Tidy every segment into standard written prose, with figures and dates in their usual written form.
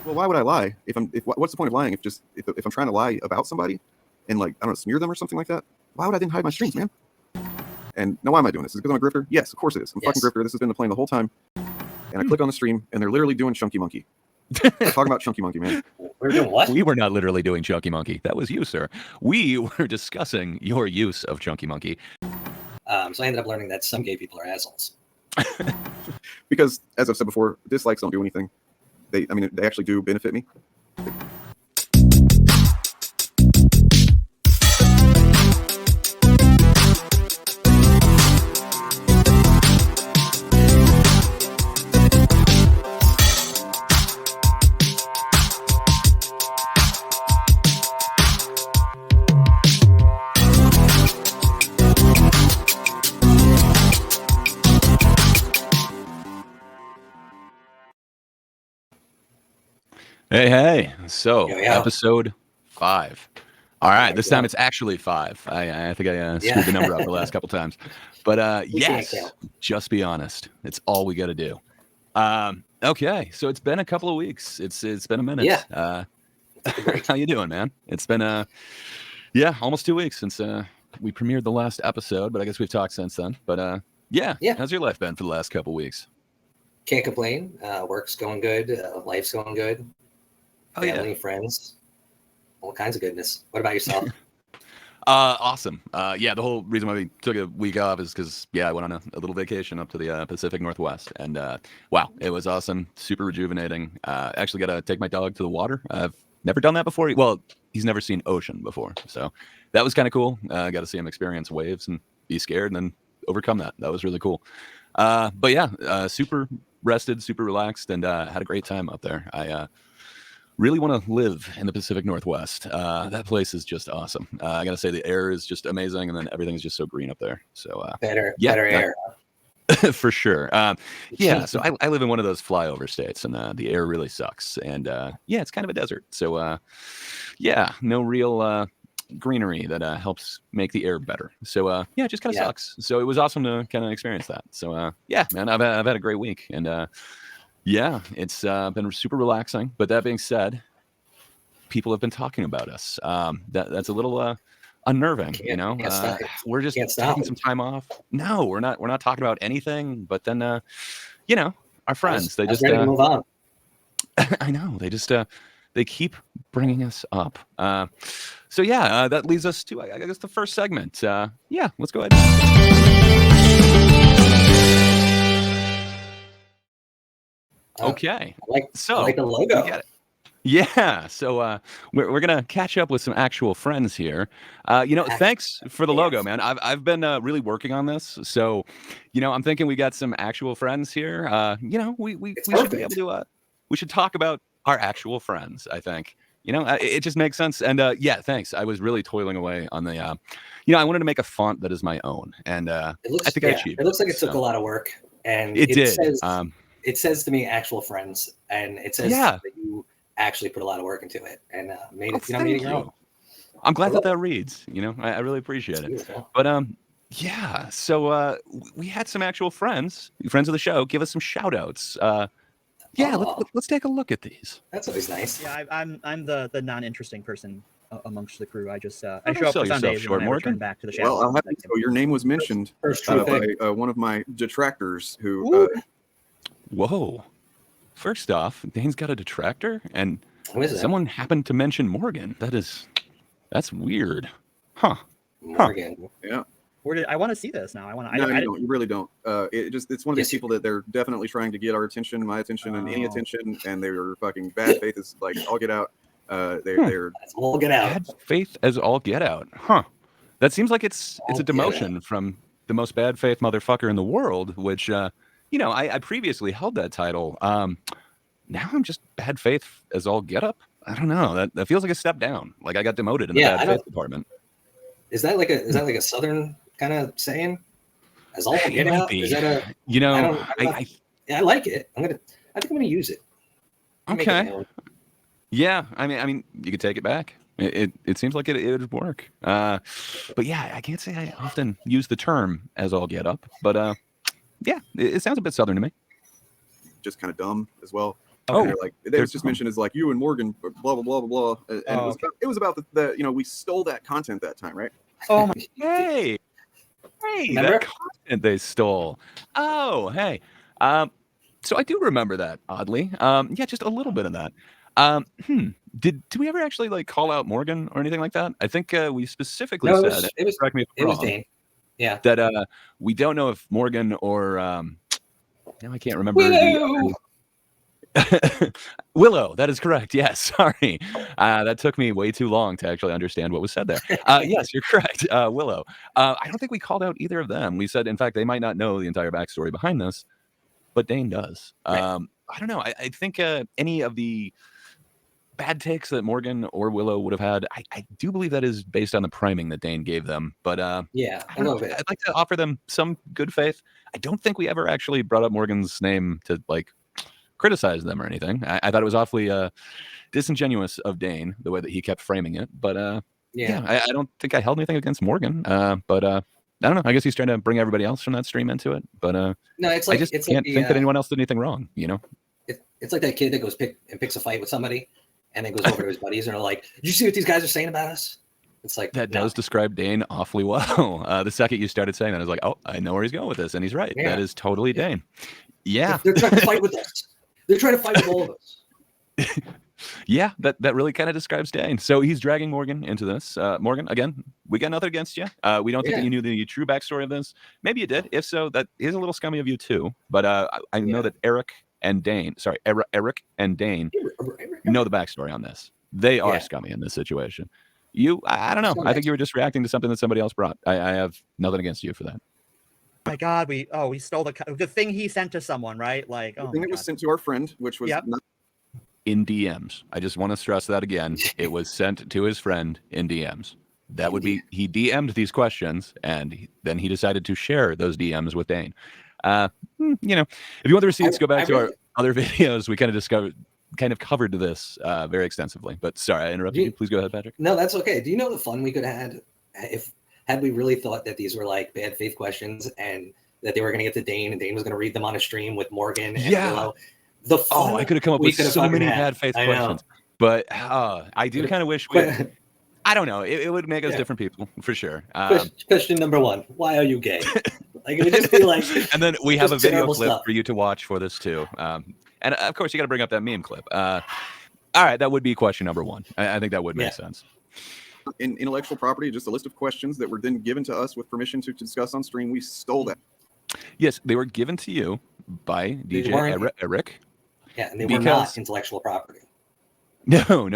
Well, why would I lie? What's the point of lying if I'm trying to lie about somebody and like, I don't know, smear them or something like that? Why would I then hide my streams, man? And now why am I doing this? Is it because I'm a grifter? Yes, of course it is. I'm a fucking grifter. This has been the plan the whole time. And I click on the stream and they're literally doing Chunky Monkey. Talking about Chunky Monkey, man. We're doing what? We were not literally doing Chunky Monkey. That was you, sir. We were discussing your use of Chunky Monkey. So I ended up learning that some gay people are assholes. Because, as I've said before, dislikes don't do anything. They actually do benefit me. Hey. So, episode 5. All right, this time it's actually 5. I think I screwed the number up the last couple times. But yes, just be honest. It's all we got to do. Okay, so it's been a couple of weeks. It's been a minute. Yeah. How you doing, man? It's been almost 2 weeks since we premiered the last episode, but I guess we've talked since then. But yeah. How's your life been for the last couple of weeks? Can't complain. Work's going good. Life's going good. Family, friends, all kinds of goodness. What about yourself? Awesome. The whole reason why we took a week off is because, I went on a little vacation up to the Pacific Northwest. And, wow, it was awesome. Super rejuvenating. Actually got to take my dog to the water. I've never done that before. Well, he's never seen ocean before. So that was kind of cool. Got to see him experience waves and be scared and then overcome that. That was really cool. Super rested, super relaxed, and had a great time up there. I really want to live in the Pacific Northwest. That place is just awesome. I got to say the air is just amazing, and then everything is just so green up there. So better air. For sure. So I live in one of those flyover states, and the air really sucks. And it's kind of a desert. So no real greenery that helps make the air better. So it just kind of sucks. So it was awesome to kind of experience that. So man, I've had a great week, and it's been super relaxing. But that being said, people have been talking about us. That's a little unnerving, we're just taking some time off. No, we're not talking about anything. But then, our friends, they just ready to move on. I know they keep bringing us up. That leads us to, I guess, the first segment. Let's go ahead. Okay. I like the logo. Yeah. So we're gonna catch up with some actual friends here. Thanks for the logo, man. I've been really working on this. So, I'm thinking we got some actual friends here. We should be able to we should talk about our actual friends, I think. It just makes sense. And thanks. I was really toiling away on the I wanted to make a font that is my own. And I think I achieved. It looks like it took a lot of work. And it did. It says to me actual friends, and it says that you actually put a lot of work into it and made it your own. I'm glad that reads. I really appreciate it. Beautiful. But so we had some actual friends of the show give us some shout outs. Let's take a look at these. That's always nice. Yeah, I'm the non-interesting person amongst the crew. I just I show up for Sundays and then I return back to the shadow. Well, I'll have to go. Your name was mentioned by one of my detractors who. Whoa! First off, Dane's got a detractor, and someone happened to mention Morgan. That's weird, huh? Morgan, yeah. I want to see this now. You really don't. It's one of these people that they're definitely trying to get our attention, my attention, and any attention, and they were fucking bad faith is like all get out. They're all get out. Bad faith as all get out, huh? That seems like it's a demotion from the most bad faith motherfucker in the world, which I previously held that title. Now I'm just bad faith as all get up. I don't know. That feels like a step down. Like I got demoted in the bad faith department. Is that like a Southern kind of saying? As all get out? Is that a? I like it. I think I'm gonna use it. Okay. Yeah. I mean, you could take it back. It seems like it would work. But I can't say I often use the term as all get up. But it sounds a bit Southern to me. Just kind of dumb as well. Okay. Like it was just mentioned as like you and Morgan, blah blah blah blah blah, and it was about the we stole that content that time, right? Oh my! Hey, Remember? that content they stole. Oh, hey. So I do remember that. Oddly, yeah, just a little bit of that. Did we ever actually like call out Morgan or anything like that? I think we specifically said. Correct me if I'm wrong. It was Dane. Yeah. That we don't know if Morgan or now I can't remember Willow. Willow, that is correct. Yes, sorry. That took me way too long to actually understand what was said there. Yes, you're correct. Willow. I don't think we called out either of them. We said, in fact, they might not know the entire backstory behind this, but Dane does. Right. I don't know. I think any of the bad takes that Morgan or Willow would have had, I do believe that is based on the priming that Dane gave them. But yeah, I don't know. I'd like to offer them some good faith. I don't think we ever actually brought up Morgan's name to like criticize them or anything. I thought it was awfully disingenuous of Dane the way that he kept framing it. But I don't think I held anything against Morgan. But I don't know. I guess he's trying to bring everybody else from that stream into it. But no, it's like I just can't think that anyone else did anything wrong. You know, it's like that kid that goes picks a fight with somebody and then goes over to his buddies and are like, "Did you see what these guys are saying about us?" It's like that does describe Dane awfully well. The second you started saying that, I was like, "Oh, I know where he's going with this," and he's right. Yeah. That is totally Dane. Yeah, they're trying to fight with us. They're trying to fight with all of us. Yeah, that really kind of describes Dane. So he's dragging Morgan into this. Morgan, again, we got nothing against you. We don't think that you knew the true backstory of this. Maybe you did. If so, that is a little scummy of you too. But I know that Eric and Dane know the backstory on this. They are scummy in this situation. I don't know. I think you were just reacting to something that somebody else brought. I have nothing against you for that. My God, we stole the thing he sent to someone, right? Like, the thing that was sent to our friend, which was not in DMs. I just want to stress that again. It was sent to his friend in DMs. That would be, he DM'd these questions, and then he decided to share those DMs with Dane. If you want the receipts, go back to our other videos. We kind of covered this very extensively. But sorry, I interrupted you. Please go ahead, Patrick. No, that's okay. Do you know the fun we could have had had we really thought that these were like bad faith questions and that they were going to get to Dane and Dane was going to read them on a stream with Morgan and Willow? I could have come up with so many bad faith questions. But I do kind of wish I don't know. It would make us different people for sure. Question number 1: why are you gay? Like it would just be like. And then we have a video clip for you to watch for this too. And of course, you got to bring up that meme clip. All right, that would be question number 1. I think that would make sense. In intellectual property, just a list of questions that were then given to us with permission to discuss on stream. We stole that. Yes, they were given to you by DJ Eric. Yeah, and they were not intellectual property. No.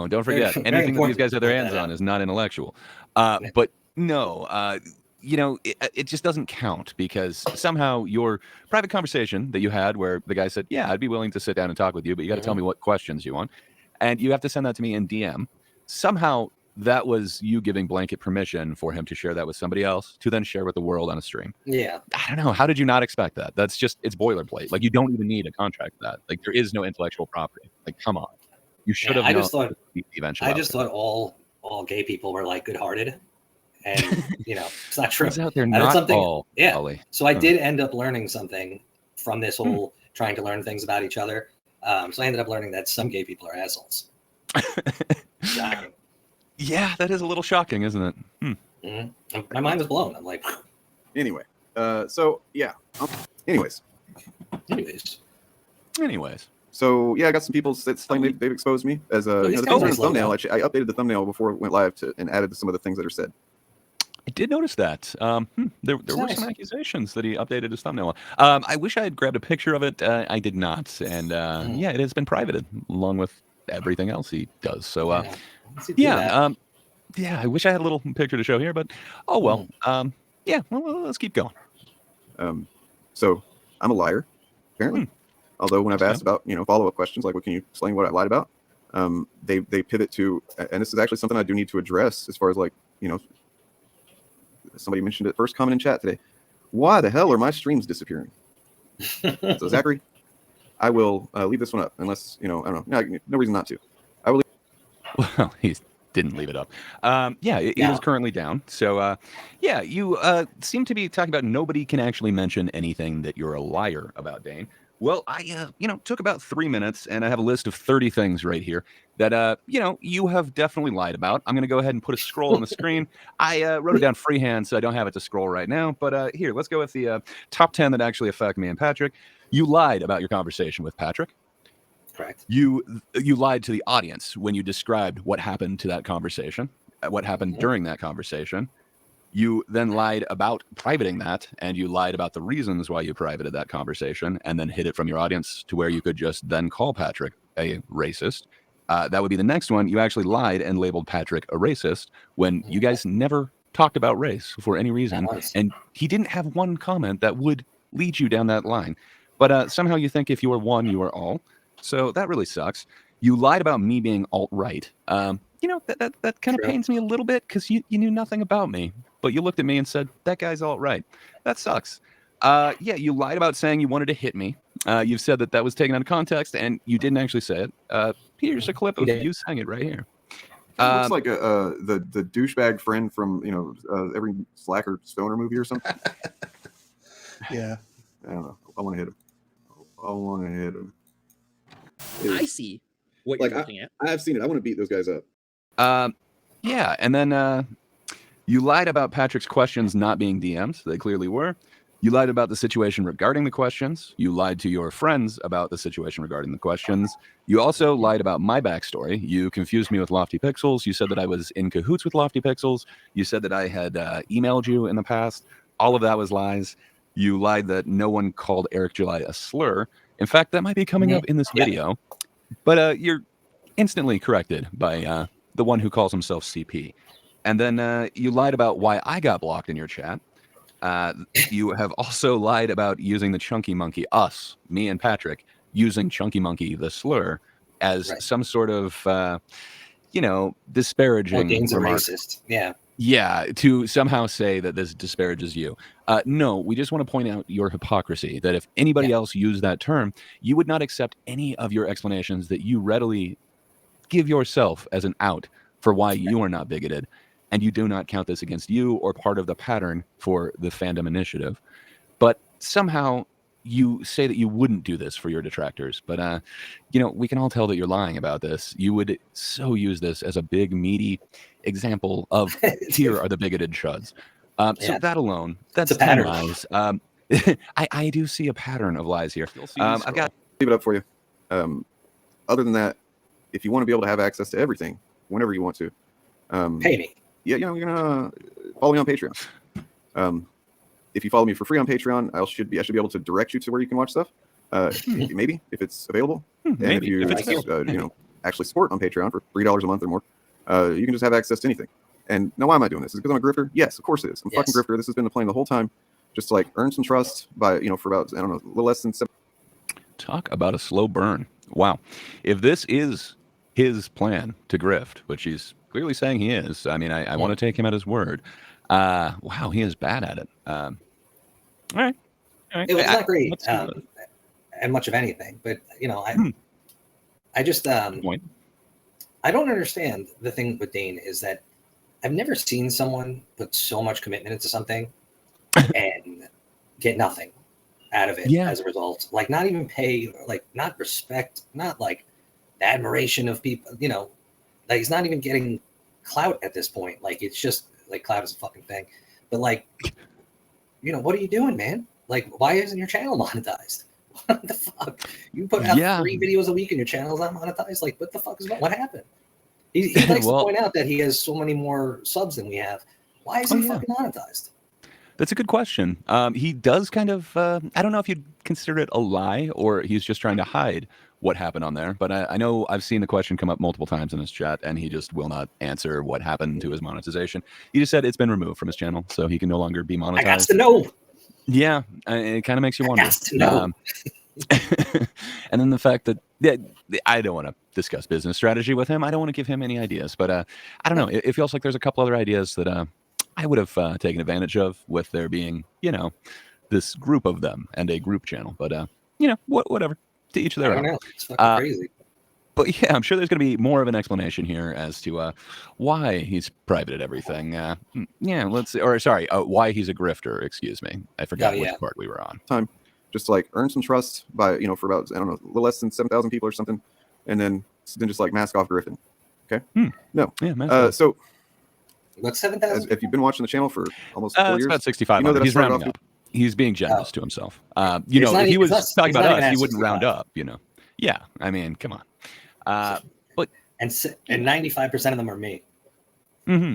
Don't forget, anything that these guys have their hands on is not intellectual. But no, it just doesn't count because somehow your private conversation that you had where the guy said, yeah, I'd be willing to sit down and talk with you, but you got to tell me what questions you want. And you have to send that to me in DM. Somehow that was you giving blanket permission for him to share that with somebody else to then share with the world on a stream. Yeah. I don't know. How did you not expect that? That's just, it's boilerplate. Like you don't even need a contract for that. Like there is no intellectual property. Like, come on. You should have known. I just thought all gay people were like good-hearted. And, it's not true. Out there, not all. Yeah. Ollie. So I did end up learning something from this whole trying to learn things about each other. So I ended up learning that some gay people are assholes. Shocking. Yeah, that is a little shocking, isn't it? Mm-hmm. My mind was blown. I'm like, anyway. So yeah. Anyways. So yeah, I got some people that's claiming they've exposed me as a thumbnail. Actually, I updated the thumbnail before it went live and added some of the things that are said. I did notice that. There were some accusations that he updated his thumbnail. I wish I had grabbed a picture of it. I did not, and it has been privated along with everything else he does. So I wish I had a little picture to show here, but oh well. Well, let's keep going. So I'm a liar, apparently. Although when I've asked about follow-up questions like, "What can you explain what I lied about?" They pivot to, and this is actually something I do need to address as far as like somebody mentioned it first comment in chat today. Why the hell are my streams disappearing? So Zachary, I will leave this one up unless I don't know. No reason not to. I will. Well, he didn't leave it up. It is currently down. So you seem to be talking about nobody can actually mention anything that you're a liar about, Dane. Well, I, took about 3 minutes, and I have a list of 30 things right here that, you have definitely lied about. I'm going to go ahead and put a scroll on the screen. I wrote it down freehand, so I don't have it to scroll right now. But here, let's go with the top 10 that actually affect me and Patrick. You lied about your conversation with Patrick. Correct. You lied to the audience when you described what happened to that conversation, what happened during that conversation. You then lied about privating that, and you lied about the reasons why you privated that conversation, and then hid it from your audience to where you could just then call Patrick a racist. That would be the next one. You actually lied and labeled Patrick a racist when you guys never talked about race for any reason, and he didn't have one comment that would lead you down that line. But somehow you think if you are one, you are all. So that really sucks. You lied about me being alt-right. That kind of pains me a little bit because you knew nothing about me, but you looked at me and said, that guy's alt-right. That sucks. You lied about saying you wanted to hit me. You've said that was taken out of context, and you didn't actually say it. Here's a clip of you saying it right here. Looks like the douchebag friend from every slacker stoner movie or something. Yeah. I don't know. I want to hit him. I see what you're looking at. I've seen it. I want to beat those guys up. And then you lied about Patrick's questions not being DMs. They clearly were. You lied about the situation regarding the questions. You lied to your friends about the situation regarding the questions. You also lied about my backstory. You confused me with Lofty Pixels. You said that I was in cahoots with Lofty Pixels. You said that I had emailed you in the past. All of that was lies. You lied that no one called Eric July a slur. In fact, that might be coming up in this video. But you're instantly corrected by the one who calls himself CP. And then you lied about why I got blocked in your chat. You have also lied about using the Chunky Monkey, me and Patrick, using Chunky Monkey, the slur, as some sort of, disparaging Dane's remark. A racist. Yeah. Yeah, to somehow say that this disparages you. No, we just want to point out your hypocrisy, that if anybody else used that term, you would not accept any of your explanations that you readily give yourself as an out for why you are not bigoted. And you do not count this against you or part of the pattern for the Fandom Initiative. But somehow you say that you wouldn't do this for your detractors. But, we can all tell that you're lying about this. You would so use this as a big, meaty example of here are the bigoted chuds. So that alone, that's 10 lies. I do see a pattern of lies here. I've got... Leave it up for you. Other than that, if you want to be able to have access to everything, whenever you want to, pay me. Yeah, you're gonna follow me on Patreon. If you follow me for free on Patreon, I should be able to direct you to where you can watch stuff. Maybe if it's available. And if you actually support on Patreon for $3 a month or more, you can just have access to anything. And now, why am I doing this? Is it because I'm a grifter? Yes, of course it is. I'm a fucking grifter. This has been the plan the whole time, just to like earn some trust by for about a little less than 7. Talk about a slow burn. Wow, if this is his plan to grift, which he's clearly saying he is. I mean, I want to take him at his word. Wow, he is bad at it. All right. It was not great at much of anything, but I just I don't understand. The thing with Dane is that I've never seen someone put so much commitment into something and get nothing out of it as a result. Like, not even pay, like, not respect, not like admiration of people, like, he's not even getting clout at this point. Like, it's just like, clout is a fucking thing. But like, what are you doing, man? Like, why isn't your channel monetized? What the fuck? You put out 3 videos a week and your channel's not monetized? Like, what the fuck is what happened? He likes to point out that he has so many more subs than we have. Why isn't he fucking monetized? That's a good question. He does kind of, I don't know if you'd consider it a lie or he's just trying to hide what happened on there. But I know I've seen the question come up multiple times in his chat, and he just will not answer what happened to his monetization. He just said it's been removed from his channel, so he can no longer be monetized. I got to know. Yeah, it kind of makes you wonder. I got to know. And then the fact that I don't want to discuss business strategy with him. I don't want to give him any ideas, but I don't know. It feels like there's a couple other ideas that I would have taken advantage of with there being, this group of them and a group channel. But, whatever. To each of their own. It's fucking crazy. But yeah, I'm sure there's going to be more of an explanation here as to why he's privated everything. Let's see. Or sorry, why he's a grifter. Excuse me. I forgot which part we were on. Time. just to, like, earn some trust by, you know, for about, I don't know, a little less than 7,000 people or something, and then just like mask off grifting. Okay. No. Yeah. So what's 7,000? if you've been watching the channel for almost 4 it's years, about 6,500. you know that He's rounding up. He's being generous to himself. You know, if he was talking about us, he wouldn't round up. You know. Yeah. I mean, come on. But and 95% of them are me. Mm-hmm.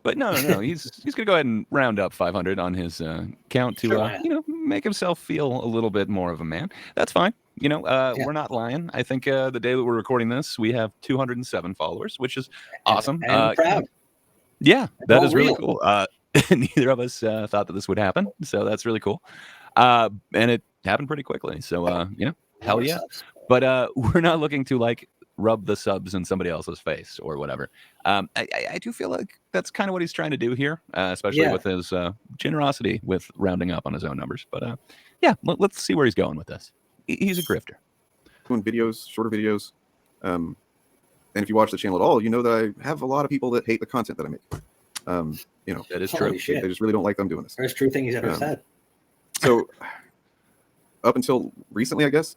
But no. He's gonna go ahead and round up 500 on his count to you know, make himself feel a little bit more of a man. That's fine. You know, we're not lying. I think the day that we're recording this, we have 207 followers, which is awesome. And I'm proud. Yeah, that is really cool. Neither of us thought that this would happen, so that's really cool. And it happened pretty quickly. So you know, hell yeah. But we're not looking to like rub the subs in somebody else's face or whatever. I do feel like that's kind of what he's trying to do here, especially with his generosity with rounding up on his own numbers. But yeah, let's see where he's going with this. He's a grifter. Doing videos, shorter videos. And if you watch the channel at all, you know that I have a lot of people that hate the content that I make. You know, that is true. They just really don't like them doing this. First true thing he's ever said. So up until recently, I guess,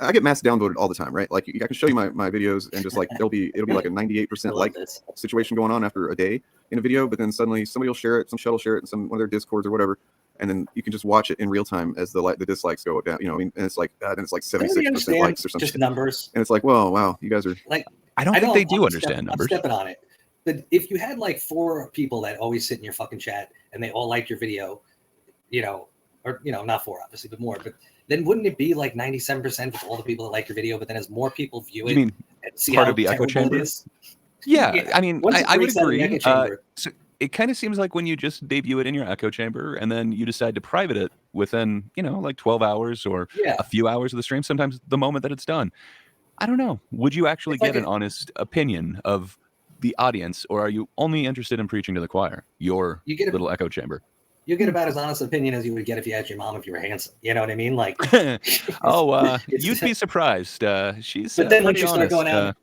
I get mass downvoted all the time, right? Like I can show you my videos and just like it'll be like a 98% like situation going on after a day in a video, but then suddenly somebody will share it, some shuttle share it in one of their discords or whatever, and then you can just watch it in real time as the dislikes go down. You know, I mean, and it's like then it's like 76% likes or something. Just numbers. And it's like, well, wow, you guys are like. I don't think they do understand numbers. I'm stepping on it. But if you had like 4 people that always sit in your fucking chat and they all like your video, you know, or you know, not 4 obviously, but more, but then wouldn't it be like 97% with all the people that like your video, but then as more people view it, you mean see part of the echo chamber? Yeah, I mean, I would agree. So it kind of seems like when you just debut it in your echo chamber and then you decide to private it within, you know, like 12 hours or a few hours of the stream, sometimes the moment that it's done. I don't know. Would you actually get an honest opinion of the audience, or are you only interested in preaching to the choir? Your little echo chamber. You get about as honest opinion as you would get if you asked your mom if you were handsome. You know what I mean? Like, you'd be surprised. She's. But then once you start going out,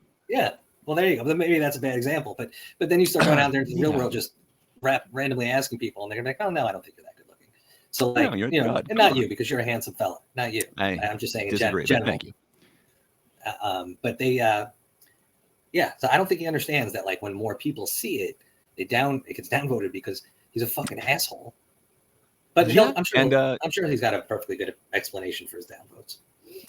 well, there you go. Maybe that's a bad example, but then you start going out there into the real world, just randomly asking people, and they're gonna be like, "Oh no, I don't think you're that good looking." So like, you know, and not you because you're a handsome fella, not you. I'm just saying in general. Thank you. But they, so I don't think he understands that. Like when more people see it, it gets downvoted because he's a fucking asshole. But I'm sure he's got a perfectly good explanation for his downvotes.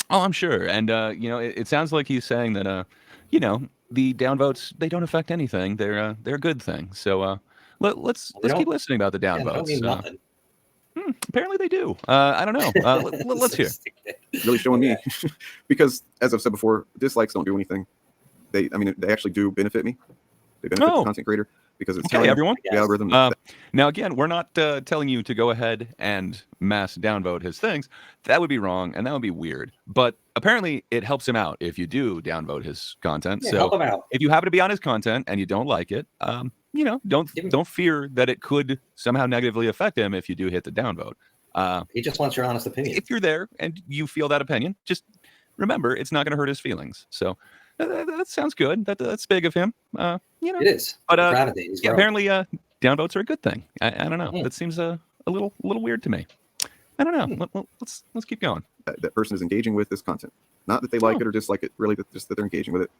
Oh, I'm sure. And you know, it sounds like he's saying that you know, the downvotes, they don't affect anything. They're a good thing. So let's keep listening about the downvotes. They don't mean nothing. Apparently they do. I don't know. Let's hear. Really showing me because, as I've said before, dislikes don't do anything. They actually do benefit me. They benefit the content creator because it's telling everyone the algorithm. Now again, we're not telling you to go ahead and mass downvote his things. That would be wrong and that would be weird. But apparently it helps him out if you do downvote his content. Yeah, so help him out. If you happen to be on his content and you don't like it, you know, don't fear that it could somehow negatively affect him if you do hit the downvote. He just wants your honest opinion. If you're there and you feel that opinion, just remember it's not going to hurt his feelings. So that sounds good. That's big of him. You know, it is. But apparently, downvotes are a good thing. I don't know. That seems a little weird to me. I don't know. Let's keep going. That person is engaging with this content. Not that they like it or dislike it, really, just that they're engaging with it.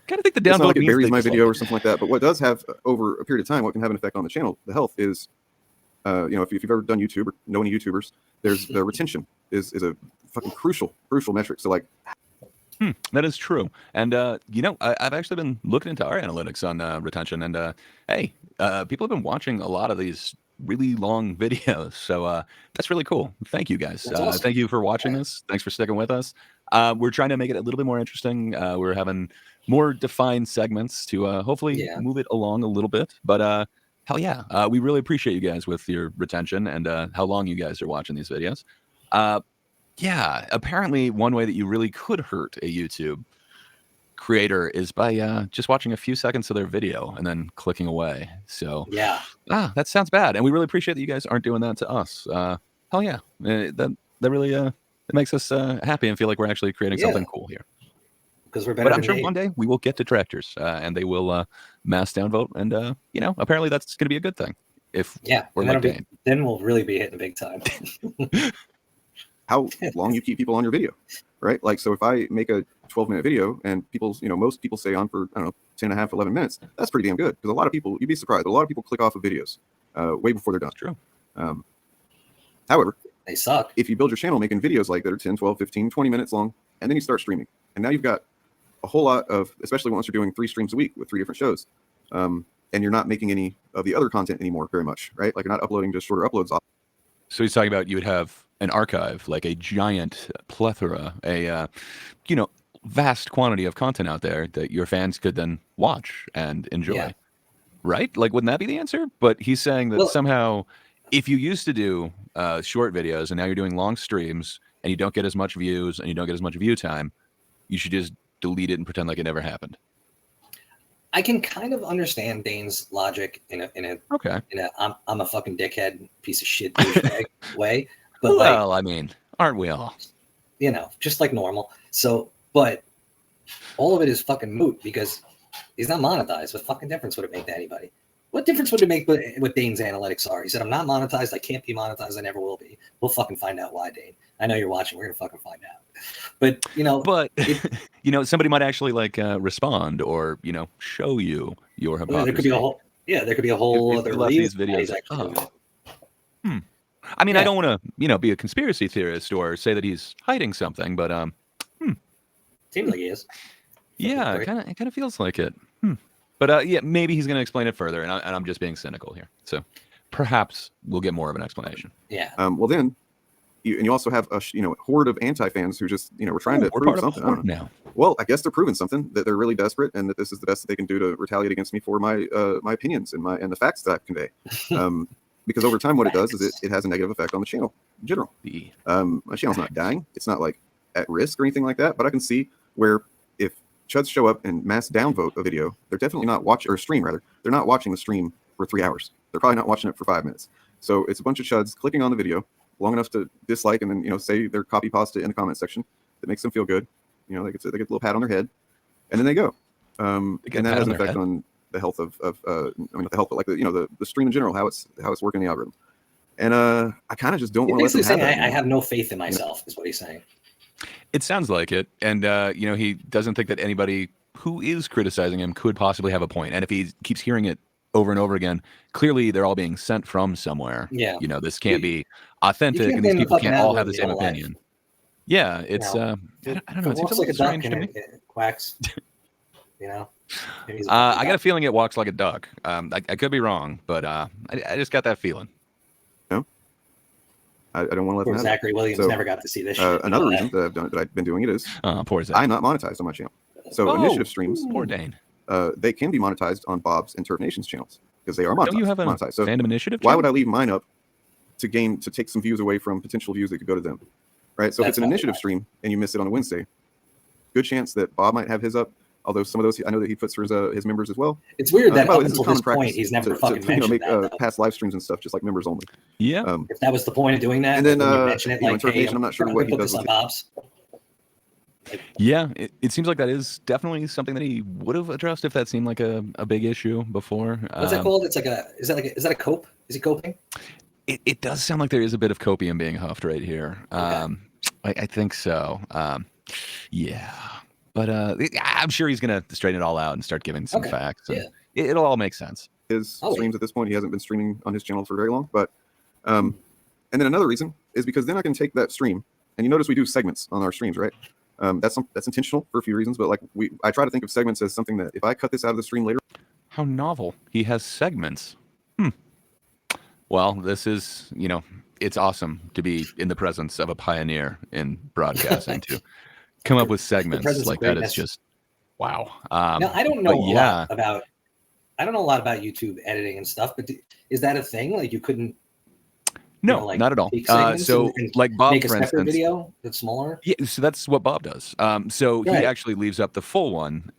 Kind of think the downvote it's not like it means buries my video or something like that. But what does have over a period of time, what can have an effect on the channel, the health is, you know, if you've ever done YouTube or know any YouTubers, there's the retention is a fucking crucial metric. So like. That is true. And, you know, I've actually been looking into our analytics on retention. And, hey, people have been watching a lot of these really long videos. So that's really cool. Thank you, guys. Awesome. Thank you for watching this. Thanks for sticking with us. We're trying to make it a little bit more interesting. We're having more defined segments to hopefully move it along a little bit. But hell yeah, we really appreciate you guys with your retention and how long you guys are watching these videos. Yeah, apparently one way that you really could hurt a YouTube creator is by just watching a few seconds of their video and then clicking away. So that sounds bad, and we really appreciate that you guys aren't doing that to us. Hell yeah, that really it makes us happy and feel like we're actually creating something cool here. Because we're better. But I'm sure one day we will get detractors, and they will mass downvote, and you know, apparently that's going to be a good thing. If we're like Dane. Then we'll really be hitting big time. how long you keep people on your video, right? Like, so if I make a 12-minute video and people's, most people stay on for, I don't know, 10 and a half, 11 minutes, that's pretty damn good. Because a lot of people, you'd be surprised, but a lot of people click off of videos way before they're done. True. However, they suck. If you build your channel making videos like that are 10, 12, 15, 20 minutes long, and then you start streaming, and now you've got a whole lot of, especially once you're doing 3 streams a week with 3 different shows, and you're not making any of the other content anymore very much, right? Like, you're not uploading just shorter uploads. So he's talking about you would have an archive, like a giant plethora, a vast quantity of content out there that your fans could then watch and enjoy, right? Like, wouldn't that be the answer? But he's saying that somehow, if you used to do short videos and now you're doing long streams and you don't get as much views and you don't get as much view time, you should just delete it and pretend like it never happened. I can kind of understand Dane's logic in a I'm a fucking dickhead piece of shit way, but well, I mean, aren't we all? Just like normal. So, but all of it is fucking moot because he's not monetized. What fucking difference would it make to anybody? What difference would it make what Dane's analytics are? He said, I'm not monetized. I can't be monetized. I never will be. We'll fucking find out why, Dane. I know you're watching. We're going to fucking find out. But, somebody might actually respond or, show you your hypocrisy. There could be a whole other these videos. I mean, I don't want to, be a conspiracy theorist or say that he's hiding something, but seems like he is. Yeah, it kind of feels like it. But maybe he's going to explain it further, and I'm just being cynical here. So perhaps we'll get more of an explanation. Yeah. Well, then you also have a horde of anti-fans who just we're trying to prove something. I don't know. Now. Well, I guess they're proving something, that they're really desperate and that this is the best that they can do to retaliate against me for my my opinions and the facts that I convey. Because over time, what it does is it has a negative effect on the channel in general. My channel's not dying; it's not like at risk or anything like that. But I can see where if chuds show up and mass downvote a video, they're definitely not watching, or stream rather, they're not watching the stream for 3 hours. They're probably not watching it for 5 minutes. So it's a bunch of chuds clicking on the video long enough to dislike and then say their copy pasta in the comment section that makes them feel good. They get a little pat on their head, and then they go. And that has an effect on the health of not the health, but like the stream in general, how it's working the algorithm. And I kind of just don't want to let them have that. I have no faith in myself, is what he's saying. It sounds like it. And, he doesn't think that anybody who is criticizing him could possibly have a point. And if he keeps hearing it over and over again, clearly they're all being sent from somewhere. Yeah. This can't be authentic, and these people can't all have the same opinion. Yeah, it's, I don't know. It seems like a duck and it quacks. I got a feeling it walks like a duck. I could be wrong, but I just got that feeling. No, I don't want to let them have Zachary Williams never got to see this shit. Another reason that I've been doing it is poor Zach. I'm not monetized on my channel. So initiative streams, poor Dane. They can be monetized on Bob's and Turf Nation's channels because they are monetized. Don't you have a monetized. So Fandom Initiative why channel? would I leave mine up to take some views away from potential views that could go to them? Right. So if it's an initiative stream and you miss it on a Wednesday, good chance that Bob might have his up. Although some of those I know that he puts for his members as well. It's weird that up until this point he's never fucking mentioned make that. past live streams and stuff just like members only. Yeah. If that was the point of doing that, and then mention it like, hey, I'm not sure what he does on Bob's. Yeah, it seems like that is definitely something that he would have addressed if that seemed like a big issue before. What's that called? It's like is that a cope? Is he coping? It does sound like there is a bit of copium being huffed right here. Okay. I think so. Yeah. But I'm sure he's going to straighten it all out and start giving some facts. And it'll all make sense. His streams at this point, he hasn't been streaming on his channel for very long. But and then another reason is because then I can take that stream, and you notice we do segments on our streams, right? That's intentional for a few reasons, but I try to think of segments as something that if I cut this out of the stream later. How novel. He has segments. Well, this is, it's awesome to be in the presence of a pioneer in broadcasting to come up with segments like that. It's just wow. Now I don't know a lot about YouTube editing and stuff, but is that a thing? Like you couldn't? No, not at all. So like Bob, make a for instance, video that's smaller. Yeah, so that's what Bob does. So he actually leaves up the full one.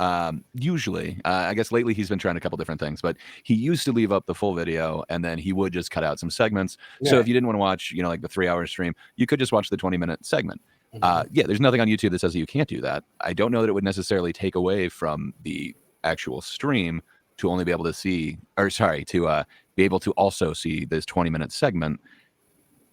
Usually, I guess lately he's been trying a couple different things, but he used to leave up the full video and then he would just cut out some segments. Yeah. So if you didn't want to watch, like the 3-hour stream, you could just watch the 20-minute segment. There's nothing on YouTube that says that you can't do that. I don't know that it would necessarily take away from the actual stream to only be able to see, to be able to also see this 20-minute segment.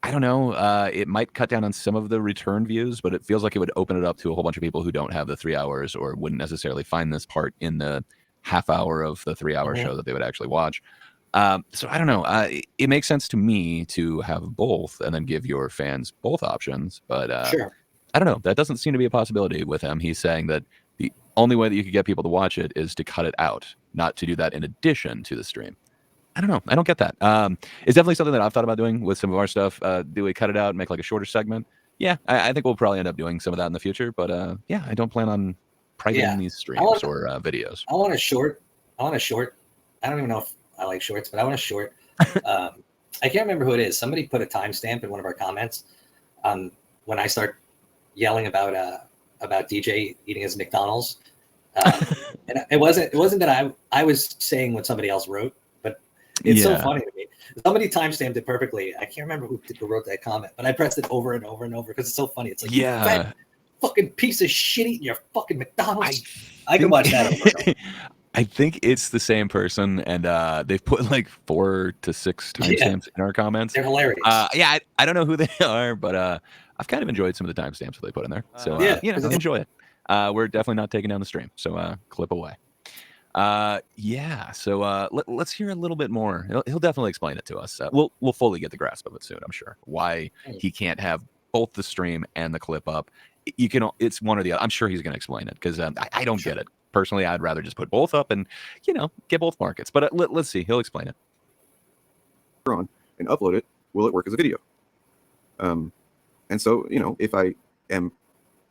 I don't know. It might cut down on some of the return views, but it feels like it would open it up to a whole bunch of people who don't have the 3 hours or wouldn't necessarily find this part in the half hour of the 3-hour show that they would actually watch. So I don't know. It makes sense to me to have both and then give your fans both options. But Sure. I don't know. That doesn't seem to be a possibility with him. He's saying that the only way that you could get people to watch it is to cut it out, not to do that in addition to the stream. I don't know. I don't get that. It's definitely something that I've thought about doing with some of our stuff. Do we cut it out and make like a shorter segment? Yeah, I think we'll probably end up doing some of that in the future. But yeah, I don't plan on privating these streams or videos. I want a short. I don't even know if I like shorts, but I want a short. I can't remember who it is. Somebody put a timestamp in one of our comments when I start yelling about DJ eating his McDonald's. And it wasn't that I was saying what somebody else wrote. It's so funny to me. Somebody timestamped it perfectly. I can't remember who wrote that comment, but I pressed it over and over and over because it's so funny. It's like, you fat fucking piece of shit eating your fucking McDonald's. I can watch that over and over. I think it's the same person, and they've put like 4 to 6 timestamps in our comments. They're hilarious. I don't know who they are, but I've kind of enjoyed some of the timestamps that they put in there. So enjoy it. We're definitely not taking down the stream, so clip away. So let's hear a little bit more. He'll definitely explain it to us. We'll fully get the grasp of it soon, I'm sure. Why he can't have both the stream and the clip up. It's one or the other. I'm sure he's going to explain it because I don't get it. Personally, I'd rather just put both up and, get both markets. But let's see. He'll explain it. On and upload it, will it work as a video? And so, if I am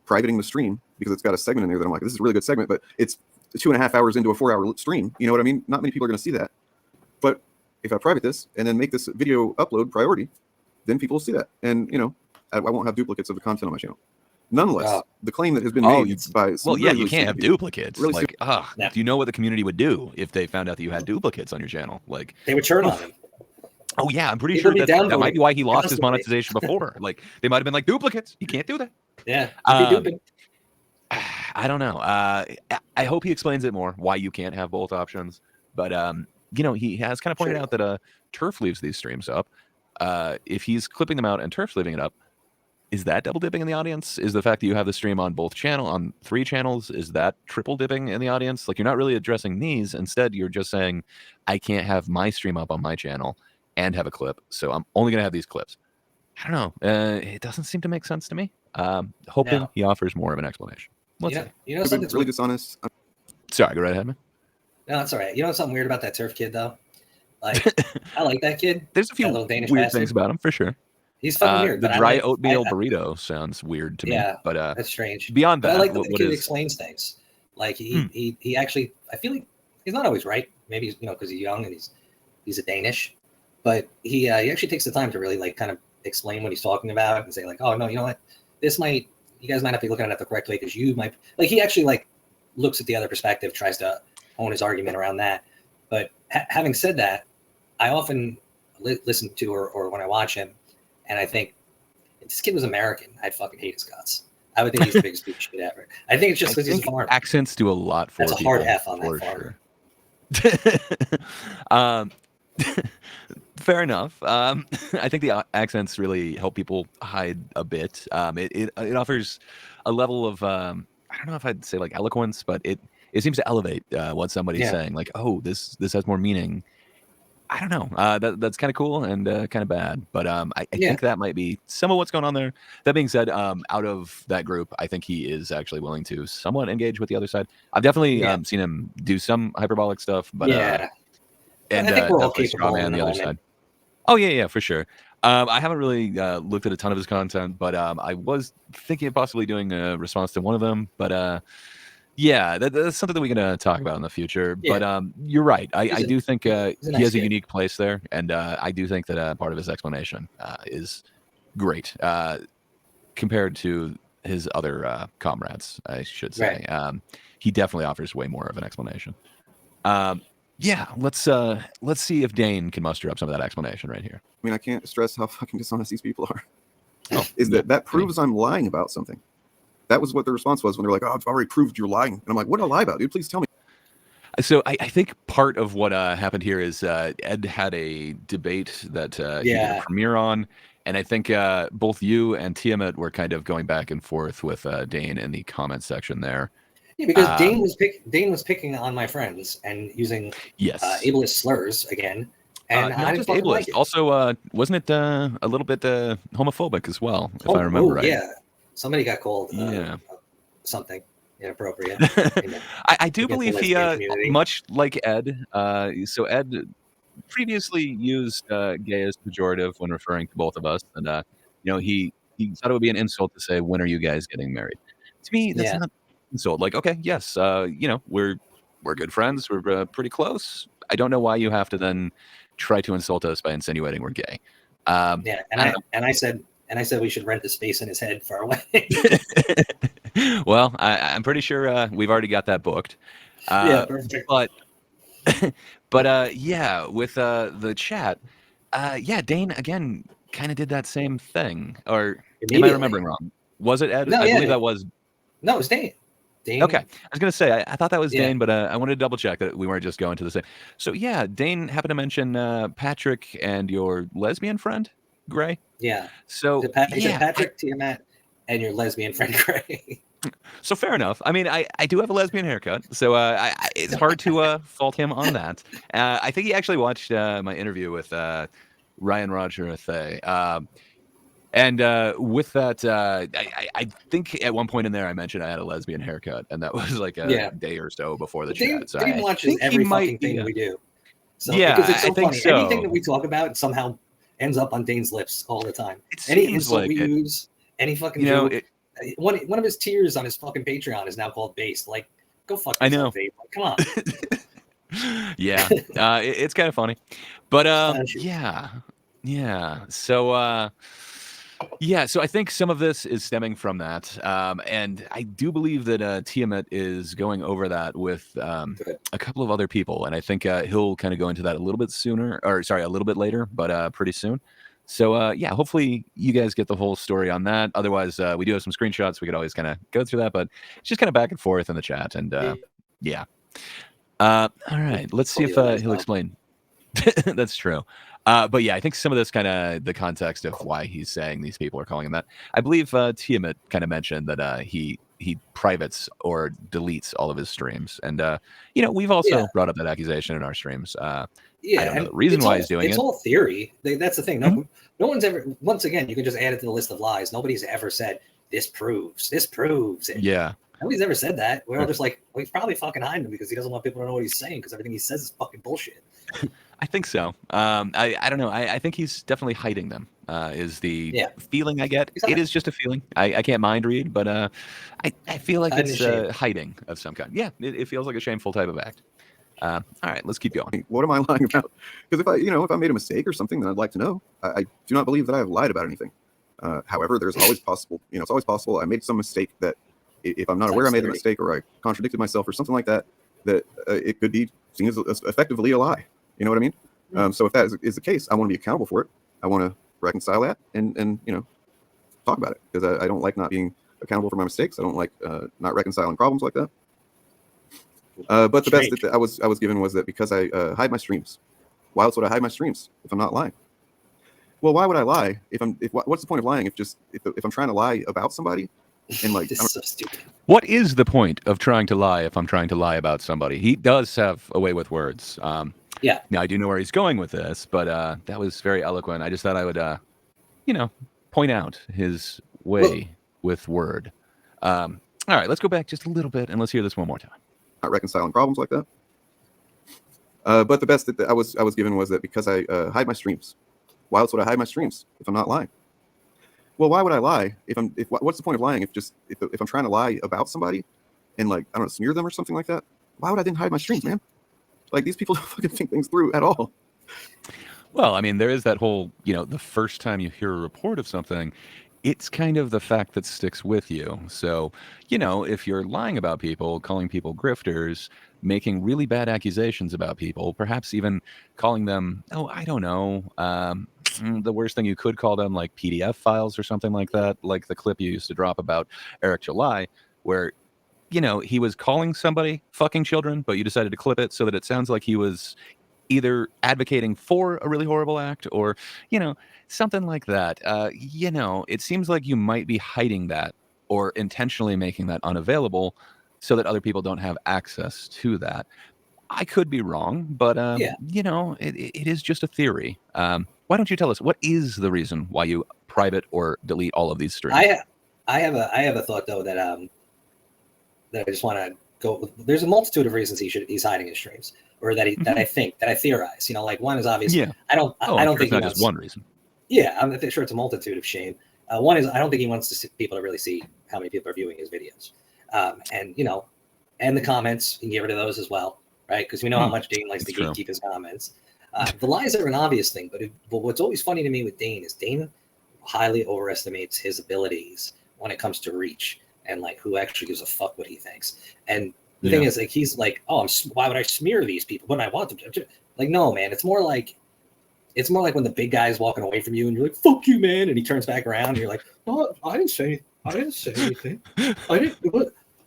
privating the stream because it's got a segment in there that I'm like, this is a really good segment, but it's 2.5 hours into a 4-hour stream. You know what I mean? Not many people are going to see that. But if I private this and then make this video upload priority, then people will see that. And, I won't have duplicates of the content on my channel. Nonetheless, the claim that has been made by some you can't have duplicates. Really do you know what the community would do if they found out that you had duplicates on your channel? Like, they would turn on him. Oh yeah, I'm pretty sure that might be why he lost his monetization before. Like, they might have been like, duplicates, you can't do that. Yeah. I don't know. I hope he explains it more why you can't have both options. But he has kind of pointed out that Turf leaves these streams up. If he's clipping them out and Turf's leaving it up, is that double dipping in the audience? Is the fact that you have the stream on on 3 channels, is that triple dipping in the audience? Like, you're not really addressing these. Instead, you're just saying, I can't have my stream up on my channel and have a clip, so I'm only going to have these clips. I don't know. It doesn't seem to make sense to me. Hoping he offers more of an explanation. Let's see. Something's really dishonest. Sorry, go right ahead, man. No, that's all right. You know something weird about that Turf kid, though? Like, I like that kid. There's a few little Danish weird bastard. things about him, for sure. He's fucking weird. The dry oatmeal burrito sounds weird to me. Yeah, but that's strange. Beyond that, I like that the kid explains things. Like, he actually, I feel like he's not always right. Maybe because he's young and he's a Danish, but he actually takes the time to really kind of explain what he's talking about and say like, oh no, you know what, you guys might not be looking at it the correct way because you might he actually looks at the other perspective, tries to hone his argument around that. But having said that, I often listen to or when I watch him, and I think if this kid was American, I'd fucking hate his guts. I would think he's the biggest piece of shit ever. I think it's just because he's a farmer. Accents do a lot for That's a hard F on that farmer. Fair enough. I think the accents really help people hide a bit. It offers a level of I don't know if I'd say eloquence, but it seems to elevate what somebody's saying. Like, oh, this has more meaning. I don't know. That's kind of cool and kind of bad, but I think that might be some of what's going on there. That being said, out of that group, I think he is actually willing to somewhat engage with the other side. I've definitely seen him do some hyperbolic stuff, but and I think we're all definitely capable strawman in the the other moment. side. Oh yeah, for sure. I haven't really looked at a ton of his content, but I was thinking of possibly doing a response to one of them, but. Yeah, that's something that we can talk about in the future. Yeah. But you're right. I do think he has a unique place there. And I do think that part of his explanation is great compared to his other comrades, I should say. Right. He definitely offers way more of an explanation. Let's see if Dane can muster up some of that explanation right here. I mean, I can't stress how fucking dishonest these people are. That proves I'm lying about something. That was what the response was when they're like, oh, I've already proved you're lying. And I'm like, what did I lie about, dude? Please tell me. So I think part of what happened here is Ed had a debate that he did a premiere on, And I think both you and Tiamat were kind of going back and forth with Dane in the comment section there. Yeah, because Dane was picking on my friends and using ableist slurs again. And not just ableist. Like also, wasn't it a little bit homophobic as well, if I remember right? Yeah. Somebody got called something inappropriate. I do believe he, much like Ed, so Ed previously used gay as pejorative when referring to both of us. And, he thought it would be an insult to say, when are you guys getting married? To me, that's not an insult. Like, okay, yes, we're good friends. We're pretty close. I don't know why you have to then try to insult us by insinuating we're gay. I said we should rent the space in his head far away. Well, I'm pretty sure we've already got that booked. Perfect. But with the chat, Dane again kind of did that same thing. Or am I remembering wrong? Was it Ed? No, I believe that was. No, it was Dane. Okay, I was gonna say I thought that was Dane, but I wanted to double check that we weren't just going to the same. So Dane happened to mention Patrick and your lesbian friend Gray. Yeah. So he said Patrick, Tiamat, and your lesbian friend Gray. So fair enough. I mean, I do have a lesbian haircut, so it's hard to fault him on that. I think he actually watched my interview with Ryan Roger Athay. And with that, I think at one point in there I mentioned I had a lesbian haircut, and that was like a day or so before the chat. So Dane watches every fucking thing we do. So, because it's so funny. So. Anything that we talk about somehow ends up on Dane's lips all the time. Any insult we use, any fucking joke. One of his tiers on his fucking Patreon is now called Based. Like, go fuck yourself, Dave. Like, come on. It's kind of funny, but So I think some of this is stemming from that, and I do believe that Tiamat is going over that with a couple of other people, and I think he'll kind of go into that a little bit later, but pretty soon. So hopefully you guys get the whole story on that. Otherwise, we do have some screenshots. We could always kind of go through that, but it's just kind of back and forth in the chat, and all right, let's see if he'll explain. That's true. But I think some of this kind of the context of why he's saying these people are calling him that. I believe Tiamat kind of mentioned that he privates or deletes all of his streams, and we've also brought up that accusation in our streams. I don't know the reason why he's doing it. It's all theory. That's the thing. No one's ever. Once again, you can just add it to the list of lies. Nobody's ever said this proves it. Yeah. Nobody's ever said that. We're all just like, well, he's probably fucking hiding him because he doesn't want people to know what he's saying because everything he says is fucking bullshit. I think so. I don't know. I think he's definitely hiding them. Is the feeling I get? It is just a feeling. I can't mind read, but I feel like it's hiding of some kind. Yeah, it feels like a shameful type of act. All right, let's keep going. What am I lying about? Because if I made a mistake or something, then I'd like to know. I do not believe that I have lied about anything. However, there's always possible. It's always possible I made some mistake that, if I'm not aware I made a mistake or I contradicted myself or something like that, that it could be seen as effectively a lie. You know what I mean? So if that is the case, I want to be accountable for it. I want to reconcile that and talk about it, because I don't like not being accountable for my mistakes. I don't like not reconciling problems like that. But the best that I was given was that because I hide my streams. Why else would I hide my streams if I'm not lying? Well, why would I lie what's the point of lying if I'm trying to lie about somebody? And like, this is so stupid. What is the point of trying to lie if I'm trying to lie about somebody? He does have a way with words. Now I do know where he's going with this, but that was very eloquent. I just thought I would, point out his way with word. All right, let's go back just a little bit and let's hear this one more time. Not reconciling problems like that. But the best that I was given was that because I hide my streams. Why else would I hide my streams if I'm not lying? Well, why would I lie what's the point of lying if I'm trying to lie about somebody and, like, I don't know, smear them or something like that? Why would I then hide my streams, man? Like, these people don't fucking think things through at all. Well, I mean, there is that whole, the first time you hear a report of something, it's kind of the fact that sticks with you. So, if you're lying about people, calling people grifters, making really bad accusations about people, perhaps even calling them, I don't know, the worst thing you could call them, like PDF files or something like that, like the clip you used to drop about Eric July, where he was calling somebody fucking children, but you decided to clip it so that it sounds like he was either advocating for a really horrible act or, something like that. It seems like you might be hiding that or intentionally making that unavailable so that other people don't have access to that. I could be wrong, but it is just a theory. Why don't you tell us what is the reason why you private or delete all of these streams? I have a thought though that I just want to go. There's a multitude of reasons he's hiding his streams, or that I theorize. Like one is obvious. Yeah. I don't Sure think it's not just one reason. Yeah, I'm sure it's a multitude of shame. One is I don't think he wants people to really see how many people are viewing his videos, and the comments. You can get rid of those as well, right? Because we know how much Dane likes to gatekeep his comments. The lies are an obvious thing, but what's always funny to me with Dane is Dane highly overestimates his abilities when it comes to reach and like who actually gives a fuck what he thinks. And the thing is, like, he's like, oh, why would I smear these people when I want them to? Like, no, man, it's more like when the big guy's walking away from you and you're like, fuck you, man, and he turns back around and you're like, no, I didn't say anything.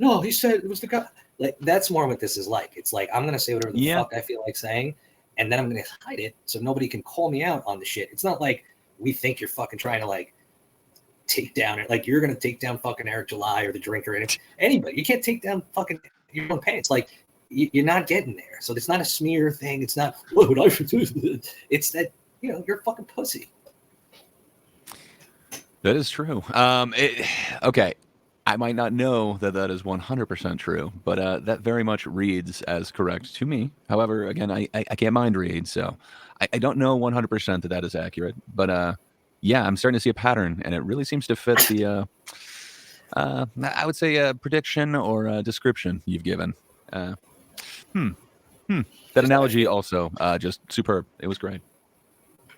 No, he said it was the guy. Like, that's more what this is like. It's like, I'm gonna say whatever the fuck I feel like saying, and then I'm gonna hide it so nobody can call me out on the shit. It's not like we think you're fucking trying to like take down it. Like, you're gonna take down fucking Eric July or the drinker and anybody. You can't take down fucking your own pants. Like, you're not getting there. So it's not a smear thing. It's not what would I should do. It's that you're a fucking pussy. That is true. Okay. I might not know that is 100% true, but that very much reads as correct to me. However, again, I can't mind read, so I don't know 100% that is accurate. But I'm starting to see a pattern, and it really seems to fit the, I would say, a prediction or a description you've given. That analogy also just superb. It was great.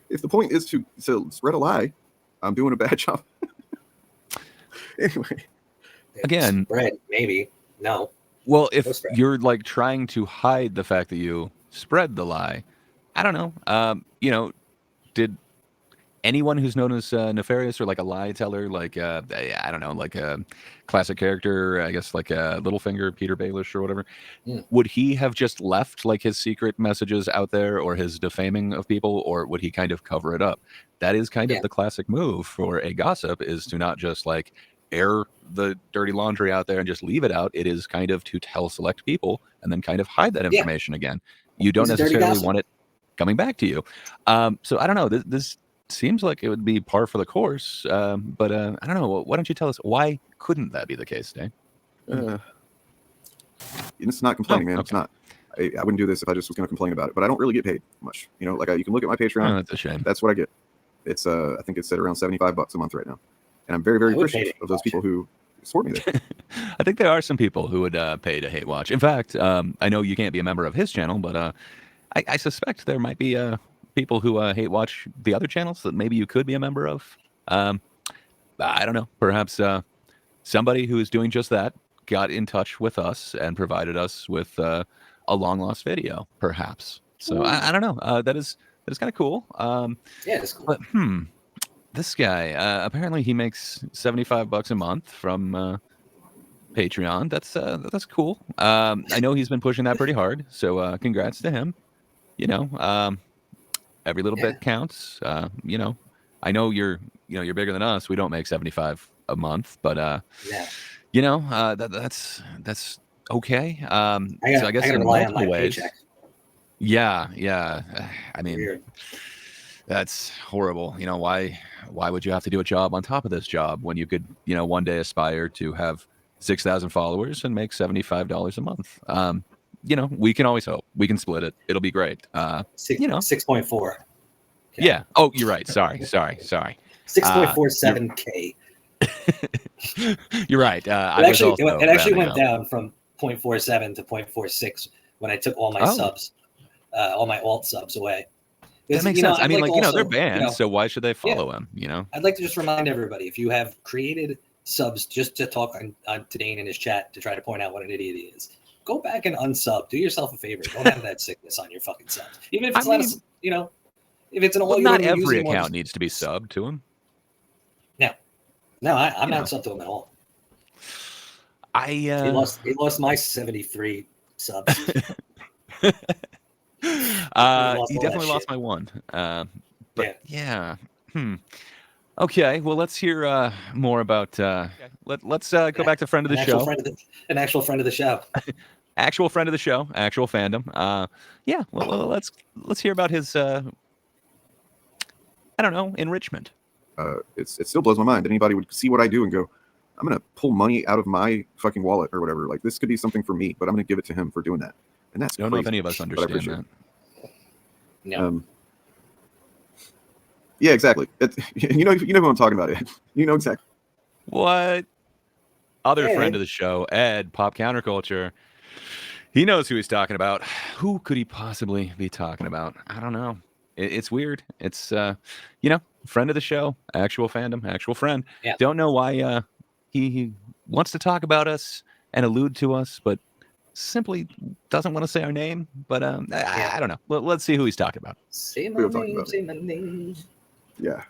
If the point is to spread a lie, I'm doing a bad job. Anyway. Again, spread, maybe. No. Well, if you're like trying to hide the fact that you spread the lie, I don't know. Did anyone who's known as nefarious or like a lie teller, like I don't know, like a classic character, I guess like Littlefinger, Peter Baelish or whatever, would he have just left like his secret messages out there or his defaming of people, or would he kind of cover it up? That is kind of the classic move for a gossip, is to not just like air the dirty laundry out there and just leave it out. It is kind of to tell select people and then kind of hide that information again. You don't necessarily want it coming back to you. So I don't know. This seems like it would be par for the course, but I don't know. Why don't you tell us why couldn't that be the case, Dane? It's not complaining, man. Okay. It's not. I wouldn't do this if I just was going to complain about it. But I don't really get paid much. Like you can look at my Patreon. Oh, that's a shame. That's what I get. It's I think it's at around $75 a month right now, and I'm very, very appreciative of those people who support me there. I think there are some people who would pay to hate watch. In fact, I know you can't be a member of his channel, but I suspect there might be people who hate watch the other channels that maybe you could be a member of. I don't know. Perhaps somebody who is doing just that got in touch with us and provided us with a long lost video, perhaps. So I don't know. That is kind of cool. It's cool. But this guy apparently he makes $75 a month from Patreon. That's cool. I know he's been pushing that pretty hard. So congrats to him. Every little bit counts. I know you're bigger than us. We don't make $75 a month, but that's okay. So I guess in multiple ways. Paycheck. Yeah. I mean, weird. That's horrible. Why would you have to do a job on top of this job when you could, one day aspire to have 6,000 followers and make $75 a month? We can always hope. We can split it. It'll be great. 6.4. Okay. Yeah. Oh, you're right. Sorry. 6.47K. You're right. It actually went down from 0.47 to 0.46 when I took all my subs, all my alt subs away. That makes sense. I mean, also, they're banned, so why should they follow him? I'd like to just remind everybody, if you have created subs just to talk on Dane in his chat to try to point out what an idiot he is, go back and unsub. Do yourself a favor. Don't have that sickness on your fucking subs. Even if it's if it's an all. Not every account needs to be subbed to him. No, I'm not subbed to him at all. He lost my 73 subs. He definitely lost my one. But yeah. Okay, well, let's hear more about. Let's go back to friend of the show. An actual friend of the show. Actual friend of the show. Actual fandom. Yeah. Well, let's hear about his. I don't know, enrichment. It still blows my mind. Anybody would see what I do and go, I'm gonna pull money out of my fucking wallet or whatever. Like, this could be something for me, but I'm gonna give it to him for doing that. And that's I don't know if any of us understand that. No. Yeah, exactly. You know who I'm talking about, Ed. You know exactly. What? Other friend of the show, Ed, Pop Counterculture. He knows who he's talking about. Who could he possibly be talking about? I don't know. It's weird. It's friend of the show, actual fandom, actual friend. Yeah. Don't know why he wants to talk about us and allude to us, but simply doesn't want to say our name. But I don't know. Let's see who he's talking about. Say my name. Yeah.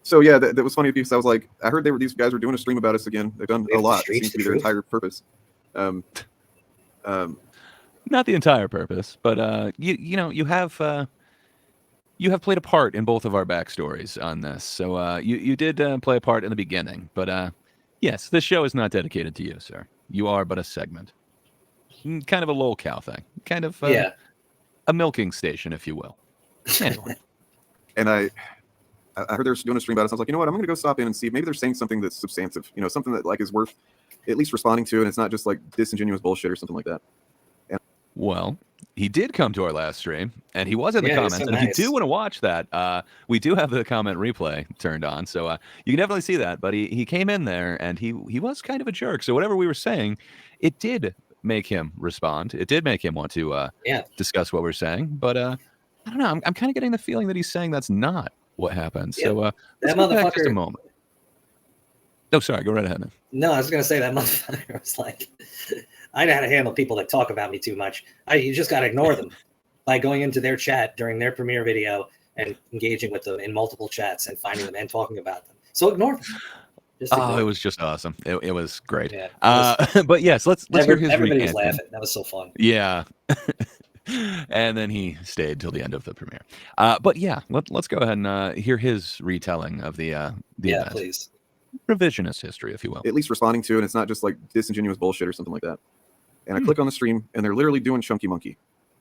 So yeah, that was funny because I was like, I heard these guys were doing a stream about us again. They've done a lot. It seems to be their entire purpose. Not the entire purpose, but you have played a part in both of our backstories on this. So you did play a part in the beginning, but yes, this show is not dedicated to you, sir. You are but a segment, kind of a lolcow thing, kind of a milking station, if you will. Anyway. And I heard they were doing a stream about it. So I was like, you know what? I'm going to go stop in and see if maybe they're saying something that's substantive. Something that like is worth at least responding to, and it's not just like disingenuous bullshit or something like that. Well, he did come to our last stream, and he was in the comments. So and if you do want to watch that, we do have the comment replay turned on, so you can definitely see that. But he came in there, and he was kind of a jerk. So whatever we were saying, it did make him respond. It did make him want to discuss what we're saying. But I don't know. I'm kind of getting the feeling that he's saying that's not what happened. Yeah. So let's go back just a moment. Oh, sorry. Go right ahead, man. No, I was going to say that motherfucker was like, I know how to handle people that talk about me too much. You just got to ignore them by going into their chat during their premiere video and engaging with them in multiple chats and finding them and talking about them. So ignore them. It was just awesome. It was great. Yeah, but yes, let's hear his everybody was laughing. That was so fun. Yeah. And then he stayed till the end of the premiere. But yeah, let's go ahead and hear his retelling of the event. Please. Revisionist history, if you will. At least responding to, and it's not just like disingenuous bullshit or something like that. And I click on the stream, and they're literally doing Chunky Monkey.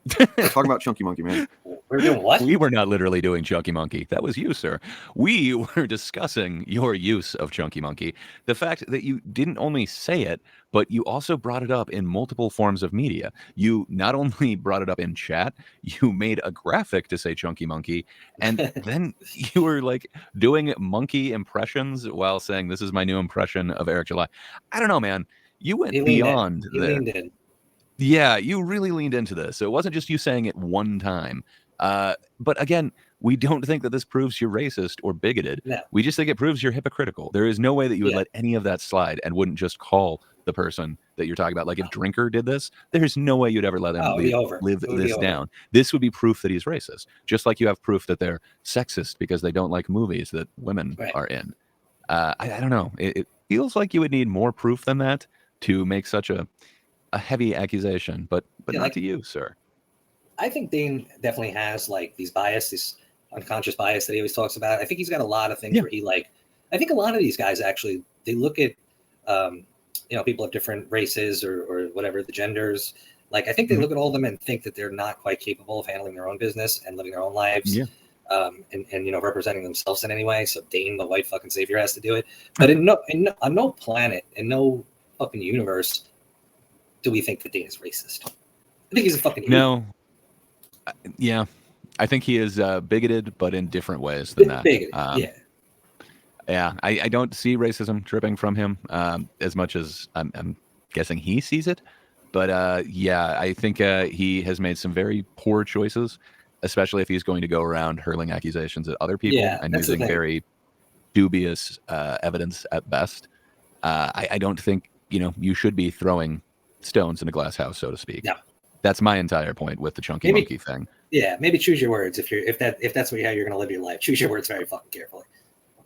Talking about Chunky Monkey, man. We're doing what? We were not literally doing Chunky Monkey. That was you, sir. We were discussing your use of Chunky Monkey. The fact that you didn't only say it, but you also brought it up in multiple forms of media. You not only brought it up in chat, you made a graphic to say Chunky Monkey, and then you were like doing monkey impressions while saying, this is my new impression of Eric July. I don't know, man. You went beyond there. Yeah, you really leaned into this. So it wasn't just you saying it one time. But again, we don't think that this proves you're racist or bigoted. No. We just think it proves you're hypocritical. There is no way that you would let any of that slide and wouldn't just call the person that you're talking about. Like if Drinker did this, there's no way you'd ever let him live this down. This would be proof that he's racist. Just like you have proof that they're sexist because they don't like movies that women are in. I don't know. It feels like you would need more proof than that to make such a heavy accusation, but not to you, sir. I think Dane definitely has like these bias, this unconscious bias that he always talks about. I think he's got a lot of things where he I think a lot of these guys actually, they look at, people of different races or whatever, the genders. Like, I think they look at all of them and think that they're not quite capable of handling their own business and living their own lives. Yeah. And representing themselves in any way. So Dane, the white fucking savior, has to do it. But on no planet, in no fucking universe, do we think that Dane is racist? I think he's a fucking idiot. No. Yeah. I think he is bigoted, but in different ways than that. Bigoted, Yeah. I don't see racism dripping from him as much as I'm guessing he sees it. But I think he has made some very poor choices, especially if he's going to go around hurling accusations at other people and using very dubious evidence at best. I don't think, you should be throwing stones in a glass house, so to speak. Yeah. That's my entire point with the Chunky Monkey thing. Yeah, maybe choose your words if that's how you're going to live your life. Choose your words very fucking carefully.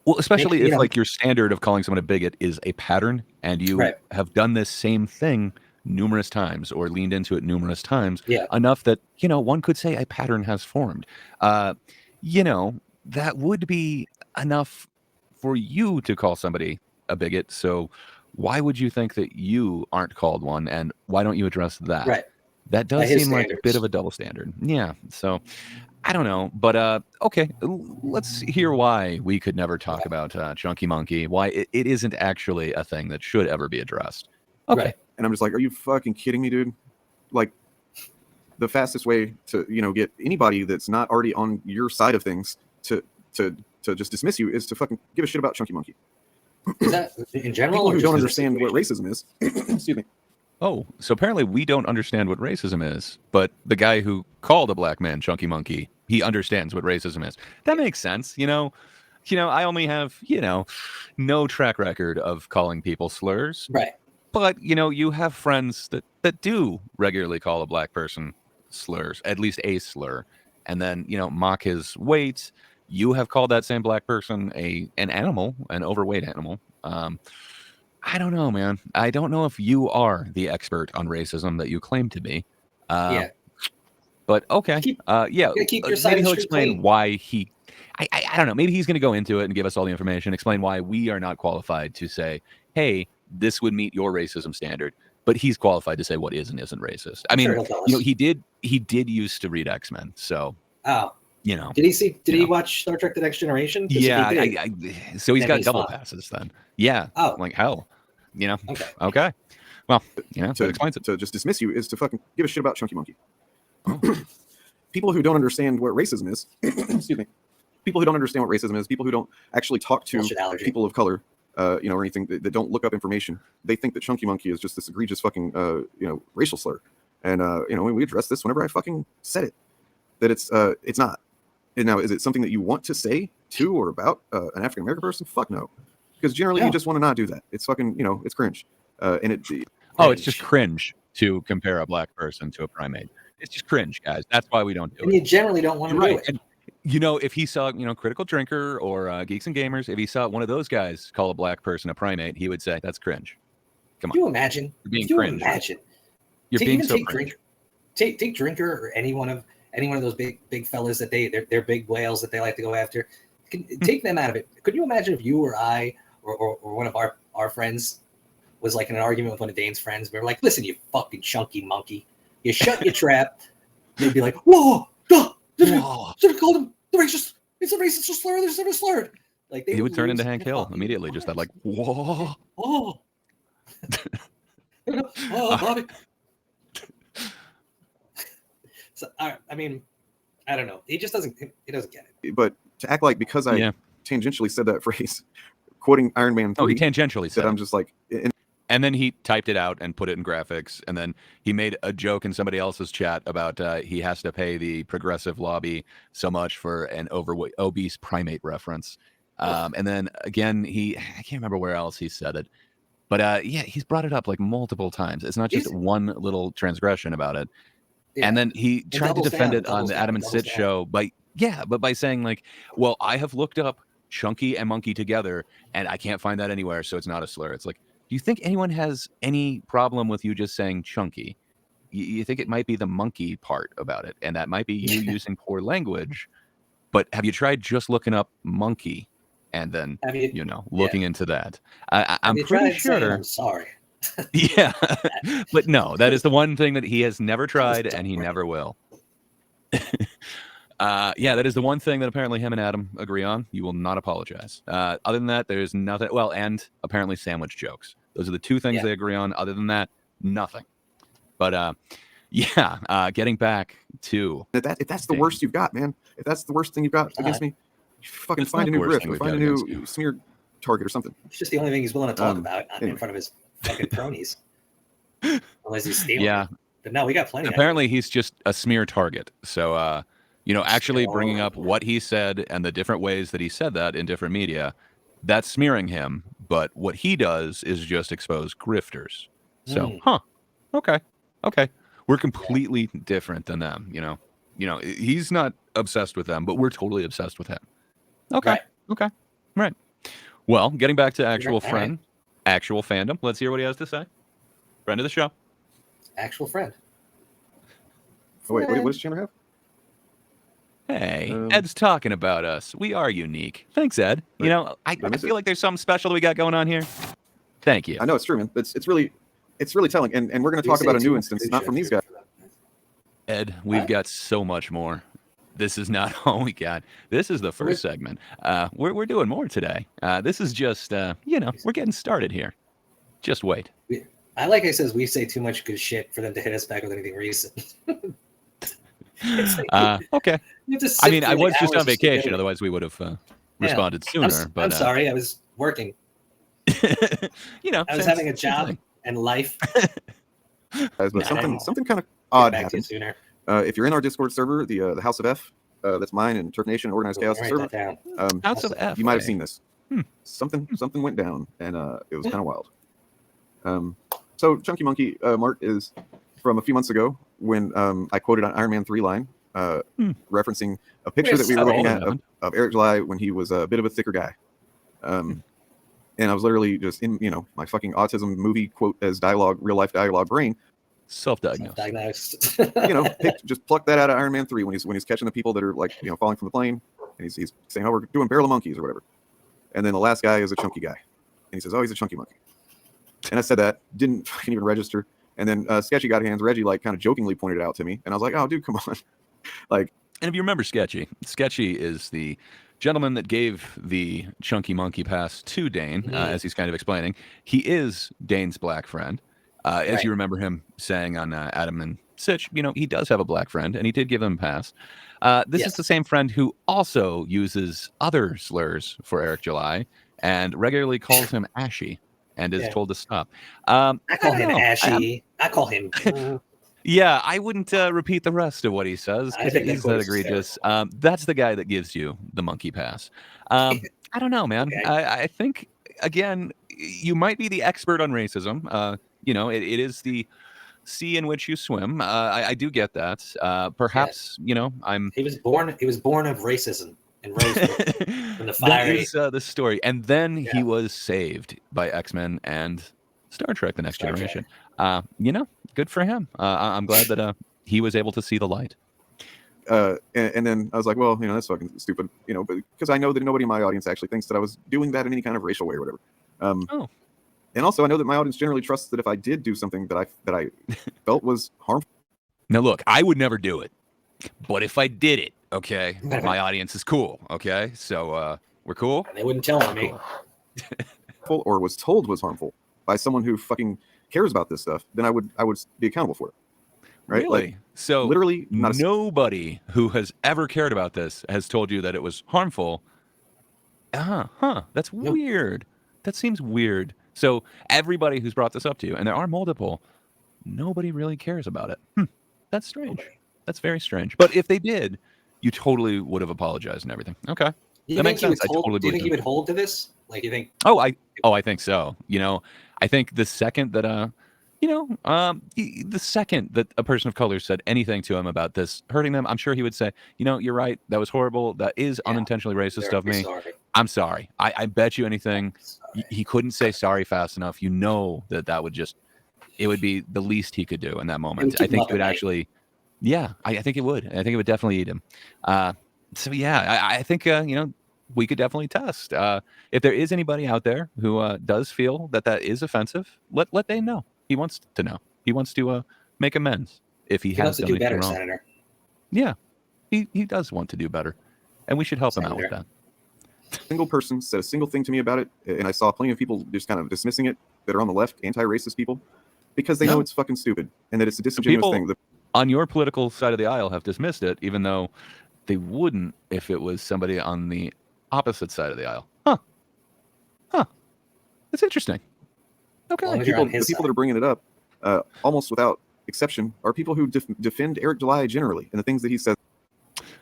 Well, especially if like your standard of calling someone a bigot is a pattern, and you have done this same thing numerous times or leaned into it numerous times, Yeah. enough that, one could say a pattern has formed. That would be enough for you to call somebody a bigot. So why would you think that you aren't called one, and why don't you address that? Right. That does seem like a bit of a double standard. Yeah. So I don't know, but okay, let's hear why we could never talk about Chunky Monkey, why it isn't actually a thing that should ever be addressed. Okay. Right. And I'm just like, are you fucking kidding me, dude? Like, the fastest way to, get anybody that's not already on your side of things to just dismiss you is to fucking give a shit about Chunky Monkey. Is that in general? People who don't understand what racism is, excuse me. Oh, so apparently we don't understand what racism is, but the guy who called a black man Chunky Monkey, he understands what racism is. That makes sense, I only have, no track record of calling people slurs. Right. But, you have friends that do regularly call a black person slurs, at least a slur, and then, mock his weight. You have called that same black person an animal, an overweight animal. I don't know, man. I don't know if you are the expert on racism that you claim to be. Yeah. But okay. Yeah. Keep your side maybe of the he'll street explain clean. why he. I don't know. Maybe he's going to go into it and give us all the information, explain why we are not qualified to say, hey, this would meet your racism standard. But he's qualified to say what is and isn't racist. I mean, he did used to read X-Men, so. Oh. Did he watch Star Trek: The Next Generation? Yeah, so he's got double passes then. Yeah. Oh. Like hell. Okay. Well, that explains it. To just dismiss you is to fucking give a shit about Chunky Monkey. People who don't understand what racism is, excuse me, people who don't understand what racism is, people who don't actually talk to people of color, or anything, that don't look up information, they think that Chunky Monkey is just this egregious fucking, racial slur. And, we address this whenever I fucking said it, that it's not. And now, is it something that you want to say to or about an African-American person? Fuck no. Because generally you just want to not do that. It's fucking, it's cringe. It's just cringe to compare a black person to a primate. It's just cringe, guys. That's why we don't do it. And you generally don't want to do it. And, if he saw, Critical Drinker or Geeks and Gamers, if he saw one of those guys call a black person a primate, he would say, that's cringe. Come on. Can you imagine? You're being cringe. You're being so cringe. Take Drinker or any one of those big fellas that they're big whales that they like to go after. Take them out of it. Could you imagine if you or I or one of our friends was like in an argument with one of Dane's friends? We were like, listen, you fucking chunky monkey. You shut your trap. They'd be like, whoa, should have called him the racist. It's a racist slur. There's a slur. Like he would turn into Hank Hill immediately. Just that, like, whoa. Oh, Bobby. So I mean, I don't know. He just doesn't. He doesn't get it. But to act like because I tangentially said that phrase, quoting Iron Man 3, he tangentially said that I'm just like. And then he typed it out and put it in graphics. And then he made a joke in somebody else's chat about he has to pay the progressive lobby so much for an overweight, obese primate reference. And then again, I can't remember where else he said it. But he's brought it up like multiple times. It's not just one little transgression about it. Yeah. And then he tried to defend it on the Adam and Sid show by saying like, well, I have looked up chunky and monkey together and I can't find that anywhere. So it's not a slur. It's like, do you think anyone has any problem with you just saying chunky? You think it might be the monkey part about it, and that might be you using poor language. But have you tried just looking up monkey and then looking into that? I'm pretty sure. I'm sorry. Yeah, but no, that is the one thing that he has never tried, and he never will. That is the one thing that apparently him and Adam agree on. You will not apologize. Other than that, there's nothing. Well, and apparently sandwich jokes. Those are the two things they agree on. Other than that, nothing. But getting back to if that's the worst you've got, man. If that's the worst thing you've got against me, fucking find a new grift or find a new smear target or something. It's just the only thing he's willing to talk about in front of his fucking cronies. Unless he's stealing. Yeah. But no, we got plenty. Apparently, he's just a smear target. So. Actually bringing up what he said and the different ways that he said that in different media, that's smearing him. But what he does is just expose grifters. So, okay. We're completely different than them. He's not obsessed with them, but we're totally obsessed with him. Okay. Right. Well, getting back to actual fandom. Let's hear what he has to say. Friend of the show. actual friend. Oh, wait, what does Chandler have? Hey, Ed's talking about us. We are unique. Thanks, Ed. You know, I feel like there's something special that we got going on here. Thank you. I know, it's true, man. It's really telling. And we're going to talk about a new instance, not from these guys. Ed, we've got so much more. This is not all we got. This is the first segment. We're doing more today. This is just, we're getting started here. Just wait. I says we say too much good shit for them to hit us back with anything recent. Okay. I mean, I was just on vacation. Otherwise, we would have responded sooner. I'm sorry. I was working. I was having a job and life. But something kind of odd happened. If you're in our Discord server, the House of F, that's mine and Turf Nation Organized Chaos server. House of F. You might have seen this. Something went down, and it was kind of wild. So Chunky Monkey Mark is from a few months ago when I quoted an Iron Man 3 line referencing a picture that we were looking at of Eric July when he was a bit of a thicker guy. And I was literally just in, my fucking autism movie quote as dialogue, real life dialogue brain. Self-diagnosed. Just pluck that out of Iron Man 3 when he's catching the people that are like, falling from the plane. And he's saying, oh, we're doing barrel of monkeys or whatever. And then the last guy is a chunky guy. And he says, oh, he's a chunky monkey. And I said that, didn't fucking even register. And then Sketchy got hands. Reggie kind of jokingly pointed it out to me. And I was like, oh, dude, come on. And if you remember Sketchy is the gentleman that gave the chunky monkey pass to Dane, as he's kind of explaining. He is Dane's black friend. As you remember him saying on Adam and Sitch, he does have a black friend, and he did give him a pass. This is the same friend who also uses other slurs for Eric July and regularly calls him Ashy and is told to stop. I call him Ashy. I call him... Yeah, I wouldn't repeat the rest of what he says because he's that egregious. That's the guy that gives you the monkey pass. I don't know, man. Okay. I think, again, you might be the expert on racism. It is the sea in which you swim. I do get that. Perhaps, I'm... He was born of racism and rose from the fiery... That is the story. And then he was saved by X-Men and Star Trek: The Next Generation. Good for him. I'm glad that he was able to see the light. And then I was like, well, that's fucking stupid, but because I know that nobody in my audience actually thinks that I was doing that in any kind of racial way or whatever. And also I know that my audience generally trusts that if I did do something that I felt was harmful. Now look, I would never do it, but if I did it, okay, my audience is cool. Okay, so we're cool. They wouldn't tell on me. Or was told was harmful by someone who fucking cares about this stuff, then I would be accountable for it. Right? Really? So literally nobody who has ever cared about this has told you that it was harmful. That's weird. That seems weird. So everybody who's brought this up to you, and there are multiple, nobody really cares about it. That's strange. That's very strange. But if they did, you totally would have apologized and everything. Okay. That makes sense. Do you think he would hold to this? Like, you think? I think so. I think the second that the second that a person of color said anything to him about this hurting them, I'm sure he would say, you're right. That was horrible. That is unintentionally racist of me. Sorry. I'm sorry. I bet you anything. He couldn't say sorry fast enough. That would it would be the least he could do in that moment. I think it would actually, I think it would. I think it would definitely eat him. I think, we could definitely test. If there is anybody out there who does feel that is offensive, let Dane know. He wants to know. He wants to make amends if he has done anything wrong. Senator. Yeah, he does want to do better, and we should help him out with that. Single person said a single thing to me about it, and I saw plenty of people just kind of dismissing it that are on the left, anti-racist people, because they know it's fucking stupid and that it's a disingenuous thing. On your political side of the aisle have dismissed it, even though they wouldn't if it was somebody on the opposite side of the aisle. That's interesting. Okay. The people that are bringing it up, almost without exception, are people who defend Eric July generally and the things that he says.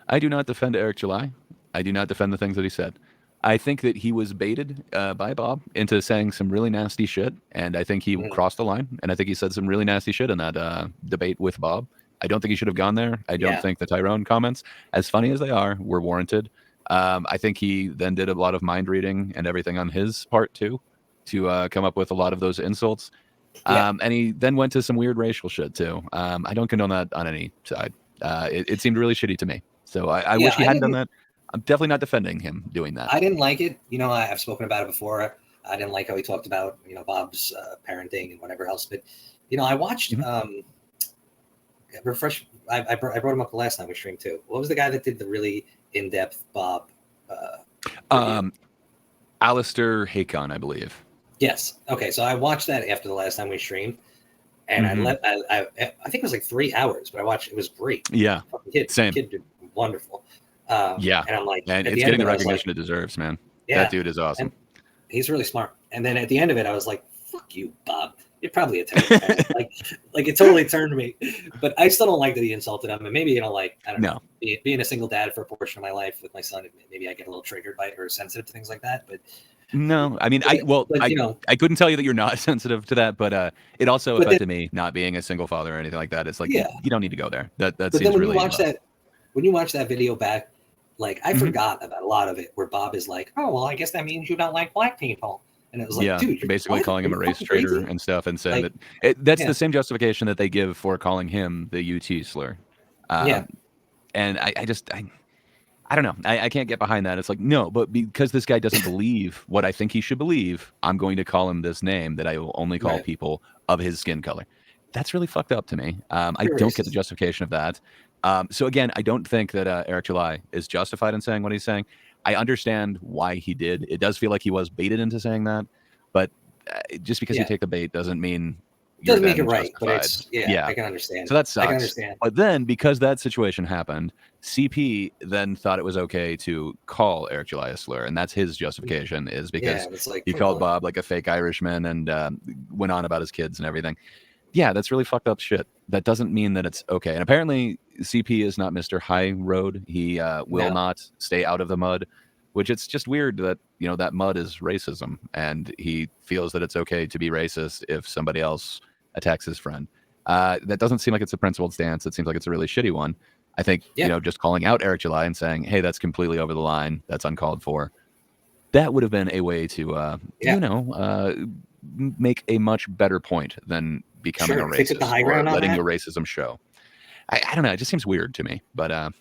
I do not defend Eric July. I do not defend the things that he said. I think that he was baited by Bob into saying some really nasty shit, and I think he crossed the line, and I think he said some really nasty shit in that debate with Bob. I don't think he should have gone there. I don't think the Tyrone comments, as funny as they are, were warranted. I think he then did a lot of mind reading and everything on his part too, to come up with a lot of those insults. And he then went to some weird racial shit too. I don't condone that on any side. It seemed really shitty to me. So I wish he hadn't done that. I'm definitely not defending him doing that. I didn't like it. You know, I've spoken about it before. I didn't like how he talked about, you know, Bob's parenting and whatever else. But, you know, I watched refresh. I brought him up the last time we streamed too. What was the guy that did the really in-depth Bob? Alistair Hakon, I believe. Yes. Okay. So I watched that after the last time we streamed, and I think it was like 3 hours, but I watched. It was great. Yeah. Same. Kid did wonderful. Yeah. And I'm like, and it's getting the recognition it deserves, man. Yeah. That dude is awesome. He's really smart. And then at the end of it, I was like, "Fuck you, Bob. You're probably a terrible parent." like it totally turned me. But I still don't like that he insulted him. And maybe, you know, like, I don't know, being a single dad for a portion of my life with my son, maybe I get a little triggered by it or sensitive to things like that. But no, I mean, I couldn't tell you that you're not sensitive to that, but it also affected me not being a single father or anything like that. It's like, you don't need to go there. That seems then when really. When you watch that video back, like I forgot about a lot of it, where Bob is like, "Oh, well, I guess that means you don't like black people." And it was like, dude, you're basically calling him a race traitor and stuff, and saying that's the same justification that they give for calling him the UT slur. And I don't know. I can't get behind that. It's like, no, but because this guy doesn't believe what I think he should believe, I'm going to call him this name that I will only call people of his skin color. That's really fucked up to me. I don't get the justification of that. So again, I don't think that Eric July is justified in saying what he's saying. I understand why he did. It does feel like he was baited into saying that, but just because you take the bait doesn't mean doesn't make it right. But it's I can understand. So that sucks. I can understand. But then because that situation happened, CP then thought it was okay to call Eric July a slur, and that's his justification is because he called Bob like a fake Irishman and went on about his kids and everything. Yeah, that's really fucked up shit. That doesn't mean that it's okay. And apparently CP is not Mr. High Road. He will not stay out of the mud, which it's just weird that, you know, that mud is racism. And he feels that it's okay to be racist if somebody else attacks his friend. That doesn't seem like it's a principled stance. It seems like it's a really shitty one. I think, you know, just calling out Eric July and saying, hey, that's completely over the line. That's uncalled for. That would have been a way to, make a much better point than becoming a racist or letting your racism show. I don't know. It just seems weird to me, but I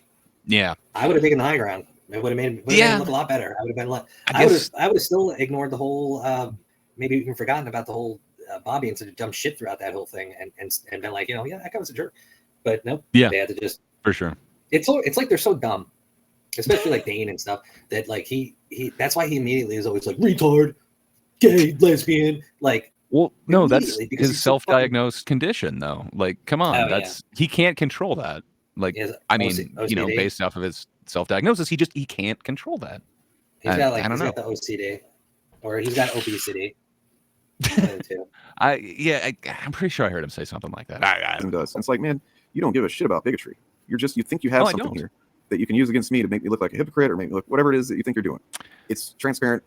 would have taken the high ground. It would have made it look a lot better. I would have been I would have still ignored the whole, maybe even forgotten about the whole Bobby and said dumb shit throughout that whole thing and been like, you know, that guy was a jerk. But nope. Yeah. They had to just for sure. It's like they're so dumb, especially like Dane and stuff, that like he that's why he immediately is always like retard, gay, lesbian, like. Well, no, that's his self-diagnosed condition, though. Like, come on, he can't control that. Like, I mean, OCD. You know, based off of his self-diagnosis, he can't control that. He's got he's got the OCD, or he's got obesity. I'm pretty sure I heard him say something like that. He does. It's like, man, you don't give a shit about bigotry. You think you have something here that you can use against me to make me look like a hypocrite or make me look whatever it is that you think you're doing. It's transparent.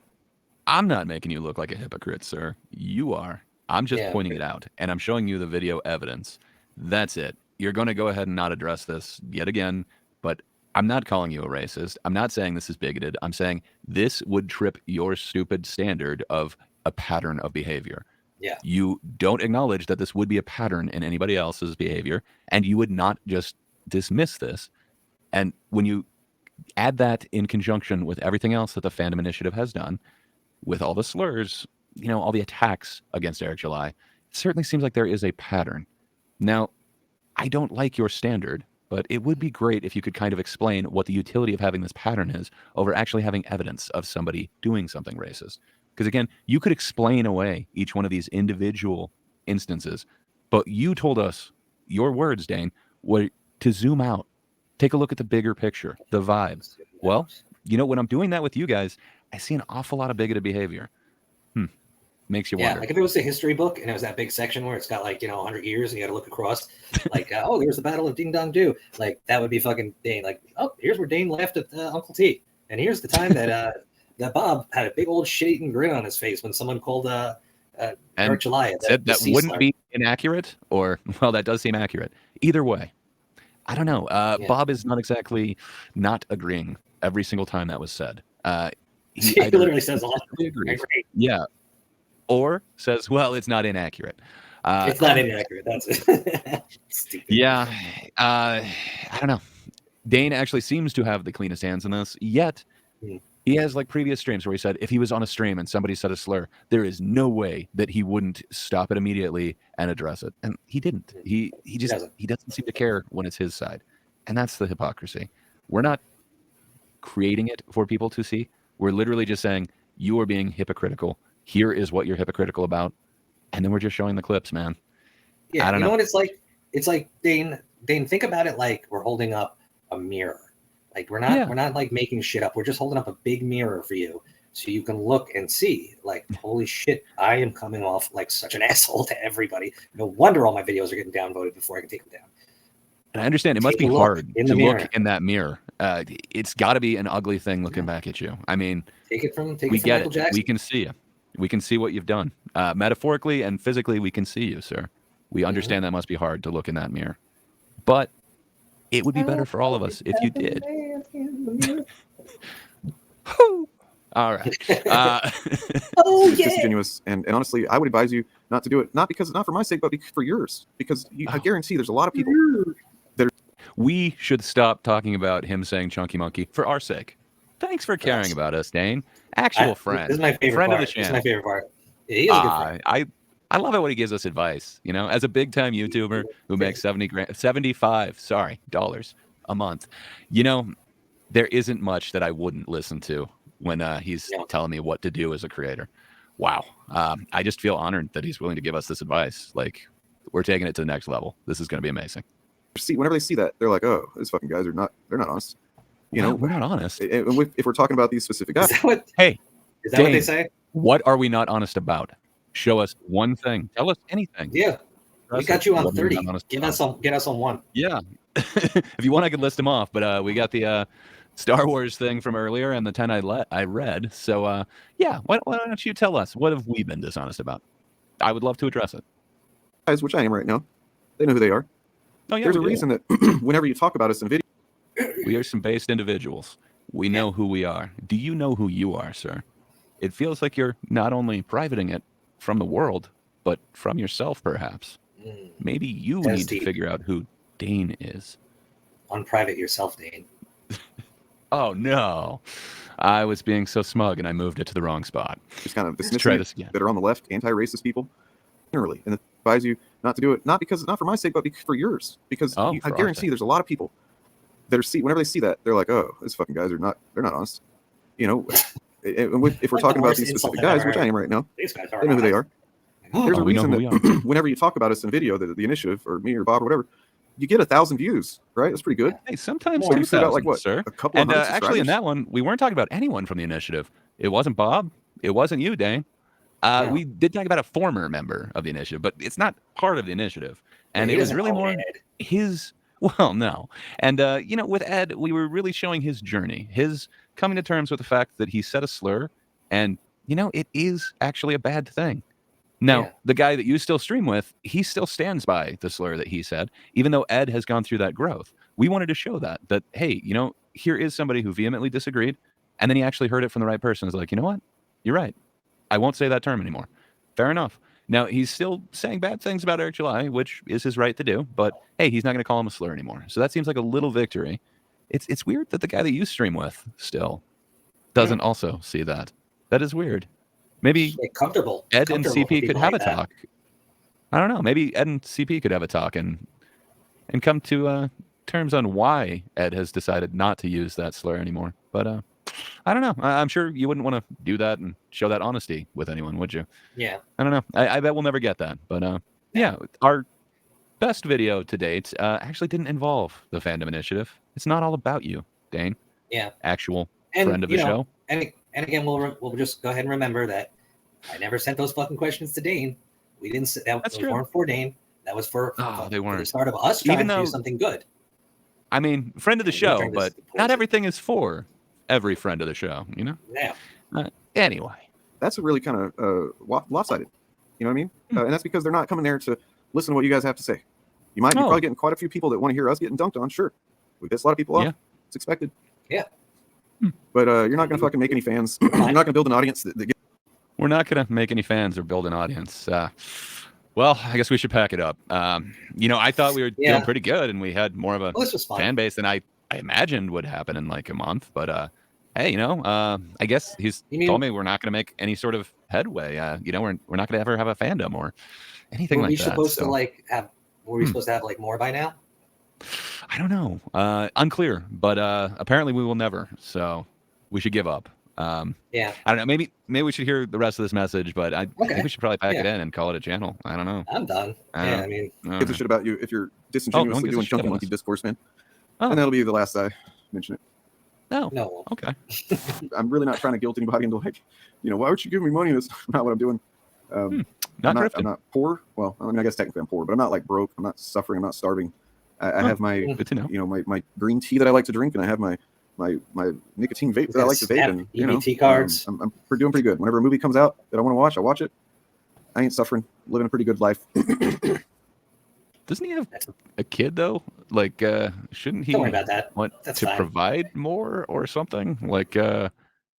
I'm not making you look like a hypocrite, sir. You are. I'm just pointing it out, and I'm showing you the video evidence. That's it. You're going to go ahead and not address this yet again, but I'm not calling you a racist. I'm not saying this is bigoted. I'm saying this would trip your stupid standard of a pattern of behavior. Yeah. You don't acknowledge that this would be a pattern in anybody else's behavior, and you would not just dismiss this. And when you add that in conjunction with everything else that the Fandom Initiative has done, with all the slurs, you know, all the attacks against Eric July, it certainly seems like there is a pattern. Now, I don't like your standard, but it would be great if you could kind of explain what the utility of having this pattern is over actually having evidence of somebody doing something racist. Because again, you could explain away each one of these individual instances, but you told us, your words, Dane, were to zoom out, take a look at the bigger picture, the vibes. Well, you know, when I'm doing that with you guys, I see an awful lot of bigoted behavior. Makes you wonder. Like if it was a history book and it was that big section where it's got like, you know, 100 years and you got to look across, like, oh, there's the Battle of Ding Dong Do. Like that would be fucking Dane. Like, oh, here's where Dane laughed at Uncle T. And here's the time that that Bob had a big old shit-eating grin on his face when someone called Eric July. Said that wouldn't be inaccurate, or well, that does seem accurate. Either way, I don't know. Bob is not exactly not agreeing every single time that was said. He literally says a lot. Yeah. Or says, well, it's not inaccurate. It's not inaccurate. That's it. Stupid. Yeah. I don't know. Dane actually seems to have the cleanest hands in this, yet he has like previous streams where he said if he was on a stream and somebody said a slur, there is no way that he wouldn't stop it immediately and address it. And he didn't. He doesn't seem to care when it's his side. And that's the hypocrisy. We're not creating it for people to see. We're literally just saying, you are being hypocritical. Here is what you're hypocritical about. And then we're just showing the clips, man. Yeah, I don't know know what it's like? It's like, Dane, think about it like we're holding up a mirror. Like we're not like making shit up. We're just holding up a big mirror for you so you can look and see, like, holy shit, I am coming off like such an asshole to everybody. No wonder all my videos are getting downvoted before I can take them down. And I understand it must be hard to look in that mirror. It's got to be an ugly thing looking back at you. I mean, take it from Michael Jackson. We can see you. We can see what you've done. Metaphorically and physically, we can see you, sir. We understand that must be hard to look in that mirror. But it would be better for all of us if you did. All right. Oh, it's disingenuous. And honestly, I would advise you not to do it. Not for my sake, but for yours. Because I guarantee there's a lot of people that are... We should stop talking about him saying chunky monkey for our sake. Thanks for caring about us, Dane. Actual friend. This is my favorite friend part. of the channel. This is my favorite part. Yeah, he is a good friend. I love it when he gives us advice. You know, as a big time YouTuber who makes $75 a month, you know, there isn't much that I wouldn't listen to when he's telling me what to do as a creator. Wow. I just feel honored that he's willing to give us this advice. Like, we're taking it to the next level. This is going to be amazing. Whenever they see that, they're like, oh, these fucking guys they're not honest. You know, we're not honest. If we're talking about these specific guys. Is that what Dane, they say? What are we not honest about? Show us one thing. Tell us anything. Yeah. We got you on 30. Get us on one. Yeah. If you want, I could list them off, but we got the Star Wars thing from earlier and the 10 I read. So, yeah, why don't you tell us? What have we been dishonest about? I would love to address it. Guys, which I am right now, they know who they are. Oh, yeah, there's a reason that whenever you talk about us in video, we are some based individuals. We know who we are. Do you know who you are, sir? It feels like you're not only privating it from the world, but from yourself, perhaps. Maybe you need to figure out who Dane is. Unprivate yourself, Dane. Oh, no. I was being so smug, and I moved it to the wrong spot. Just kind of dismissing that are on the left, anti-racist people, generally. And I advise you not to do it, not for my sake, but for yours. Because I guarantee there's a lot of people that are whenever they see that, they're like, oh, these fucking guys they're not honest. You know, if we're talking about these specific guys, which I am right now, they know who they are. There's a reason that whenever you talk about us in video, the initiative, or me or Bob or whatever, you get 1,000 views, right? That's pretty good. Hey, sometimes 2,000, like what, sir? A couple of actually, in that one, we weren't talking about anyone from the initiative. It wasn't Bob. It wasn't you, Dane. We did talk about a former member of the initiative, but it's not part of the initiative. And it was really more his... Well, no. And, you know, with Ed, we were really showing his journey, his coming to terms with the fact that he said a slur, and, you know, it is actually a bad thing. Now, the guy that you still stream with, he still stands by the slur that he said, even though Ed has gone through that growth. We wanted to show that, hey, you know, here is somebody who vehemently disagreed, and then he actually heard it from the right person. He's like, you know what? You're right. I won't say that term anymore. Fair enough. Now, he's still saying bad things about Eric July, which is his right to do, but hey, he's not going to call him a slur anymore. So that seems like a little victory. It's weird that the guy that you stream with still doesn't also see that. That is weird. Maybe Ed and CP could have a talk. I don't know. Maybe Ed and CP could have a talk and come to terms on why Ed has decided not to use that slur anymore. But I don't know. I'm sure you wouldn't want to do that and show that honesty with anyone, would you? Yeah. I don't know. I bet we'll never get that. But yeah, our best video to date actually didn't involve the Fandom Initiative. It's not all about you, Dane. Yeah. Actual friend of the show. And again, we'll just go ahead and remember that I never sent those fucking questions to Dane. We didn't. Those weren't for Dane. That was for they weren't. the start of us trying to do something good. I mean, friend of the show, but not everything is for every friend of the show, you know? Yeah. Anyway. That's a really kind of lopsided. You know what I mean? And that's because they're not coming there to listen to what you guys have to say. You might be probably getting quite a few people that want to hear us getting dunked on. Sure. We piss a lot of people off. It's expected. Yeah. But you're not going to fucking make any fans. You're not going to build an audience. We're not going to make any fans or build an audience. Well, I guess we should pack it up. I thought we were doing pretty good, and we had more of a fan base than I imagined would happen in like a month. But hey, I guess he's told me we're not going to make any sort of headway. We're not going to ever have a fandom or anything like that. Were we supposed to have like more by now? I don't know. Unclear, but apparently we will never. So we should give up. I don't know. Maybe we should hear the rest of this message, but I think we should probably pack it in and call it a channel. I don't know. I'm done. I mean, give a shit about you if you're disingenuously doing chunky monkey discourse, man. And that'll be the last I mention it. No. Okay. I'm really not trying to guilt anybody into like, why would you give me money? That's not what I'm doing. I'm not poor. Well, I mean, I guess technically I'm poor, but I'm not like broke. I'm not suffering. I'm not starving. I have my, my green tea that I like to drink, and I have my nicotine vape that I like to vape, and EBT cards. I'm doing pretty good. Whenever a movie comes out that I want to watch, I watch it. I ain't suffering. Living a pretty good life. Doesn't he have a kid though? Like, shouldn't he want to provide more or something? Like, I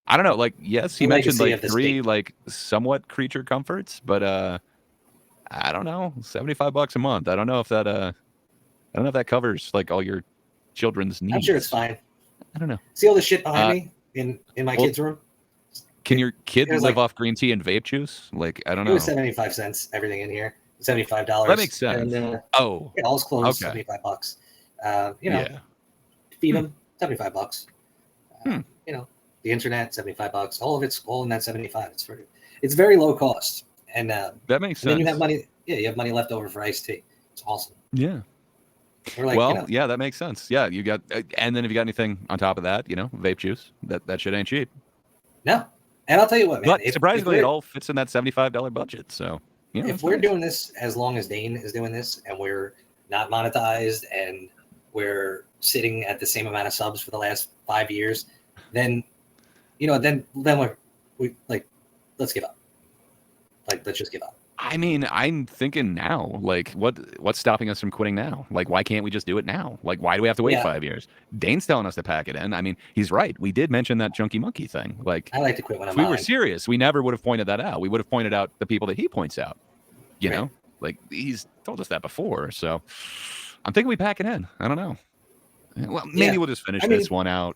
don't know. Like, yes, he mentioned like 3 like somewhat creature comforts, but I don't know, $75 a month. I don't know if that covers like all your children's needs. I'm sure it's fine. I don't know. See all the shit behind me in my kid's room? Can your kid live off green tea and vape juice? Like, I don't know. It was 75 cents, everything in here. $75. That makes sense. And, all his clothes, $75. Feed them, $75. The internet, $75. All of it's all in that 75. It's very low cost. And that makes sense. Then you have money. Yeah, you have money left over for iced tea. It's awesome. Yeah. That makes sense. Yeah, you got, and then if you got anything on top of that, vape juice, that shit ain't cheap. No, and I'll tell you what, man. But surprisingly, it all fits in that $75 budget. So, if we're doing this as long as Dane is doing this, and we're not monetized, and we're sitting at the same amount of subs for the last 5 years, then, then we like, let's give up. Like, let's just give up. I mean, I'm thinking now, like, what's stopping us from quitting now? Like, why can't we just do it now? Like, why do we have to wait 5 years? Dane's telling us to pack it in. I mean, he's right. We did mention that chunky monkey thing. Like, I like to quit when I'm if we were serious, we never would have pointed that out. We would have pointed out the people that he points out. Like, he's told us that before. So I'm thinking we pack it in. I don't know. Well, maybe we'll just finish this one out.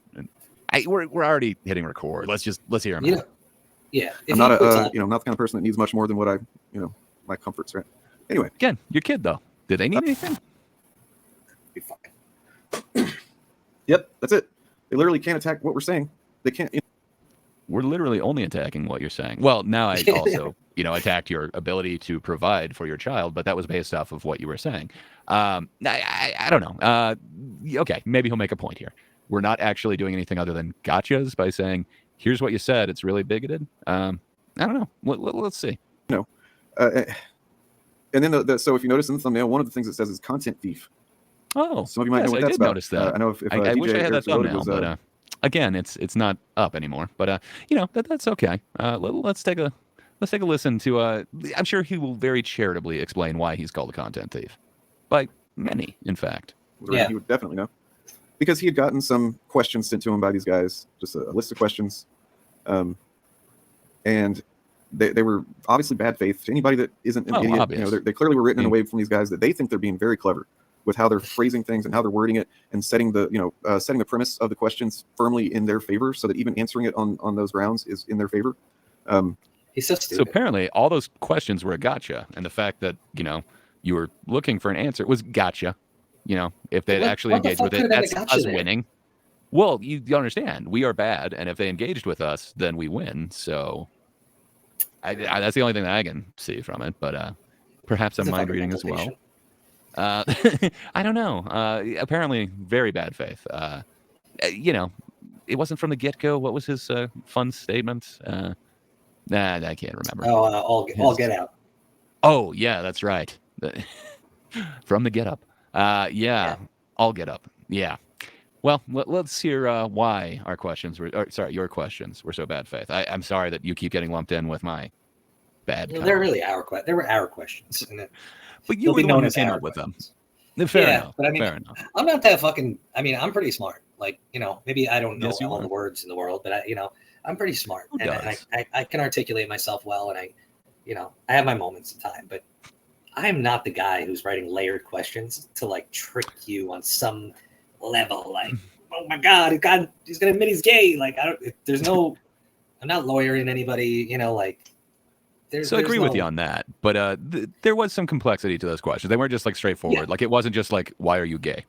We're already hitting record. Let's hear him out. Yeah, I'm not I'm not the kind of person that needs much more than what my comforts, right? Anyway, again, your kid though. Did they need anything? Be fine. Yep, that's it. They literally can't attack what we're saying. They can't. We're literally only attacking what you're saying. Well, now I also, attacked your ability to provide for your child, but that was based off of what you were saying. I don't know. Okay, maybe he'll make a point here. We're not actually doing anything other than gotchas by saying, here's what you said. It's really bigoted. I don't know. Let's see. No. And then so if you notice in the thumbnail, one of the things it says is content thief. Oh, some of you might know what that's about. Notice that. I know if I wish I had that thumbnail, but again, it's not up anymore. But that's okay. Let's take a listen to. I'm sure he will very charitably explain why he's called a content thief. By many, in fact. Yeah, he would definitely know. Because he had gotten some questions sent to him by these guys, just a list of questions, and they were obviously bad faith to anybody that isn't an idiot. Obvious. They clearly were written in a way from these guys that they think they're being very clever with how they're phrasing things and how they're wording it and setting the premise of the questions firmly in their favor, so that even answering it on those grounds is in their favor. He's so stupid. So apparently, all those questions were a gotcha, and the fact that you were looking for an answer was gotcha. If they'd actually engaged with it, that's us winning. Well, you understand, we are bad, and if they engaged with us, then we win. So that's the only thing that I can see from it. But perhaps I'm mind reading as well. I don't know. Apparently, very bad faith. It wasn't from the get-go. What was his fun statement? I can't remember. All get out. Oh, yeah, that's right. From the get-up. I'll get up. Yeah. Well, let's hear why your questions were so bad faith. I'm sorry that you keep getting lumped in with my bad. They're really they were our questions. But you were the one who came up with them. Fair enough. But fair enough. I'm not that fucking. I'm pretty smart. Like, maybe I don't know all the words in the world, but I'm pretty smart, and I can articulate myself well, and I have my moments in time. But I'm not the guy who's writing layered questions to like trick you on some level. Like, oh my God, he's gonna admit he's gay. Like, I'm not lawyering anybody. Like, So I agree with you on that, but there was some complexity to those questions. They weren't just like straightforward. Like, it wasn't just like, why are you gay?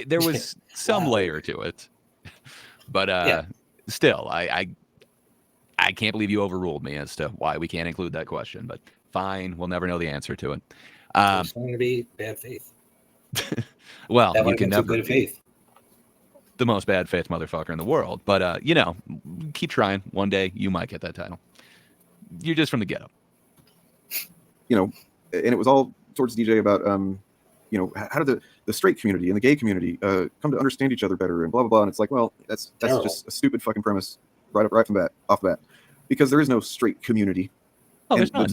There was some layer to it, but still, I can't believe you overruled me as to why we can't include that question. But fine, we'll never know the answer to it. It's going to be bad faith. Well, that you can never good faith. The most bad faith motherfucker in the world, but keep trying. One day you might get that title. You're just from the ghetto. And it was all towards DJ about, how did the straight community and the gay community come to understand each other better and blah, blah, blah. And it's like, well, that's just a stupid fucking premise right from off the bat, because there is no straight community. Oh, there's none.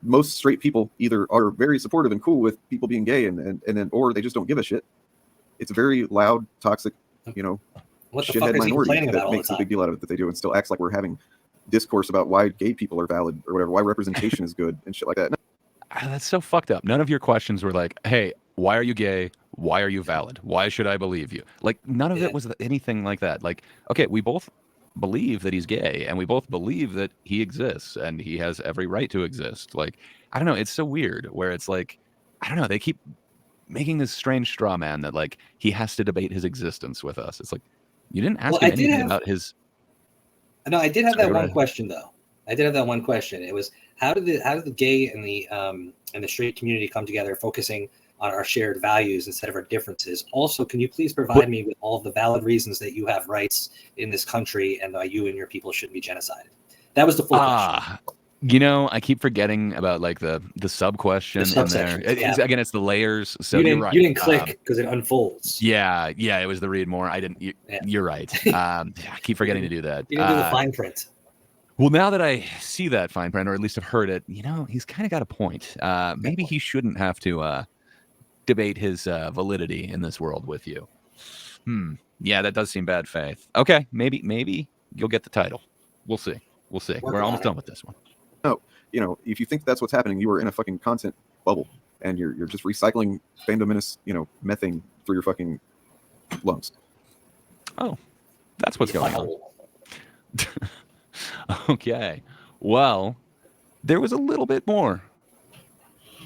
Most straight people either are very supportive and cool with people being gay and then, or they just don't give a shit. It's a very loud, toxic, what the fuck is he complaining about all the time? Makes a big deal out of it that they do and still acts like we're having discourse about why gay people are valid or whatever, why representation is good and shit like that. That's so fucked up. None of your questions were like, hey, why are you gay? Why are you valid? Why should I believe you? Like, none of it was anything like that. Like, okay, we both believe that he's gay and we both believe that he exists and he has every right to exist. Like, I don't know. It's so weird where it's like, I don't know. They keep making this strange straw man that like he has to debate his existence with us. It's like, you didn't ask him anything about his... No, I did have that one question though. I did have that one question. It was how did the gay and the straight community come together, focusing on our shared values instead of our differences? Also, can you please provide me with all of the valid reasons that you have rights in this country and that you and your people shouldn't be genocided? That was the full question. I keep forgetting about like the sub question in there. Again, it's the layers. So you're right. You didn't click because it unfolds. Yeah, it was the read more. I didn't. You're right. I keep forgetting to do that. You didn't do the fine print. Well, now that I see that fine print, or at least have heard it, he's kind of got a point. Maybe he shouldn't have to debate his validity in this world with you. Yeah, that does seem bad faith. Okay, maybe you'll get the title. We'll see. We're almost done with this one. No, if you think that's what's happening, you are in a fucking content bubble, and you're just recycling Fandom methane through your fucking lungs. Oh, that's what's going on. Okay. Well, there was a little bit more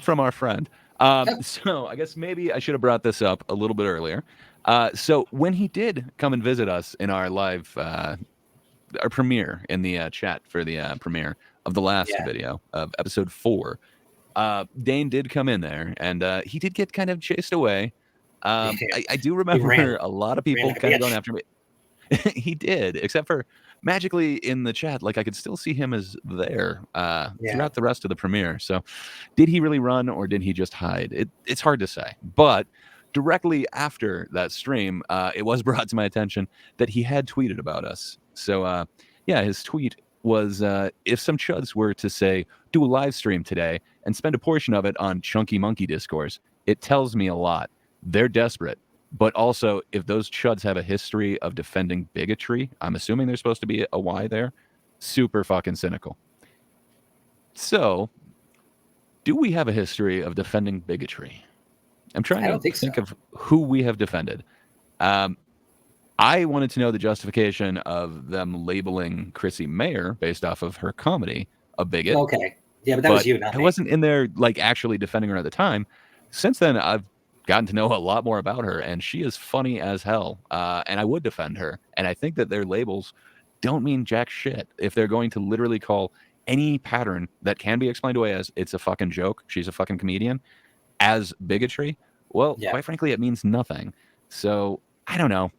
from our friend. So I guess maybe I should have brought this up a little bit earlier. So when he did come and visit us in our live, our premiere in the chat for the premiere of the last video of episode 4, Dane did come in there and he did get kind of chased away. I do remember a lot of people kind of going after me. He did, except for magically in the chat, like I could still see him as there throughout the rest of the premiere. So did he really run or did he just hide? It's hard to say. But directly after that stream, it was brought to my attention that he had tweeted about us. So his tweet was, if some chuds were to say, do a live stream today and spend a portion of it on Chunky Monkey discourse, it tells me a lot. They're desperate. But also, if those chuds have a history of defending bigotry, I'm assuming there's supposed to be a Y there, super fucking cynical. So, do we have a history of defending bigotry? I'm trying to think of who we have defended. I wanted to know the justification of them labeling Chrissy Mayer, based off of her comedy, a bigot. Okay. Yeah, but that was you, not me. I wasn't in there like actually defending her at the time. Since then, I've gotten to know a lot more about her, and she is funny as hell, and I would defend her. And I think that their labels don't mean jack shit if they're going to literally call any pattern that can be explained away as it's a fucking joke, she's a fucking comedian, as bigotry. Well, quite frankly, it means nothing. So I don't know.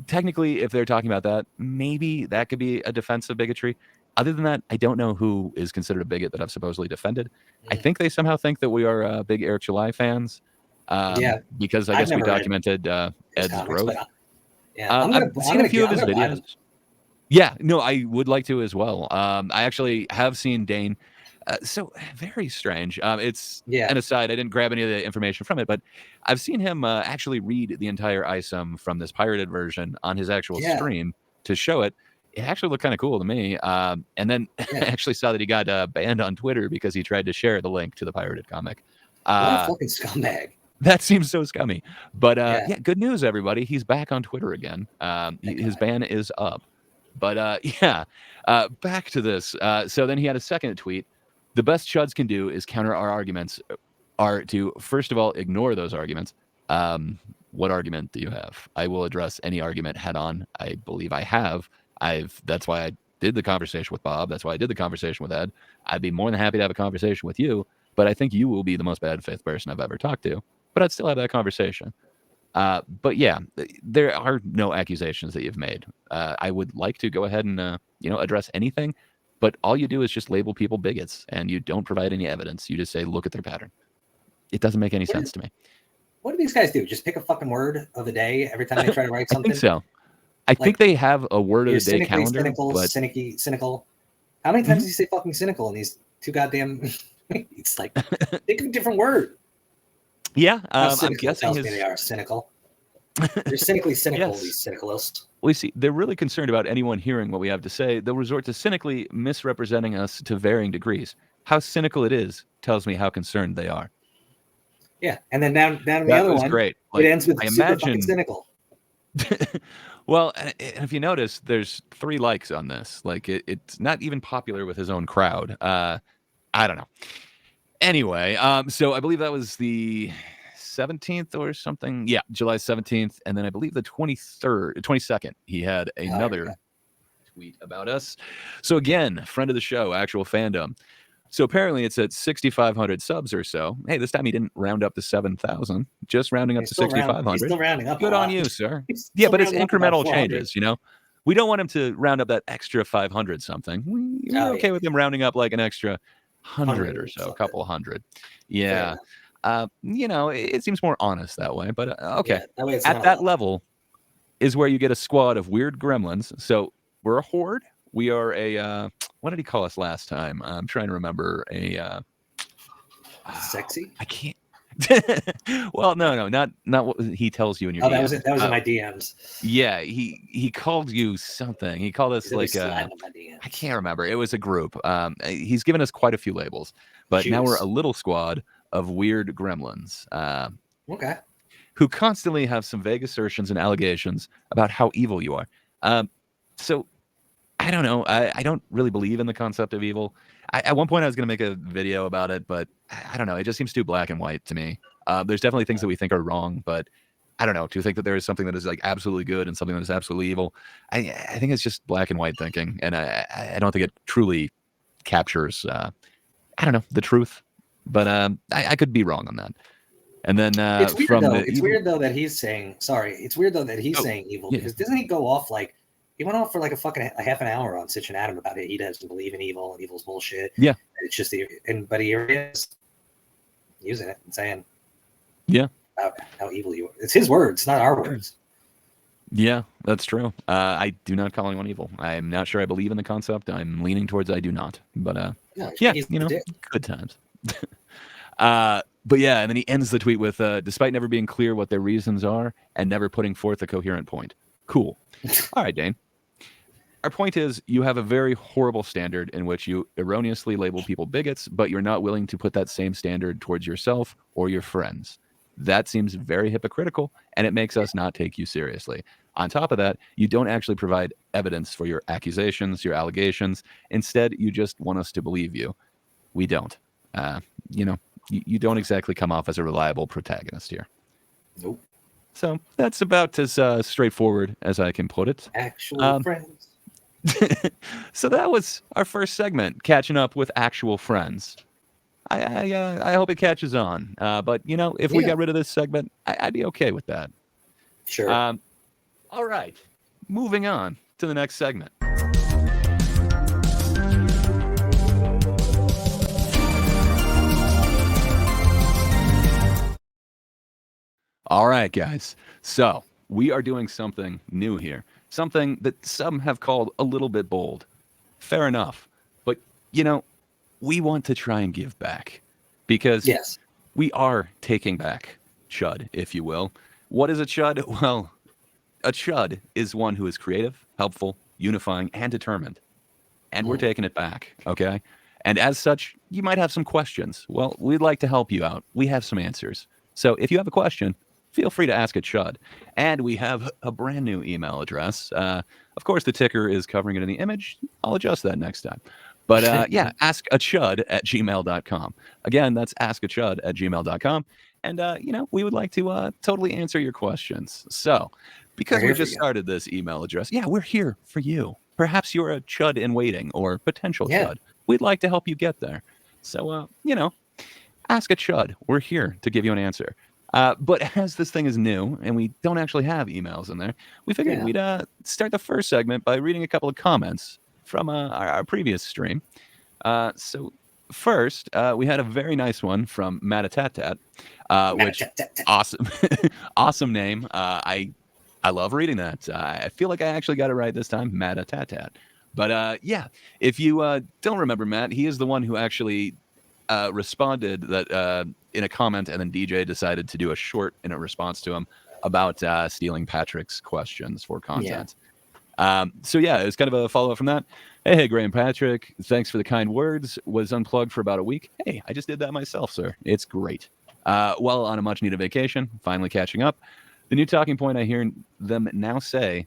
Technically, if they're talking about that, maybe that could be a defense of bigotry. Other than that, I don't know who is considered a bigot that I've supposedly defended. I think they somehow think that we are big Eric July fans. Because I guess we documented Ed's growth. I've seen a few of his videos. Yeah, no, I would like to as well. I actually have seen Dane. So very strange. It's an aside. I didn't grab any of the information from it, but I've seen him actually read the entire ISOM from this pirated version on his actual stream to show it. it actually looked kind of cool to me. And then I actually saw that he got banned on Twitter because he tried to share the link to the pirated comic. What a fucking scumbag. That seems so scummy. But yeah, good news, everybody. He's back on Twitter again. His ban is up. But yeah, back to this. So then he had a second tweet. The best chuds can do is counter our arguments are to, first of all, ignore those arguments. What argument do you have? I will address any argument head on. I believe I have. That's why I did the conversation with Bob. That's why I did the conversation with Ed. I'd be more than happy to have a conversation with you, but I think you will be the most bad faith person I've ever talked to. But I'd still have that conversation. But yeah, there are no accusations that you've made. I would like to go ahead and address anything, but all you do is just label people bigots, and you don't provide any evidence. You just say, look at their pattern. It doesn't make any sense to me. What do these guys do? Just pick a fucking word of the day every time they try to write something? I think so. I think they have a word of the day calendar. Cynical. How many times do you say fucking cynical in these two goddamn? It's like think of a different word. Yeah, I'm guessing tells me they are cynical. They're cynically cynical. Yes. These cynicalists. We see they're really concerned about anyone hearing what we have to say. They'll resort to cynically misrepresenting us to varying degrees. How cynical it is tells me how concerned they are. Yeah, and then down in the other one, great. It ends with super fucking cynical. Well, and if you notice, there's 3 likes on this. Like it's not even popular with his own crowd. I don't know. Anyway, so I believe that was the 17th or something. Yeah, July 17th, and then I believe the 22nd, he had another tweet about us. So again, friend of the show, actual fandom. So apparently it's at 6,500 subs or so. Hey, this time he didn't round up to 7,000, just rounding up to 6,500. He's still rounding up. Good on you, sir. Yeah, but it's incremental changes, We don't want him to round up that extra 500 something. We're okay with him rounding up like an extra 100 or so, a couple hundred. Yeah. It seems more honest that way, but okay. Yeah, that at that level is where you get a squad of weird gremlins. So we're a horde. We are a, what did he call us last time? I'm trying to remember sexy? I can't. Well, no, not what he tells you in your DMs. That was in my DMs. Yeah, he called you something. He called us like I can't remember. It was a group. He's given us quite a few labels, but now we're a little squad of weird gremlins. Okay. Who constantly have some vague assertions and allegations about how evil you are. So I don't know. I don't really believe in the concept of evil. At one point, I was going to make a video about it, but I don't know. It just seems too black and white to me. There's definitely things that we think are wrong, but I don't know. To think that there is something that is like absolutely good and something that is absolutely evil, I think it's just black and white thinking, and I don't think it truly captures, I don't know, the truth. But I could be wrong on that. And then it's weird though that he's saying saying evil because doesn't he go off like? He went off for like a half an hour on Sitch and Adam about it. He doesn't believe in evil and evil's bullshit. Yeah. It's just but here he is using it and saying, how evil you are. It's his words, not our words. Yeah, that's true. I do not call anyone evil. I'm not sure I believe in the concept. I'm leaning towards I do not. But good times. But yeah, and then he ends the tweet with, despite never being clear what their reasons are and never putting forth a coherent point. Cool. All right, Dane. Our point is you have a very horrible standard in which you erroneously label people bigots, but you're not willing to put that same standard towards yourself or your friends. That seems very hypocritical, and it makes us not take you seriously. On top of that, you don't actually provide evidence for your accusations, your allegations. Instead, you just want us to believe you. We don't. You don't exactly come off as a reliable protagonist here. Nope. So that's about as straightforward as I can put it. Actual friends. So that was our first segment, catching up with actual friends. I hope it catches on. But, if we got rid of this segment, I'd be okay with that. Sure. All right. Moving on to the next segment. All right, guys. So we are doing something new here. Something that some have called a little bit bold. Fair enough. But, we want to try and give back. Because we are taking back CHUD, if you will. What is a CHUD? Well, a CHUD is one who is creative, helpful, unifying, and determined. And we're taking it back, okay? And as such, you might have some questions. Well, we'd like to help you out. We have some answers. So if you have a question, feel free to ask at Chud. And we have a brand new email address. Of course, the ticker is covering it in the image. I'll adjust that next time. But yeah, askachud@gmail.com. Again, that's askachud@gmail.com. And, we would like to totally answer your questions. So because we just started this email address, yeah, we're here for you. Perhaps you're a chud in waiting or potential chud. We'd like to help you get there. So, ask a chud. We're here to give you an answer. But as this thing is new and we don't actually have emails in there, we figured we'd start the first segment by reading a couple of comments from our previous stream. So first, we had a very nice one from Matatat, which awesome, awesome name. I love reading that. I feel like I actually got it right this time, Matatat. But yeah, if you don't remember Matt, he is the one who actually responded that in a comment, and then DJ decided to do a short in a response to him about stealing Patrick's questions for content. So yeah, it's kind of a follow-up from that. Hey, Graham Patrick, thanks for the kind words. Was unplugged for about a week. Hey, I just did that myself, sir. It's great. While on a much-needed vacation, finally catching up. The new talking point I hear them now say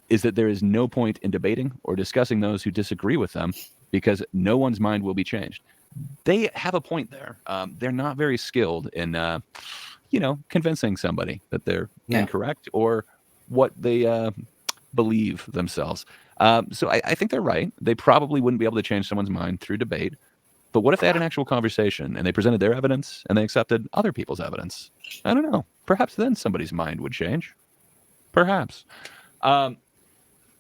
is that there is no point in debating or discussing those who disagree with them because no one's mind will be changed. They have a point there. They're not very skilled in, convincing somebody that they're incorrect or what they believe themselves. So I think they're right. They probably wouldn't be able to change someone's mind through debate. But what if they had an actual conversation and they presented their evidence and they accepted other people's evidence? I don't know. Perhaps then somebody's mind would change. Perhaps.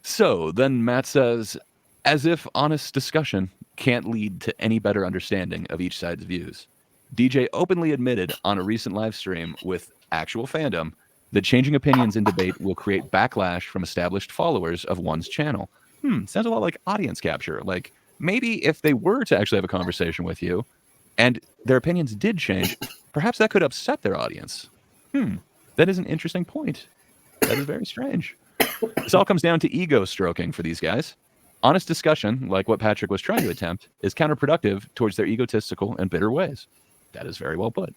So then Matt says, as if honest discussion can't lead to any better understanding of each side's views. DJ openly admitted on a recent live stream with actual fandom that changing opinions in debate will create backlash from established followers of one's channel. Sounds a lot like audience capture. Like, maybe if they were to actually have a conversation with you and their opinions did change, perhaps that could upset their audience. That is an interesting point. That is very strange. This all comes down to ego stroking for these guys. Honest discussion, like what Patrick was trying to attempt, is counterproductive towards their egotistical and bitter ways. That is very well put.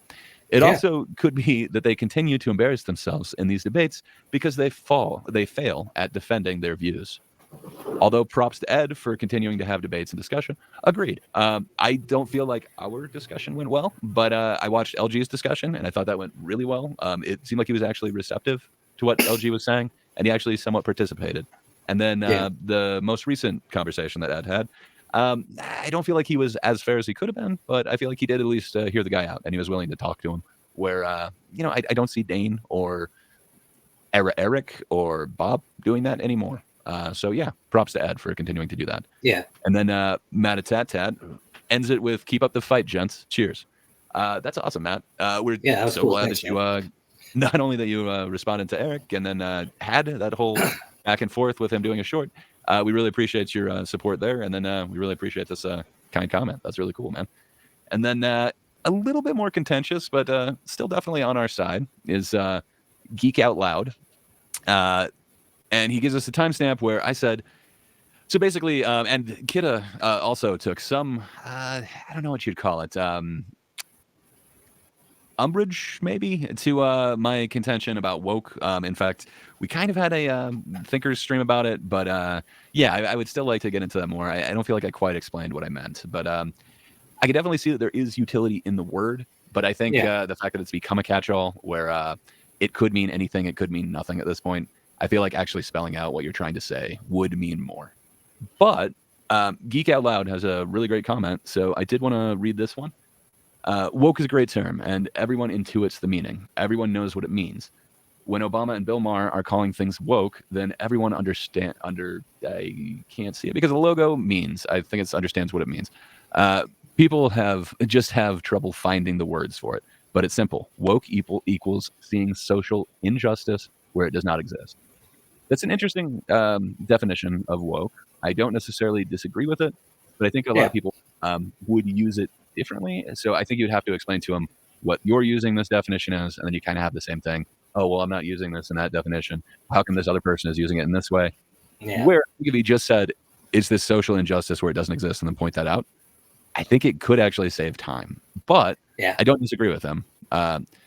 It also could be that they continue to embarrass themselves in these debates because they fail at defending their views. Although props to Ed for continuing to have debates and discussion. Agreed. I don't feel like our discussion went well, but I watched LG's discussion and I thought that went really well. It seemed like he was actually receptive to what LG was saying, and he actually somewhat participated. And then the most recent conversation that Ed had, I don't feel like he was as fair as he could have been, but I feel like he did at least hear the guy out, and he was willing to talk to him. Where, I don't see Dane or Eric or Bob doing that anymore. So yeah, props to Ed for continuing to do that. Yeah. And then Matatat ends it with "Keep up the fight, gents. Cheers." That's awesome, Matt. We're so cool. glad Thanks, that you not only that you responded to Eric and then had that whole back and forth with him doing a short. We really appreciate your support there, and then we really appreciate this kind comment. That's really cool, man. And then a little bit more contentious, but still definitely on our side is Geek Out Loud. And he gives us a timestamp where I said, so basically, and Kitteh also took some, I don't know what you'd call it, umbrage maybe to my contention about woke. In fact, we kind of had a thinkers stream about it, but I would still like to get into that more. I don't feel like I quite explained what I meant, but I can definitely see that there is utility in the word, but I think the fact that it's become a catch-all where it could mean anything, it could mean nothing at this point. I feel like actually spelling out what you're trying to say would mean more. But Geek Out Loud has a really great comment, so I did want to read this one. Woke is a great term, and everyone intuits the meaning. Everyone knows what it means. When Obama and Bill Maher are calling things woke, then everyone I can't see it because the logo means, I think it understands what it means. People have trouble finding the words for it, but it's simple. Woke equals seeing social injustice where it does not exist. That's an interesting definition of woke. I don't necessarily disagree with it, but I think a lot of people would use it differently. So I think you'd have to explain to them what you're using this definition as, and then you kind of have the same thing. Oh, well, I'm not using this in that definition. How come this other person is using it in this way? Where if he just said, is this social injustice where it doesn't exist, and then point that out, I think it could actually save time. But I don't disagree with him.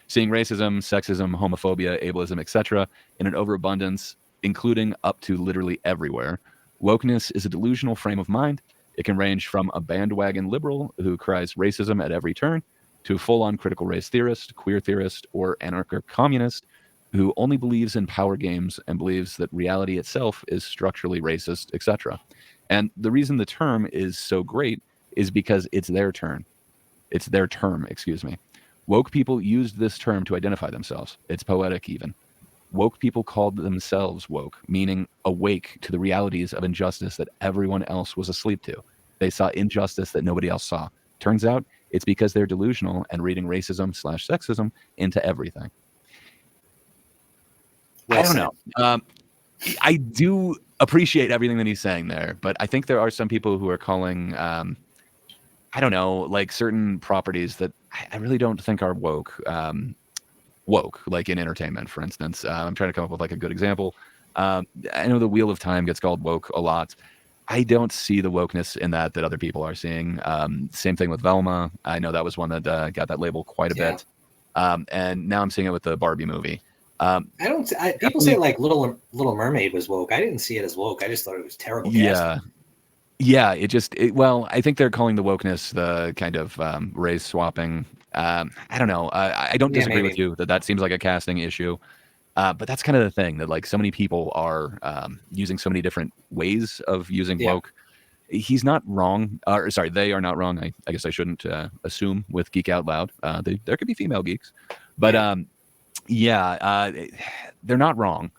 Seeing racism, sexism, homophobia, ableism, etc. in an overabundance, including up to literally everywhere. Wokeness is a delusional frame of mind. It can range from a bandwagon liberal who cries racism at every turn to a full-on critical race theorist, queer theorist, or anarcho-communist who only believes in power games and believes that reality itself is structurally racist, etc. And the reason the term is so great is because it's their turn. It's their term, excuse me. Woke people used this term to identify themselves. It's poetic even. Woke people called themselves woke, meaning awake to the realities of injustice that everyone else was asleep to. They saw injustice that nobody else saw. Turns out it's because they're delusional and reading racism/sexism into everything. I don't know. I do appreciate everything that he's saying there, but I think there are some people who are calling, I don't know, like certain properties that I really don't think are woke. Woke, like in entertainment, for instance. I'm trying to come up with like a good example. I know the Wheel of Time gets called woke a lot. I don't see the wokeness in that other people are seeing. Same thing with Velma. I know that was one that got that label quite a bit. And now I'm seeing it with the Barbie movie. People say like Little Mermaid was woke. I didn't see it as woke. I just thought it was terrible casting. Yeah, well, I think they're calling the wokeness the kind of race swapping. I don't know. I don't disagree with you that seems like a casting issue. But that's kind of the thing, that like so many people are using so many different ways of using woke. He's not wrong. Sorry, they are not wrong. I guess I shouldn't assume with Geek Out Loud. There could be female geeks. But they're not wrong.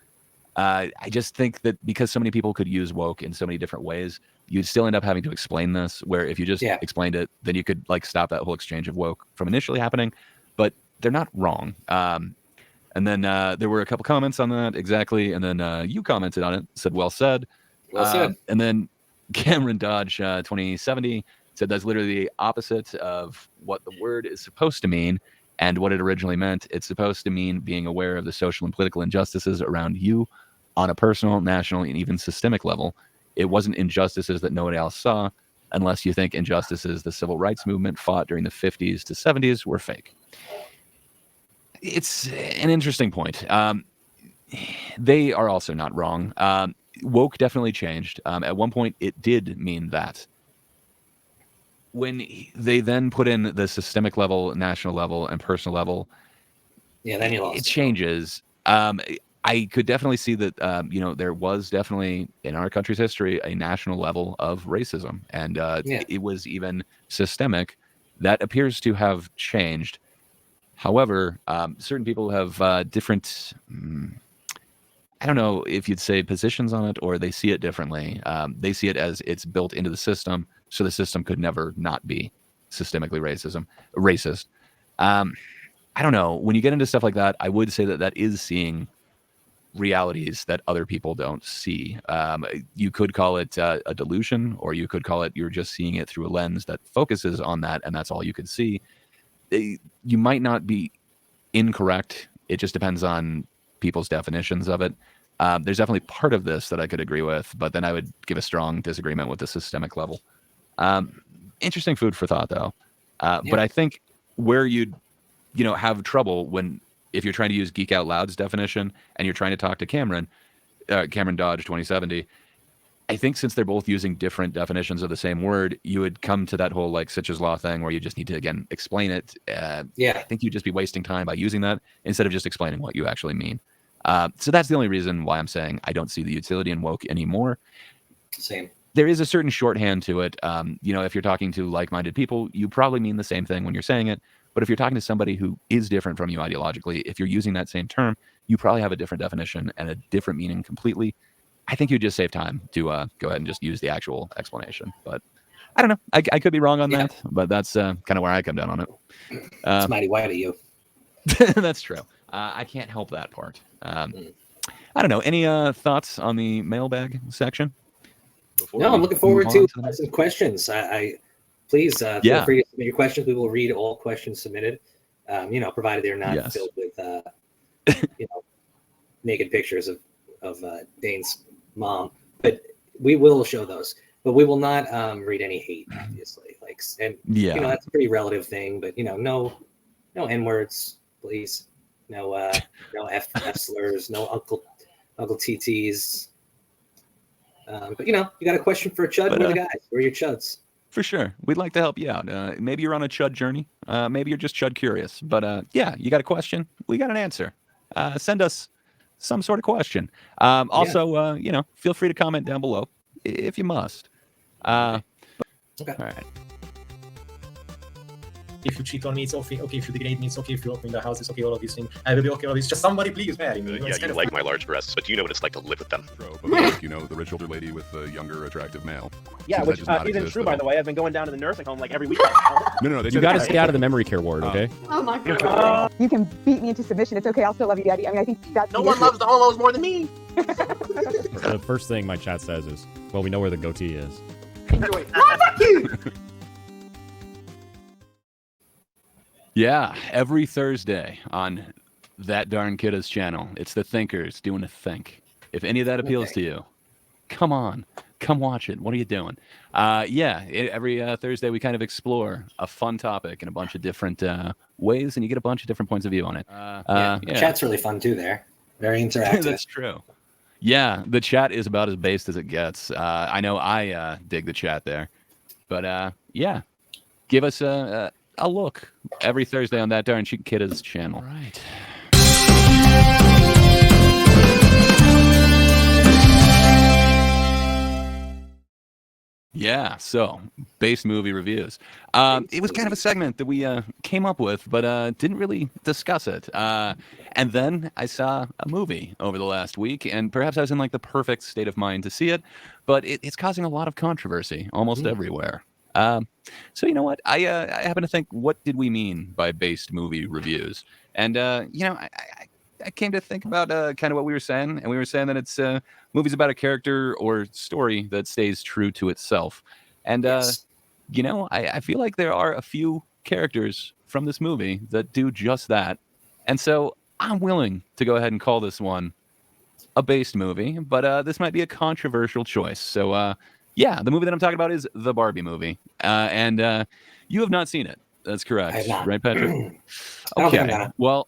I just think that because so many people could use woke in so many different ways, you'd still end up having to explain this, where if you just explained it, then you could like stop that whole exchange of woke from initially happening. But they're not wrong. And then there were a couple comments on that, exactly. And then you commented on it, said, well said. Well said. And then Cameron Dodge 2070 said that's literally the opposite of what the word is supposed to mean and what it originally meant. It's supposed to mean being aware of the social and political injustices around you on a personal, national, and even systemic level. It wasn't injustices that nobody else saw, unless you think injustices the civil rights movement fought during the 50s to 70s were fake. It's an interesting point. They are also not wrong. Woke definitely changed. At one point, it did mean that. When they then put in the systemic level, national level, and personal level, then you lost it changes. I could definitely see that, there was definitely in our country's history a national level of racism, and it was even systemic. That appears to have changed. However, certain people have different, I don't know if you'd say positions on it, or they see it differently. They see it as it's built into the system, so the system could never not be systemically racist. I don't know. When you get into stuff like that, I would say that is seeing realities that other people don't see. You could call it a delusion, or you could call it you're just seeing it through a lens that focuses on that, and that's all you could see. You might not be incorrect. It just depends on people's definitions of it. There's definitely part of this that I could agree with, but then I would give a strong disagreement with the systemic level. Interesting food for thought, though. But I think where you'd have trouble if you're trying to use Geek Out Loud's definition and you're trying to talk to Cameron Dodge 2070, I think since they're both using different definitions of the same word, you would come to that whole like Sitch's Law thing where you just need to, again, explain it. I think you'd just be wasting time by using that instead of just explaining what you actually mean. So that's the only reason why I'm saying I don't see the utility in woke anymore. Same. There is a certain shorthand to it. If you're talking to like-minded people, you probably mean the same thing when you're saying it. But if you're talking to somebody who is different from you ideologically, if you're using that same term, you probably have a different definition and a different meaning completely. I think you just save time to go ahead and just use the actual explanation. But I don't know. I could be wrong on that, but that's kind of where I come down on it. It's mighty white of you. That's true. I can't help that part. I don't know. Any thoughts on the mailbag section? I'm looking forward to some questions. Please feel free to submit your questions. We will read all questions submitted, provided they're not filled with naked pictures of Dane's mom. but we will show those. But we will not read any hate, obviously. Like, and Yeah. you know, that's a pretty relative thing. But you know, no N words, please. No F slurs. No Uncle TTs. But you know, you got a question for a chud? We're the guys. We're your chuds. For sure. We'd like to help you out. Maybe you're on a chud journey. Maybe you're just chud curious. But yeah, you got a question? We got an answer. Send us some sort of question. Also, you know, feel free to comment down below if you must. Okay. All right. If you cheat on me, it's okay. If you degrade me, it's okay. If you open the house, it's okay. All of these things. I will be okay. All of these. Just somebody please marry me. Yeah, you like my large breasts, but do you know what it's like to live with them? You know, the rich older lady with the younger, attractive male. Yeah, which isn't true, by the way. I've been going down to the nursing home like every week. No. You got to stay out of the memory care ward, okay? Oh my God. You can beat me into submission. It's okay. I'll still love you, Daddy. I mean, I think that's no one loves the homos more than me. The first thing my chat says is, well, we know where the goatee is. Enjoy. Yeah, every Thursday on ThatDarnKitteh's channel, it's the thinkers doing a think. If any of that appeals to you, come on, come watch it. What are you doing? Every Thursday we kind of explore a fun topic in a bunch of different ways, and you get a bunch of different points of view on it. Chat's really fun too there. Very interactive. That's true. Yeah, the chat is about as based as it gets. I know I dig the chat there. But yeah, give us a look every Thursday on ThatDarnKitteh's channel. All right. Yeah, so base movie reviews. It was kind of a segment that we came up with, but didn't really discuss it. And then I saw a movie over the last week, and perhaps I was in like the perfect state of mind to see it, but it's causing a lot of controversy almost everywhere. So you know what? I happen to think, what did we mean by based movie reviews? And you know, I came to think about kind of what we were saying, and we were saying that it's movies about a character or story that stays true to itself. And you know, I feel like there are a few characters from this movie that do just that. And so I'm willing to go ahead and call this one a based movie, but this might be a controversial choice. So yeah, the movie that I'm talking about is the Barbie movie. And you have not seen it. That's correct. I have not. Right, Patrick? Okay. Well,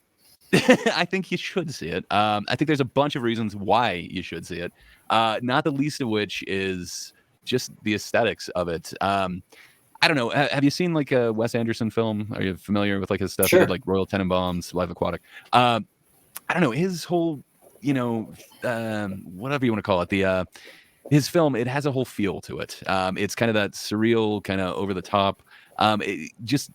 I think you should see it. I think there's a bunch of reasons why you should see it. Not the least of which is just the aesthetics of it. I don't know. Have you seen like a Wes Anderson film? Are you familiar with like his stuff? Sure. He did, like Royal Tenenbaums, Life Aquatic. I don't know. His whole, you know, whatever you want to call it, his film, it has a whole feel to it. It's kind of that surreal, kind of over the top. Just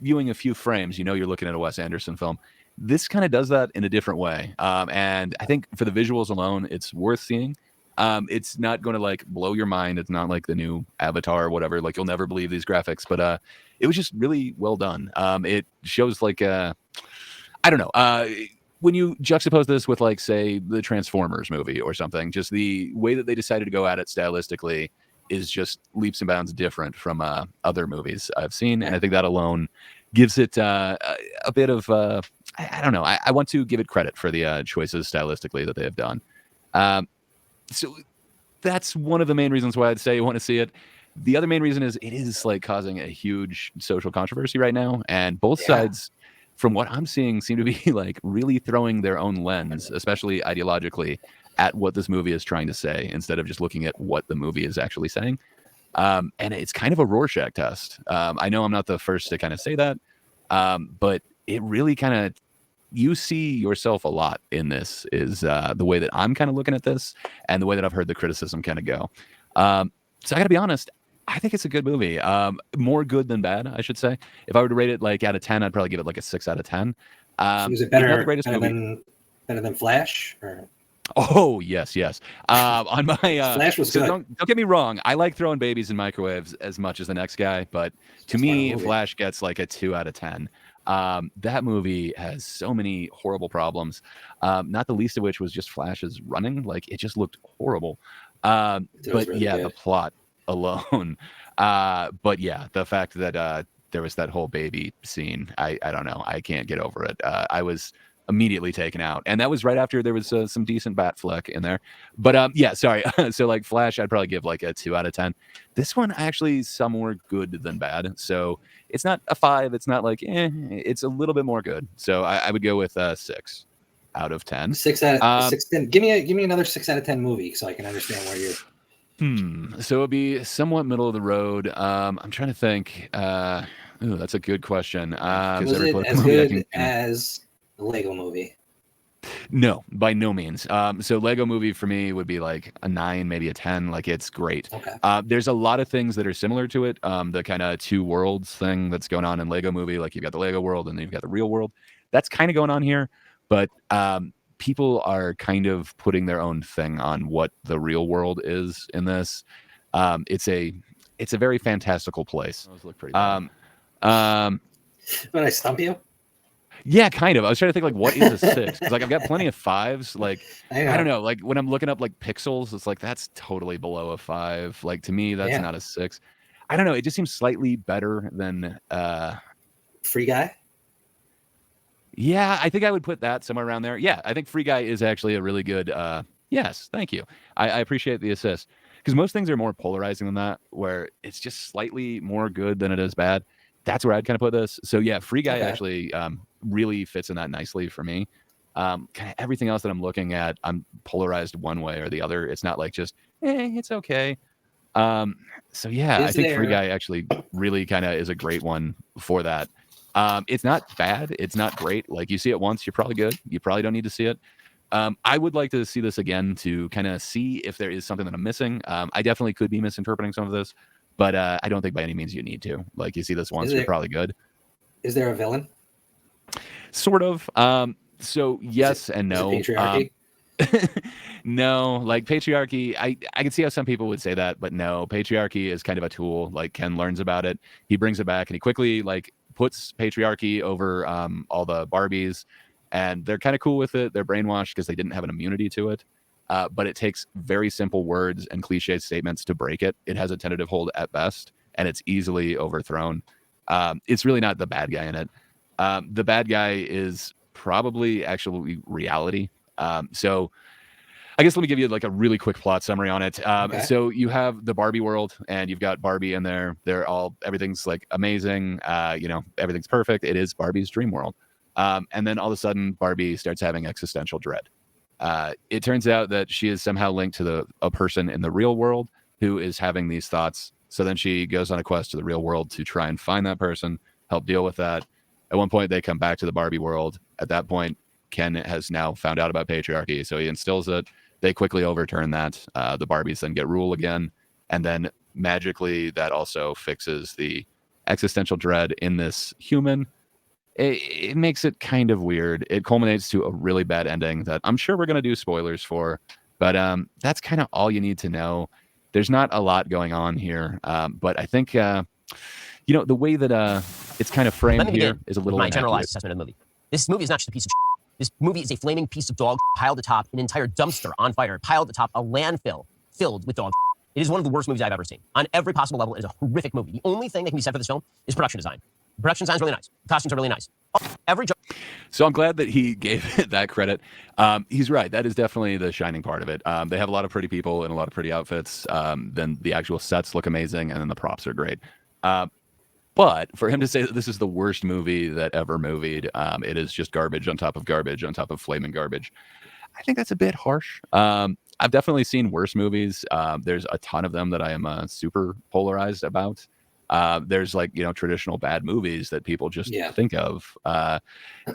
viewing a few frames, you know, you're looking at a Wes Anderson film. This kind of does that in a different way. And I think for the visuals alone, it's worth seeing. It's not going to like blow your mind. It's not like the new Avatar or whatever. Like you'll never believe these graphics, but it was just really well done. It shows like, I don't know. When you juxtapose this with like, say, the Transformers movie or something, just the way that they decided to go at it stylistically is just leaps and bounds different from other movies I've seen. And I think that alone gives it a bit of, I don't know. I want to give it credit for the choices stylistically that they have done. So that's one of the main reasons why I'd say you want to see it. The other main reason is it is like causing a huge social controversy right now. And both sides, from what I'm seeing, seem to be like really throwing their own lens, especially ideologically, at what this movie is trying to say instead of just looking at what the movie is actually saying. And it's kind of a Rorschach test. I know I'm not the first to kind of say that, but it really kind of, you see yourself a lot in this is the way that I'm kind of looking at this and the way that I've heard the criticism kind of go. So I gotta be honest, I think it's a good movie. More good than bad, I should say. If I were to rate it like out of 10, I'd probably give it like a 6 out of 10. So is it better than Flash? Or? Oh, yes. On my Flash was good. Don't get me wrong. I like throwing babies in microwaves as much as the next guy, but to me, Flash gets like a 2 out of 10. That movie has so many horrible problems. Not the least of which was just Flash's running. Like it just looked horrible. But really yeah, good. The plot alone. But yeah, the fact that there was that whole baby scene, I don't know. I can't get over it. I was immediately taken out. And that was right after there was some decent bat flick in there. But yeah, sorry. So like Flash, I'd probably give like a 2 out of 10. This one actually some more good than bad. So it's not a 5. It's not like it's a little bit more good. So I would go with 6 out of 10. 6 out of 6. Give me another 6 out of 10 movie so I can understand where you're. So it'd be somewhat middle of the road. I'm trying to think. Ooh, that's a good question. Was it as good as the Lego Movie? No, by no means. So Lego Movie for me would be like a 9, maybe a 10. Like it's great. Okay. There's a lot of things that are similar to it. The kind of two worlds thing that's going on in Lego Movie. Like you've got the Lego world and then you've got the real world. That's kind of going on here, but people are kind of putting their own thing on what the real world is in this. It's a very fantastical place. Those look pretty bad. Did I stump you? Yeah, kind of. I was trying to think like what is a 6? Because like I've got plenty of 5s. Like I don't know. Like when I'm looking up like pixels, it's like that's totally below a 5. Like to me, that's not a 6. I don't know. It just seems slightly better than Free Guy. Yeah, I think I would put that somewhere around there. Yeah, I think Free Guy is actually a really good. Yes, thank you. I appreciate the assist because most things are more polarizing than that, where it's just slightly more good than it is bad. That's where I'd kind of put this. So yeah, Free Guy actually really fits in that nicely for me. Kind of everything else that I'm looking at, I'm polarized one way or the other. It's not like just it's okay. So yeah, I think Free Guy actually really kind of is a great one for that. It's not bad. It's not great. Like you see it once, you're probably good. You probably don't need to see it. I would like to see this again to kind of see if there is something that I'm missing. I definitely could be misinterpreting some of this, but I don't think by any means you need to. Like you see this once, you're probably good. Is there a villain? Sort of. So yes and no. Patriarchy? No, like patriarchy, I can see how some people would say that, but no, patriarchy is kind of a tool. Like Ken learns about it, he brings it back, and he quickly like puts patriarchy over all the Barbies, and they're kind of cool with it. They're brainwashed because they didn't have an immunity to it. But it takes very simple words and cliche statements to break it. It has a tentative hold at best, and it's easily overthrown. It's really not the bad guy in it. The bad guy is probably actually reality. So I guess let me give you like a really quick plot summary on it. So you have the Barbie world and you've got Barbie in there. Everything's like amazing. Everything's perfect. It is Barbie's dream world. And then all of a sudden Barbie starts having existential dread. It turns out that she is somehow linked to a person in the real world who is having these thoughts. So then she goes on a quest to the real world to try and find that person, help deal with that. At one point they come back to the Barbie world. At that point, Ken has now found out about patriarchy. So he instills it. They quickly overturn that. The Barbies then get rule again. And then magically that also fixes the existential dread in this human. It makes it kind of weird. It culminates to a really bad ending that I'm sure we're going to do spoilers for. But that's kind of all you need to know. There's not a lot going on here. But I think, the way that it's kind of framed here is a little my generalized assessment of the movie. This movie is not just a piece of shit. This movie is a flaming piece of dog piled atop an entire dumpster on fire, piled atop a landfill filled with dog shit. It is one of the worst movies I've ever seen. On every possible level, it is a horrific movie. The only thing that can be said for this film is production design. The production design is really nice. The costumes are really nice. So I'm glad that he gave it that credit. He's right. That is definitely the shining part of it. They have a lot of pretty people and a lot of pretty outfits. Then the actual sets look amazing, and then the props are great. But for him to say that this is the worst movie that ever movied, it is just garbage on top of flaming garbage. I think that's a bit harsh. I've definitely seen worse movies. There's a ton of them that I am super polarized about. There's traditional bad movies that people just think of. I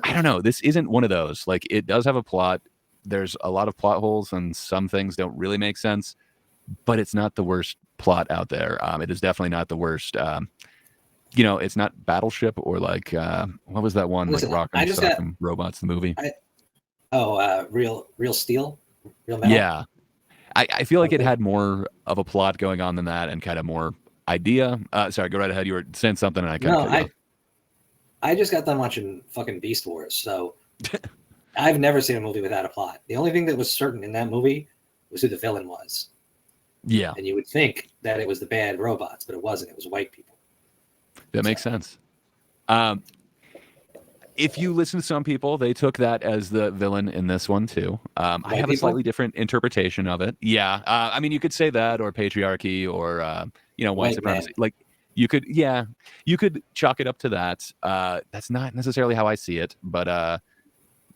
don't know. This isn't one of those. Like it does have a plot. There's a lot of plot holes and some things don't really make sense, but it's not the worst plot out there. It is definitely not the worst. It's not Battleship or like what was that one? Listen, like Rock and Stuff and Robots, the movie. Real Steel? Real Metal? Yeah. I feel like it had more of a plot going on than that and kind of more idea. Sorry, go right ahead. You were saying something and I kind of I just got done watching fucking Beast Wars, so I've never seen a movie without a plot. The only thing that was certain in that movie was who the villain was. Yeah. And you would think that it was the bad robots, but it wasn't. It was white people. That makes sense. if you listen to some people, they took that as the villain in this one too. I have a slightly different interpretation of it. Yeah, I mean, you could say that, or patriarchy, or white supremacy. Like you could chalk it up to that. That's not necessarily how I see it, but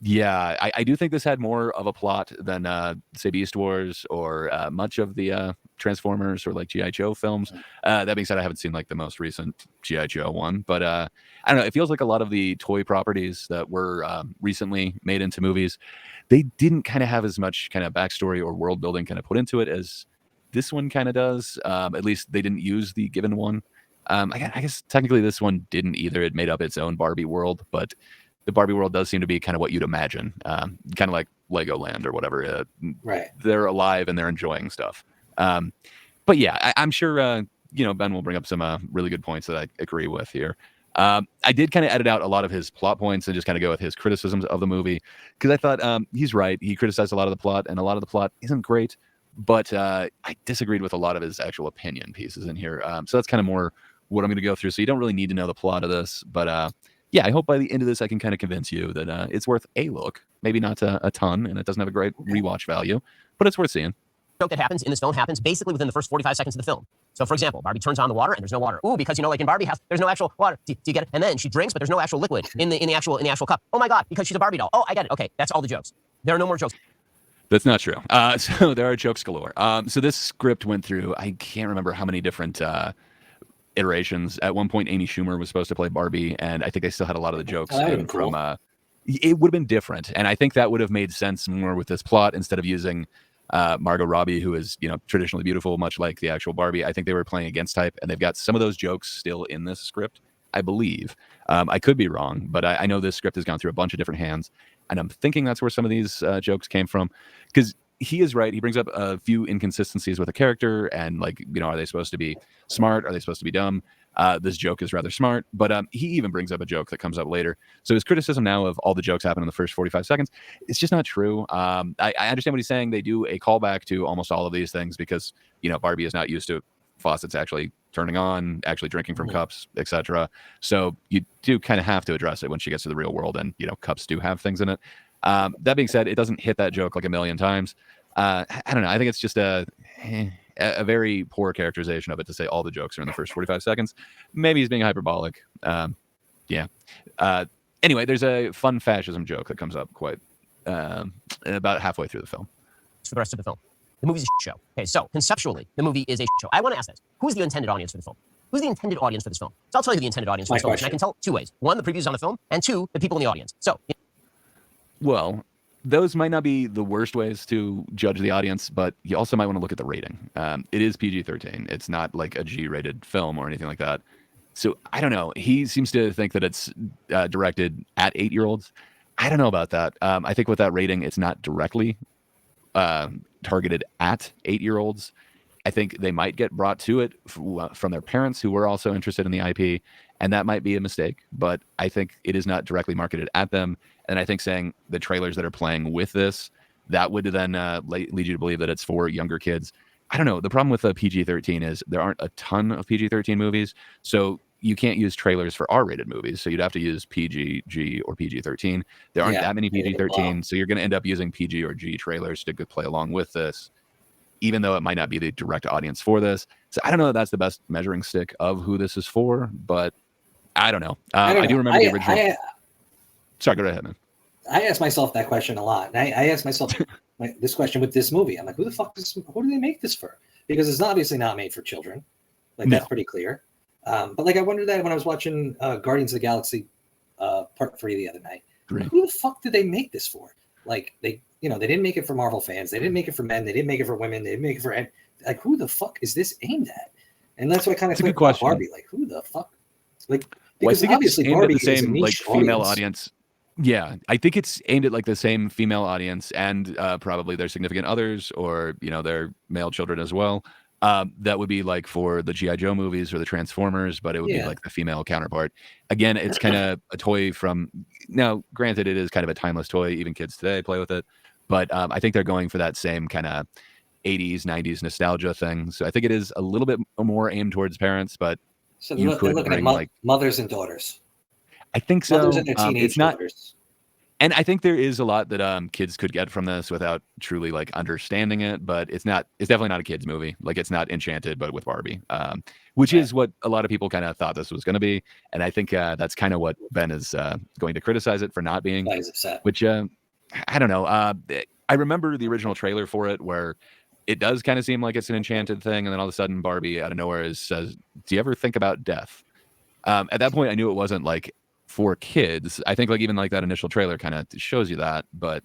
yeah, I do think this had more of a plot than say Beast Wars or much of the Transformers or like G.I. Joe films. That being said, I haven't seen like the most recent G.I. Joe one, but I don't know. It feels like a lot of the toy properties that were recently made into movies, they didn't kind of have as much kind of backstory or world building kind of put into it as this one kind of does. At least they didn't use the given one. I guess technically this one didn't either. It made up its own Barbie world, but the Barbie world does seem to be kind of what you'd imagine, kind of like Legoland or whatever. Right. They're alive and they're enjoying stuff. But yeah, I'm sure, Ben will bring up some really good points that I agree with here. I did kind of edit out a lot of his plot points and just kind of go with his criticisms of the movie, because I thought he's right. He criticized a lot of the plot, and a lot of the plot isn't great, but I disagreed with a lot of his actual opinion pieces in here. So that's kind of more what I'm going to go through. So you don't really need to know the plot of this, but yeah, I hope by the end of this I can kind of convince you that it's worth a look. Maybe not a ton, and it doesn't have a great rewatch value, but it's worth seeing. Joke that happens in this film happens basically within the first 45 seconds of the film. So, for example, Barbie turns on the water and there's no water. Ooh, because like in Barbie house, there's no actual water. Do you get it? And then she drinks, but there's no actual liquid in the actual cup. Oh my God, because she's a Barbie doll. Oh, I get it. Okay, that's all the jokes. There are no more jokes. That's not true. So there are jokes galore. So this script went through, I can't remember how many different iterations. At one point, Amy Schumer was supposed to play Barbie, and I think they still had a lot of the jokes from. Cool. It would have been different, and I think that would have made sense more with this plot instead of using Margot Robbie, who is traditionally beautiful, much like the actual Barbie. I think they were playing against type, and they've got some of those jokes still in this script, I believe. I could be wrong, but I know this script has gone through a bunch of different hands, and I'm thinking that's where some of these jokes came from, because he is right. He brings up a few inconsistencies with a character, and are they supposed to be smart? Are they supposed to be dumb? This joke is rather smart, but he even brings up a joke that comes up later. So his criticism now of all the jokes happen in the first 45 seconds, it's just not true. I understand what he's saying. They do a callback to almost all of these things because, Barbie is not used to faucets actually turning on, actually drinking from cups, etc. So you do kind of have to address it when she gets to the real world, and, cups do have things in it. That being said, it doesn't hit that joke like a million times. I don't know. I think it's just a very poor characterization of it to say all the jokes are in the first 45 seconds. Maybe he's being hyperbolic. Yeah. Anyway, there's a fun fascism joke that comes up quite about halfway through the film. For the rest of the film, the movie's a show. Okay, so conceptually, the movie is a show. I want to ask this: who's the intended audience for this film? Who's the intended audience for this film? So I'll tell you the intended audience for this film. And I can tell two ways: one, the previews on the film, and two, the people in the audience. So, well, those might not be the worst ways to judge the audience, but you also might want to look at the rating. It is PG-13. It's not like a G-rated film or anything like that. So I don't know. He seems to think that it's directed at 8-year-olds. I don't know about that. I think with that rating, it's not directly targeted at 8-year-olds. I think they might get brought to it from their parents who were also interested in the IP, and that might be a mistake, but I think it is not directly marketed at them. And I think saying the trailers that are playing with this, that would then lead you to believe that it's for younger kids. I don't know. The problem with PG-13 is there aren't a ton of PG-13 movies, so you can't use trailers for R-rated movies. So you'd have to use PG, G, or PG-13. There aren't that many PG-13, so you're going to end up using PG or G trailers to play along with this, even though it might not be the direct audience for this. So I don't know if that's the best measuring stick of who this is for, but I don't know. I do remember the original. Sorry, go ahead, man. I ask myself that question a lot. And I ask myself this question with this movie. I'm like, who do they make this for? Because it's obviously not made for children. That's pretty clear. But I wondered that when I was watching Guardians of the Galaxy Part 3 the other night. Right. Who the fuck did they make this for? They didn't make it for Marvel fans. They didn't make it for men. They didn't make it for women. They didn't make it for who the fuck is this aimed at? And that's what kind of clicked about Barbie. Who the fuck? Because I think obviously it's aimed Barbie at the same is a female audience. Yeah, I think it's aimed at the same female audience and probably their significant others or their male children as well. That would be for the G.I. Joe movies or the Transformers, but it would be the female counterpart. Again, it's kind of a toy from now. Granted, it is kind of a timeless toy. Even kids today play with it, but I think they're going for that same kind of 80s, 90s nostalgia thing. So I think it is a little bit more aimed towards parents, but so they're looking at mothers and daughters. I think so. Mothers and their teenage It's not. daughters. And I think there is a lot that kids could get from this without truly like understanding it, but it's definitely not a kids movie. Like it's not Enchanted, but with Barbie, which is what a lot of people kind of thought this was going to be. And I think that's kind of what Ben is going to criticize it for not being, which I don't know. I remember the original trailer for it where it does kind of seem like it's an Enchanted thing. And then all of a sudden Barbie out of nowhere says, do you ever think about death? At that point, I knew it wasn't like for kids. I think like even like that initial trailer kind of shows you that, but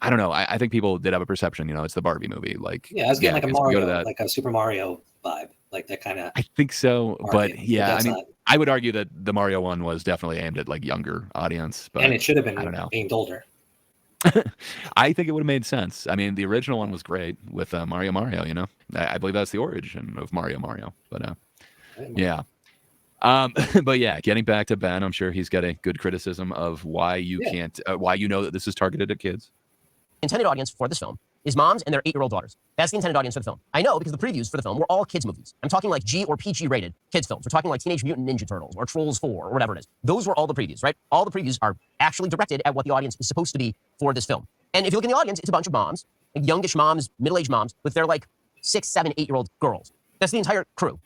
I don't know. I think people did have a perception, it's the Barbie movie. Like, I was getting like a Mario, like a Super Mario vibe, like that kind of. I think so, but yeah, I mean, not... I would argue that the Mario one was definitely aimed at like younger audience, but and it should have been I don't know. aimed older. I think it would have made sense. I mean, the original one was great with Mario. I believe that's the origin of Mario, but yeah. But yeah, getting back to Ben, I'm sure he's getting good criticism of why you can't, why that this is targeted at kids. Intended audience for this film is moms and their 8-year-old daughters. That's the intended audience for the film. I know because the previews for the film were all kids movies. I'm talking like G or PG rated kids films. We're talking like Teenage Mutant Ninja Turtles or Trolls 4 or whatever it is. Those were all the previews, right? All the previews are actually directed at what the audience is supposed to be for this film. And if you look in the audience, it's a bunch of moms, like youngish moms, middle-aged moms with their like 6, 7, 8-year-old girls. That's the entire crew.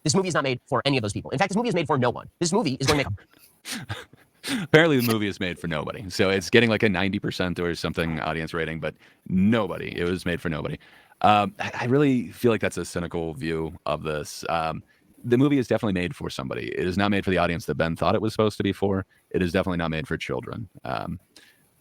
This movie is not made for any of those people. In fact, this movie is made for no one. This movie is going to make Apparently the movie is made for nobody. So it's getting like a 90% or something audience rating, but nobody. It was made for nobody. I really feel like that's a cynical view of this. The movie is definitely made for somebody. It is not made for the audience that Ben thought it was supposed to be for. It is definitely not made for children.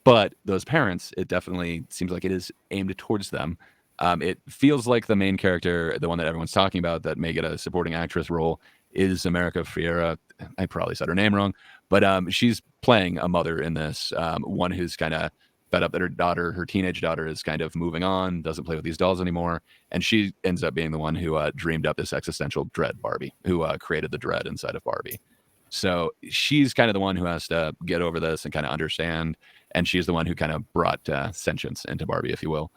But those parents, it definitely seems like it is aimed towards them. It feels like the main character, the one that everyone's talking about that may get a supporting actress role, is America Ferrera. I probably said her name wrong, but she's playing a mother in this, one who's kind of fed up that her teenage daughter is kind of moving on, doesn't play with these dolls anymore, and she ends up being the one who dreamed up this existential dread Barbie, who created the dread inside of Barbie. So she's kind of the one who has to get over this and kind of understand, and she's the one who kind of brought sentience into Barbie, if you will.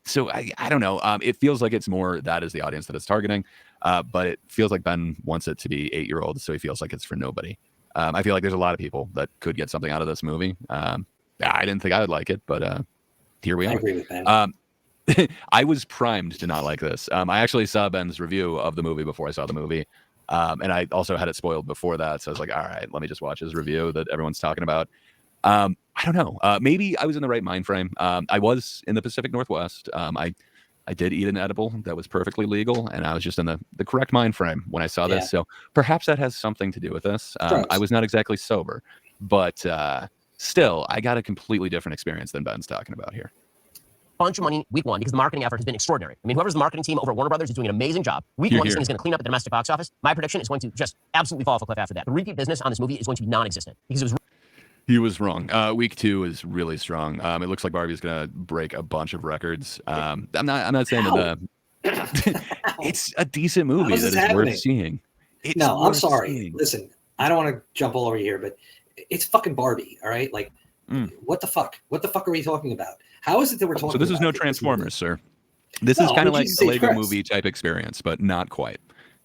So I don't know. It feels like it's more that is the audience that it's targeting, but it feels like Ben wants it to be 8-year-olds, so he feels like it's for nobody. I feel like there's a lot of people that could get something out of this movie. I didn't think I would like it, but here we are. I agree with Ben. I was primed to not like this. I actually saw Ben's review of the movie before I saw the movie, and I also had it spoiled before that, so I was like, all right, let me just watch his review that everyone's talking about. I don't know. Maybe I was in the right mind frame. I was in the Pacific Northwest. I did eat an edible that was perfectly legal, and I was just in the correct mind frame when I saw this. So perhaps that has something to do with this. I was not exactly sober, but still, I got a completely different experience than Ben's talking about here. Bunch of money week one because the marketing effort has been extraordinary. I mean, whoever's the marketing team over at Warner Brothers is doing an amazing job. Week one, this thing is going to clean up the domestic box office. My prediction is going to just absolutely fall off a cliff after that. The repeat business on this movie is going to be non-existent because it was. He was wrong. Week 2 is really strong. It looks like Barbie's gonna break a bunch of records. I'm not saying that it's a decent movie that is worth seeing. I'm sorry. Listen, I don't want to jump all over here, but it's fucking Barbie. All right, like what the fuck? What the fuck are we talking about? How is it that we're talking? So this is no Transformers, sir. This is kind of like a Lego movie type experience, but not quite.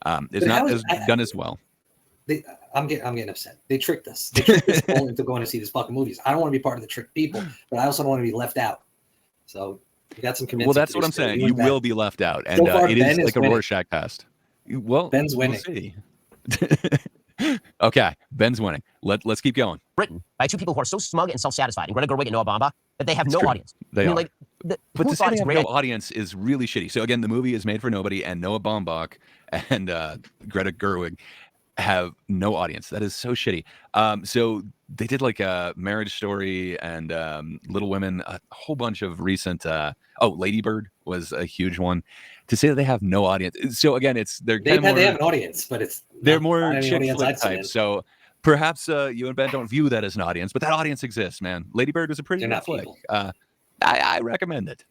It's not done as well. I'm getting upset. They tricked us. They tricked us all into going to see these fucking movies. I don't want to be part of the tricked people, but I also don't want to be left out. So you got some convincing. Well, that's what I'm saying. You will be left out, and so it is like a Rorschach test. Well, Ben's winning. We'll see. Okay, Ben's winning. Let's keep going. Written by two people who are so smug and self-satisfied, and Greta Gerwig and Noah Baumbach, that they have no audience. They are. Like, but to say they have no audience is really shitty. So again, the movie is made for nobody, and Noah Baumbach and Greta Gerwig have no audience. That is so shitty. So they did like a Marriage Story and Little Women, a whole bunch of recent. Lady Bird was a huge one. To say that they have no audience. So again, they have an audience, but they're more chick flick types. So perhaps you and Ben don't view that as an audience, but that audience exists, man. Lady Bird was a pretty good flick. I recommend it.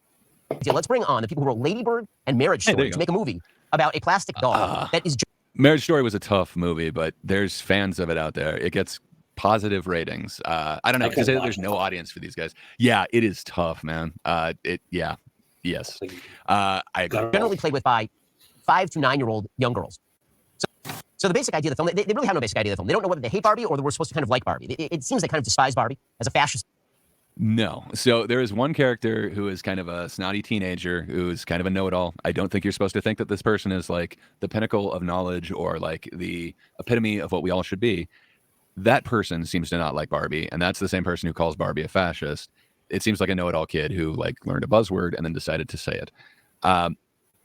Let's bring on the people who wrote Lady Bird and Marriage Story to make a movie about a plastic doll that is. Marriage Story was a tough movie, but there's fans of it out there. It gets positive ratings. I don't know. To say that there's no audience for these guys. Yeah, it is tough, man. Yes. I agree. Generally played with by 5 to 9-year-old young girls. So the basic idea of the film, they really have no basic idea of the film. They don't know whether they hate Barbie or we're supposed to kind of like Barbie. It seems they kind of despise Barbie as a fascist. No. So there is one character who is kind of a snotty teenager who's kind of a know-it-all. I don't think you're supposed to think that this person is like the pinnacle of knowledge or like the epitome of what we all should be. That person seems to not like Barbie, and that's the same person who calls Barbie a fascist. It seems like a know-it-all kid who like learned a buzzword and then decided to say it.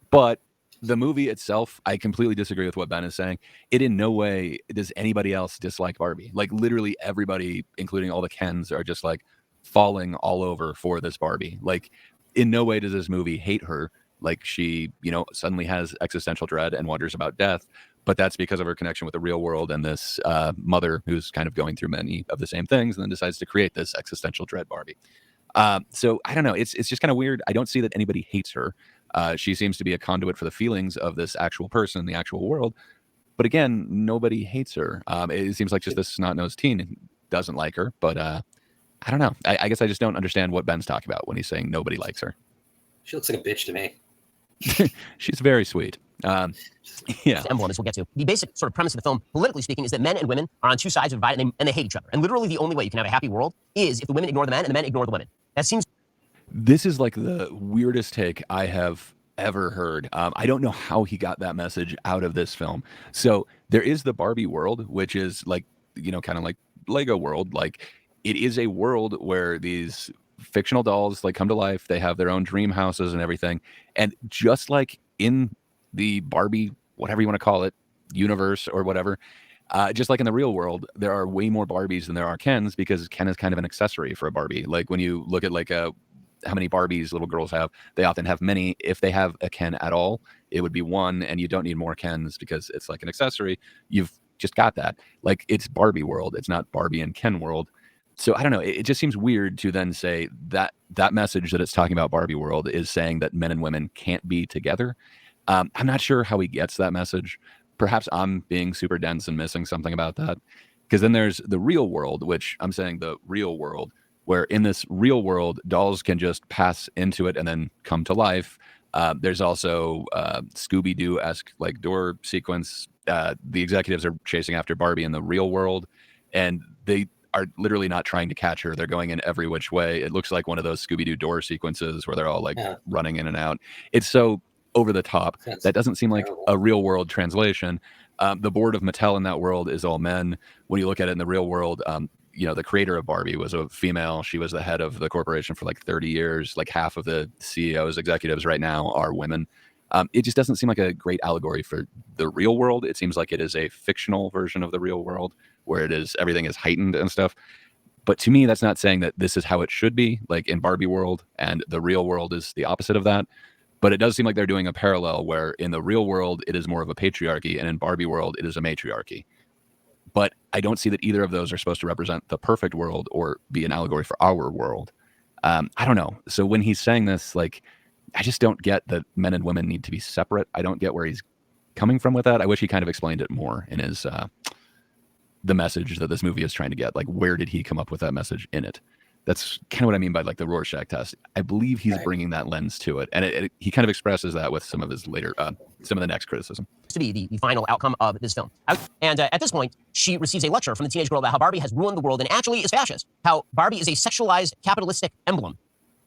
But the movie itself, I completely disagree with what Ben is saying. It in no way does anybody else dislike Barbie. Like literally everybody, including all the Kens, are just like falling all over for this Barbie. Like in no way does this movie hate her. Like she, suddenly has existential dread and wonders about death. But that's because of her connection with the real world and this mother who's kind of going through many of the same things and then decides to create this existential dread Barbie. So I don't know. It's just kind of weird. I don't see that anybody hates her. She seems to be a conduit for the feelings of this actual person, the actual world. But again, nobody hates her. It seems like just this snot-nosed teen doesn't like her. But I don't know. I guess I just don't understand what Ben's talking about when he's saying nobody likes her. She looks like a bitch to me. She's very sweet. Yeah. Emblem, as we'll get to. The basic sort of premise of the film, politically speaking, is that men and women are on two sides of a divide and they hate each other. And literally the only way you can have a happy world is if the women ignore the men and the men ignore the women. That seems... This is like the weirdest take I have ever heard. I don't know how he got that message out of this film. So there is the Barbie world, which is like, kind of like Lego world. Like it is a world where these fictional dolls like come to life. They have their own dream houses and everything. And just like in the Barbie, whatever you want to call it, universe or whatever, just like in the real world, there are way more Barbies than there are Kens because Ken is kind of an accessory for a Barbie. Like when you look at like how many Barbies little girls have, they often have many. If they have a Ken at all, it would be one, and you don't need more Kens because it's like an accessory. You've just got that. Like it's Barbie world. It's not Barbie and Ken world. So I don't know. It just seems weird to then say that that message that it's talking about Barbie world is saying that men and women can't be together. I'm not sure how he gets that message. Perhaps I'm being super dense and missing something about that. Because then there's the real world, which I'm saying the real world, where in this real world, dolls can just pass into it and then come to life. There's also Scooby-Doo-esque like door sequence. The executives are chasing after Barbie in the real world, and they are literally not trying to catch her. They're going in every which way. It looks like one of those Scooby-Doo door sequences where they're all like running in and out. It's so over the top. That doesn't seem like a real world translation. The board of Mattel in that world is all men. When you look at it in the real world, the creator of Barbie was a female. She was the head of the corporation for like 30 years. Like half of the CEOs, executives right now are women. It just doesn't seem like a great allegory for the real world. It seems like it is a fictional version of the real world where everything is heightened and stuff. But to me, that's not saying that this is how it should be, like in Barbie world, and the real world is the opposite of that. But it does seem like they're doing a parallel where in the real world, it is more of a patriarchy, and in Barbie world, it is a matriarchy. But I don't see that either of those are supposed to represent the perfect world or be an allegory for our world. I don't know. So when he's saying this, like, I just don't get that men and women need to be separate. I don't get where he's coming from with that. I wish he kind of explained it more in his the message that this movie is trying to get. Like, where did he come up with that message in it? That's kind of what I mean by like the Rorschach test. I believe he's bringing that lens to it, and he kind of expresses that with some of his later, some of the next criticism. To be the final outcome of this film. And at this point, she receives a lecture from the teenage girl about how Barbie has ruined the world and actually is fascist. How Barbie is a sexualized capitalistic emblem.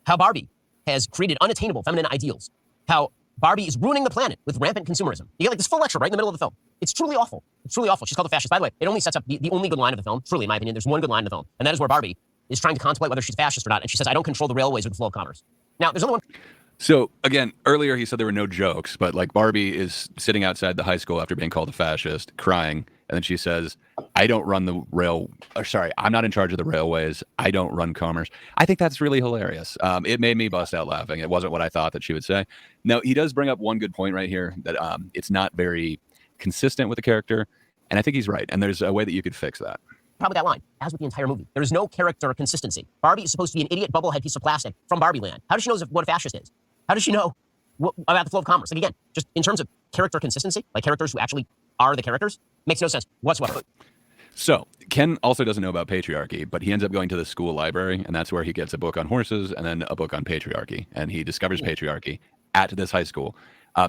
How Barbie has created unattainable feminine ideals. How Barbie is ruining the planet with rampant consumerism. You get like this full lecture right in the middle of the film. It's truly awful. It's truly awful. She's called a fascist. By the way, it only sets up the only good line of the film. Truly, in my opinion, there's one good line in the film, and that is where Barbie is trying to contemplate whether she's fascist or not. And she says, I don't control the railways or the flow of commerce. Now, there's another one. So again, earlier he said there were no jokes, but like Barbie is sitting outside the high school after being called a fascist, crying. And then she says, I'm not in charge of the railways. I don't run commerce. I think that's really hilarious. It made me bust out laughing. It wasn't what I thought that she would say. Now, he does bring up one good point right here that it's not very consistent with the character. And I think he's right. And there's a way that you could fix that. Probably that line, as with the entire movie. There is no character consistency. Barbie is supposed to be an idiot bubblehead piece of plastic from Barbie land. How does she know what a fascist is? How does she know about the flow of commerce? Like again, just in terms of character consistency, like characters who actually are the characters, makes no sense whatsoever. So Ken also doesn't know about patriarchy, but he ends up going to the school library, and that's where he gets a book on horses and then a book on patriarchy. And he discovers patriarchy at this high school.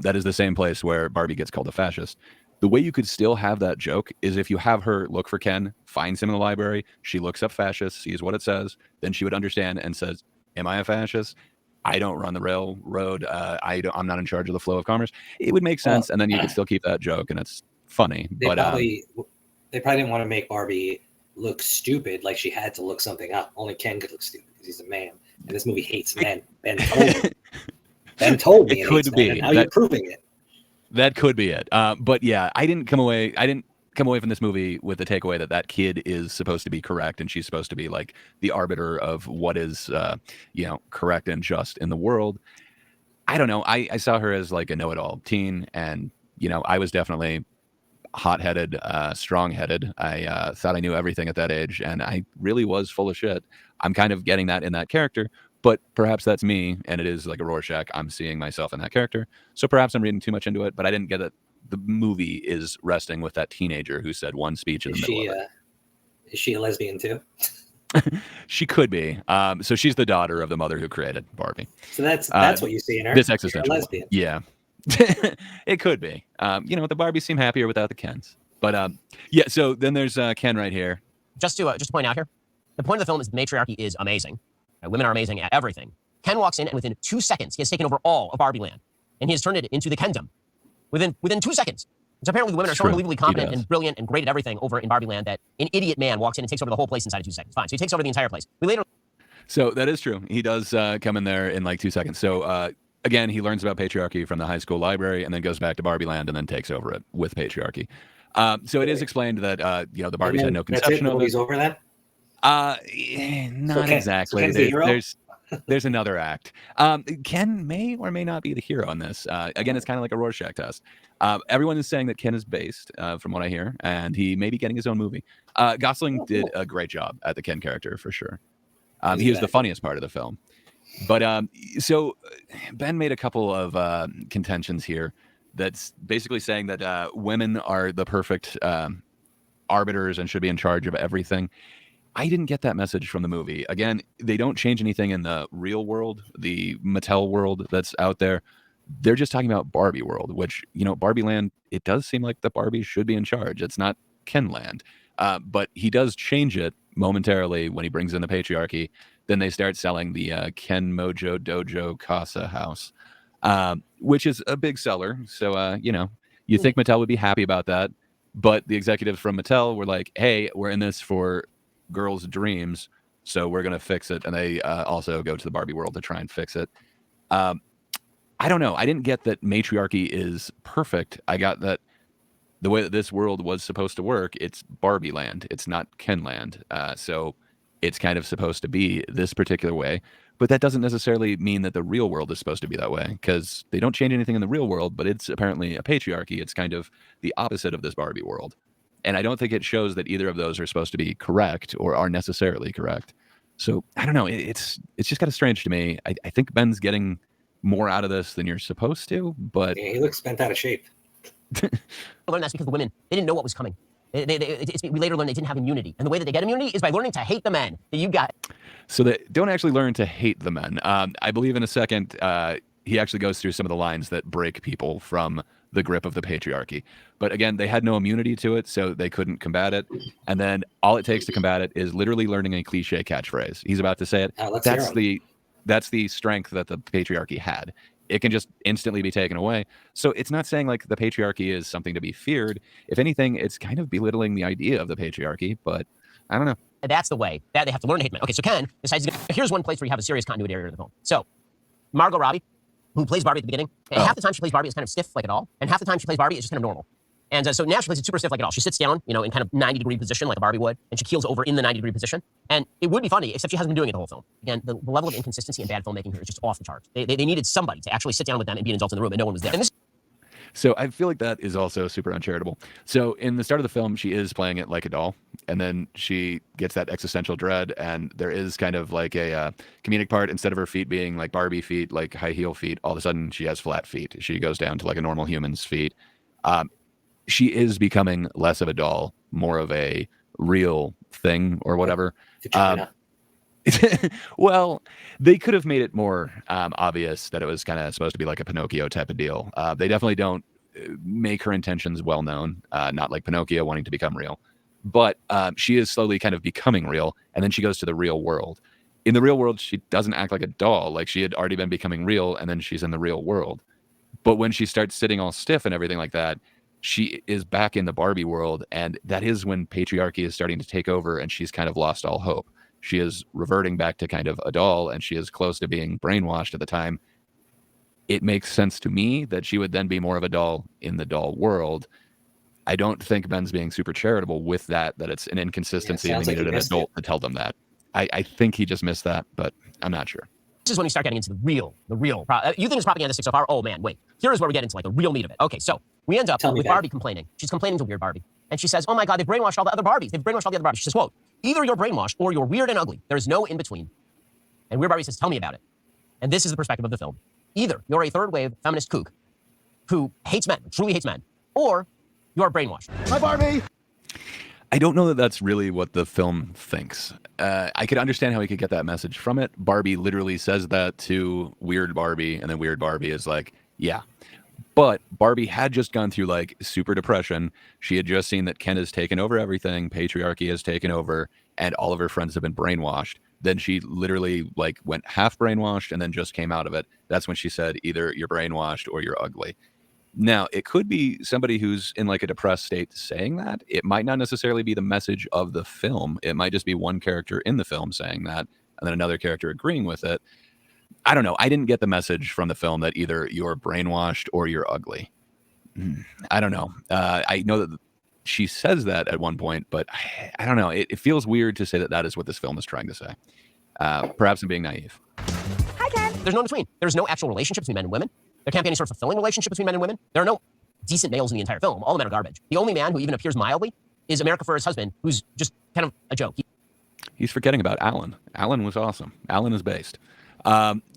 That is the same place where Barbie gets called a fascist. The way you could still have that joke is if you have her look for Ken, finds him in the library, she looks up fascist, sees what it says, then she would understand and says, am I a fascist? I don't run the railroad. I'm not in charge of the flow of commerce. It would make sense, and then you could still keep that joke, and it's funny. They probably didn't want to make Barbie look stupid, like she had to look something up. Only Ken could look stupid because he's a man, and this movie hates men. Ben told me. Ben told me it could be. Men, and now you're proving it. That could be it. But yeah, I didn't come away from this movie with the takeaway that kid is supposed to be correct, and she's supposed to be like the arbiter of what is, correct and just in the world. I don't know. I saw her as like a know-it-all teen, and I was definitely hot-headed, strong-headed. I thought I knew everything at that age, and I really was full of shit. I'm kind of getting that in that character, but perhaps that's me, and it is like a Rorschach. I'm seeing myself in that character, so perhaps I'm reading too much into it, but I didn't get it. The movie is resting with that teenager who said one speech in the middle of it. Is she a lesbian too? She could be. So she's the daughter of the mother who created Barbie. So that's what you see in her. This existential lesbian. Yeah. It could be. The Barbies seem happier without the Kens. But yeah, so then there's Ken right here. Just to point out here, the point of the film is the matriarchy is amazing. Women are amazing at everything. Ken walks in, and within 2 seconds, he has taken over all of Barbie land, and he has turned it into the Kendom. Within 2 seconds. So apparently the women are so unbelievably competent and brilliant and great at everything over in Barbie land that an idiot man walks in and takes over the whole place inside of 2 seconds. Fine. So he takes over the entire place. So that is true. He does come in there in like 2 seconds. So again, he learns about patriarchy from the high school library and then goes back to Barbie land and then takes over it with patriarchy. So it is explained that the Barbies had no conception of it. Movie's over then? Not exactly. So there's another act. Ken may or may not be the hero in this. Again, it's kind of like a Rorschach test. Everyone is saying that Ken is based, from what I hear, and he may be getting his own movie. Gosling did a great job at the Ken character for sure. He was the funniest part of the film. But so Ben made a couple of contentions here that's basically saying that women are the perfect arbiters and should be in charge of everything. I didn't get that message from the movie. Again, they don't change anything in the real world, the Mattel world that's out there. They're just talking about Barbie world, which, Barbie land, it does seem like the Barbies should be in charge. It's not Ken land. But he does change it momentarily when he brings in the patriarchy. Then they start selling the Ken Mojo Dojo Casa house, which is a big seller. So, you think Mattel would be happy about that. But the executives from Mattel were like, hey, we're in this for girls' dreams, so we're going to fix it. And they also go to the Barbie world to try and fix it. I don't know. I didn't get that matriarchy is perfect. I got that the way that this world was supposed to work, it's Barbie land. It's not Ken land. So it's kind of supposed to be this particular way. But that doesn't necessarily mean that the real world is supposed to be that way, because they don't change anything in the real world, but it's apparently a patriarchy. It's kind of the opposite of this Barbie world. And I don't think it shows that either of those are supposed to be correct or are necessarily correct. So I don't know. It's just kind of strange to me. I think Ben's getting more out of this than you're supposed to, but yeah, he looks bent out of shape. I learned that's because the women, they didn't know what was coming. We later learned they didn't have immunity. And the way that they get immunity is by learning to hate the men that you got. So they don't actually learn to hate the men. I believe in a second, he actually goes through some of the lines that break people from the grip of the patriarchy. But again, they had no immunity to it, so they couldn't combat it. And then all it takes to combat it is literally learning a cliche catchphrase. He's about to say it. That's the strength that the patriarchy had. It can just instantly be taken away. So it's not saying like the patriarchy is something to be feared. If anything, it's kind of belittling the idea of the patriarchy, but I don't know. That's the way that they have to learn to hate men. Okay, so Ken decides, here's one place where you have a serious continuity error in the film. So Margot Robbie, who plays Barbie at the beginning, and half the time she plays Barbie is kind of stiff like it all, and half the time she plays Barbie is just kind of normal. And so now she plays it super stiff like it all. She sits down, in kind of 90-degree position like a Barbie would, and she keels over in the 90-degree position. And it would be funny, except she hasn't been doing it the whole film. Again, the level of inconsistency and bad filmmaking here is just off the charts. They needed somebody to actually sit down with them and be an adult in the room, and no one was there. So I feel like that is also super uncharitable. So in the start of the film, she is playing it like a doll, and then she gets that existential dread, and there is kind of like a comedic part. Instead of her feet being like Barbie feet, like high heel feet, all of a sudden she has flat feet. She goes down to like a normal human's feet. She is becoming less of a doll, more of a real thing or whatever. Well, they could have made it more obvious that it was kind of supposed to be like a Pinocchio type of deal. They definitely don't make her intentions well known, not like Pinocchio wanting to become real. But she is slowly kind of becoming real, and then she goes to the real world. In the real world, she doesn't act like a doll. Like, she had already been becoming real, and then she's in the real world. But when she starts sitting all stiff and everything like that, she is back in the Barbie world, and that is when patriarchy is starting to take over, and she's kind of lost all hope. She is reverting back to kind of a doll, and she is close to being brainwashed at the time. It makes sense to me that she would then be more of a doll in the doll world. I don't think Ben's being super charitable with that it's an inconsistency, and they needed an adult to tell them that. I think he just missed that, but I'm not sure. This is when we start getting into the real. You think it's propagandistic so far? Oh man, wait. Here is where we get into like the real meat of it. Okay, so we end up with Barbie complaining. She's complaining to Weird Barbie. And she says, oh my God, they've brainwashed all the other Barbies. They've brainwashed all the other Barbies. She says, quote, either you're brainwashed or you're weird and ugly. There is no in between. And Weird Barbie says, tell me about it. And this is the perspective of the film. Either you're a third wave feminist kook who hates men, truly hates men, or you're brainwashed. Hi, Barbie. I don't know that that's really what the film thinks. I could understand how he could get that message from it. Barbie literally says that to Weird Barbie, and then Weird Barbie is like, yeah. But Barbie had just gone through like super depression. She had just seen that Ken has taken over everything, patriarchy has taken over, and all of her friends have been brainwashed. Then she literally like went half brainwashed and then just came out of it. That's when she said, either you're brainwashed or you're ugly. Now, it could be somebody who's in like a depressed state saying that. It might not necessarily be the message of the film. It might just be one character in the film saying that, and then another character agreeing with it. I don't know. I didn't get the message from the film that either you're brainwashed or you're ugly. I don't know. I know that she says that at one point, but I don't know. It feels weird to say that that is what this film is trying to say. Perhaps I'm being naive. Hi, Ken. There's no in between. There's no actual relationship between men and women. There can't be any sort of fulfilling relationship between men and women. There are no decent males in the entire film. All the men are garbage. The only man who even appears mildly is America Ferrera's husband, who's just kind of a joke. He's forgetting about Alan. Alan was awesome. Alan is based.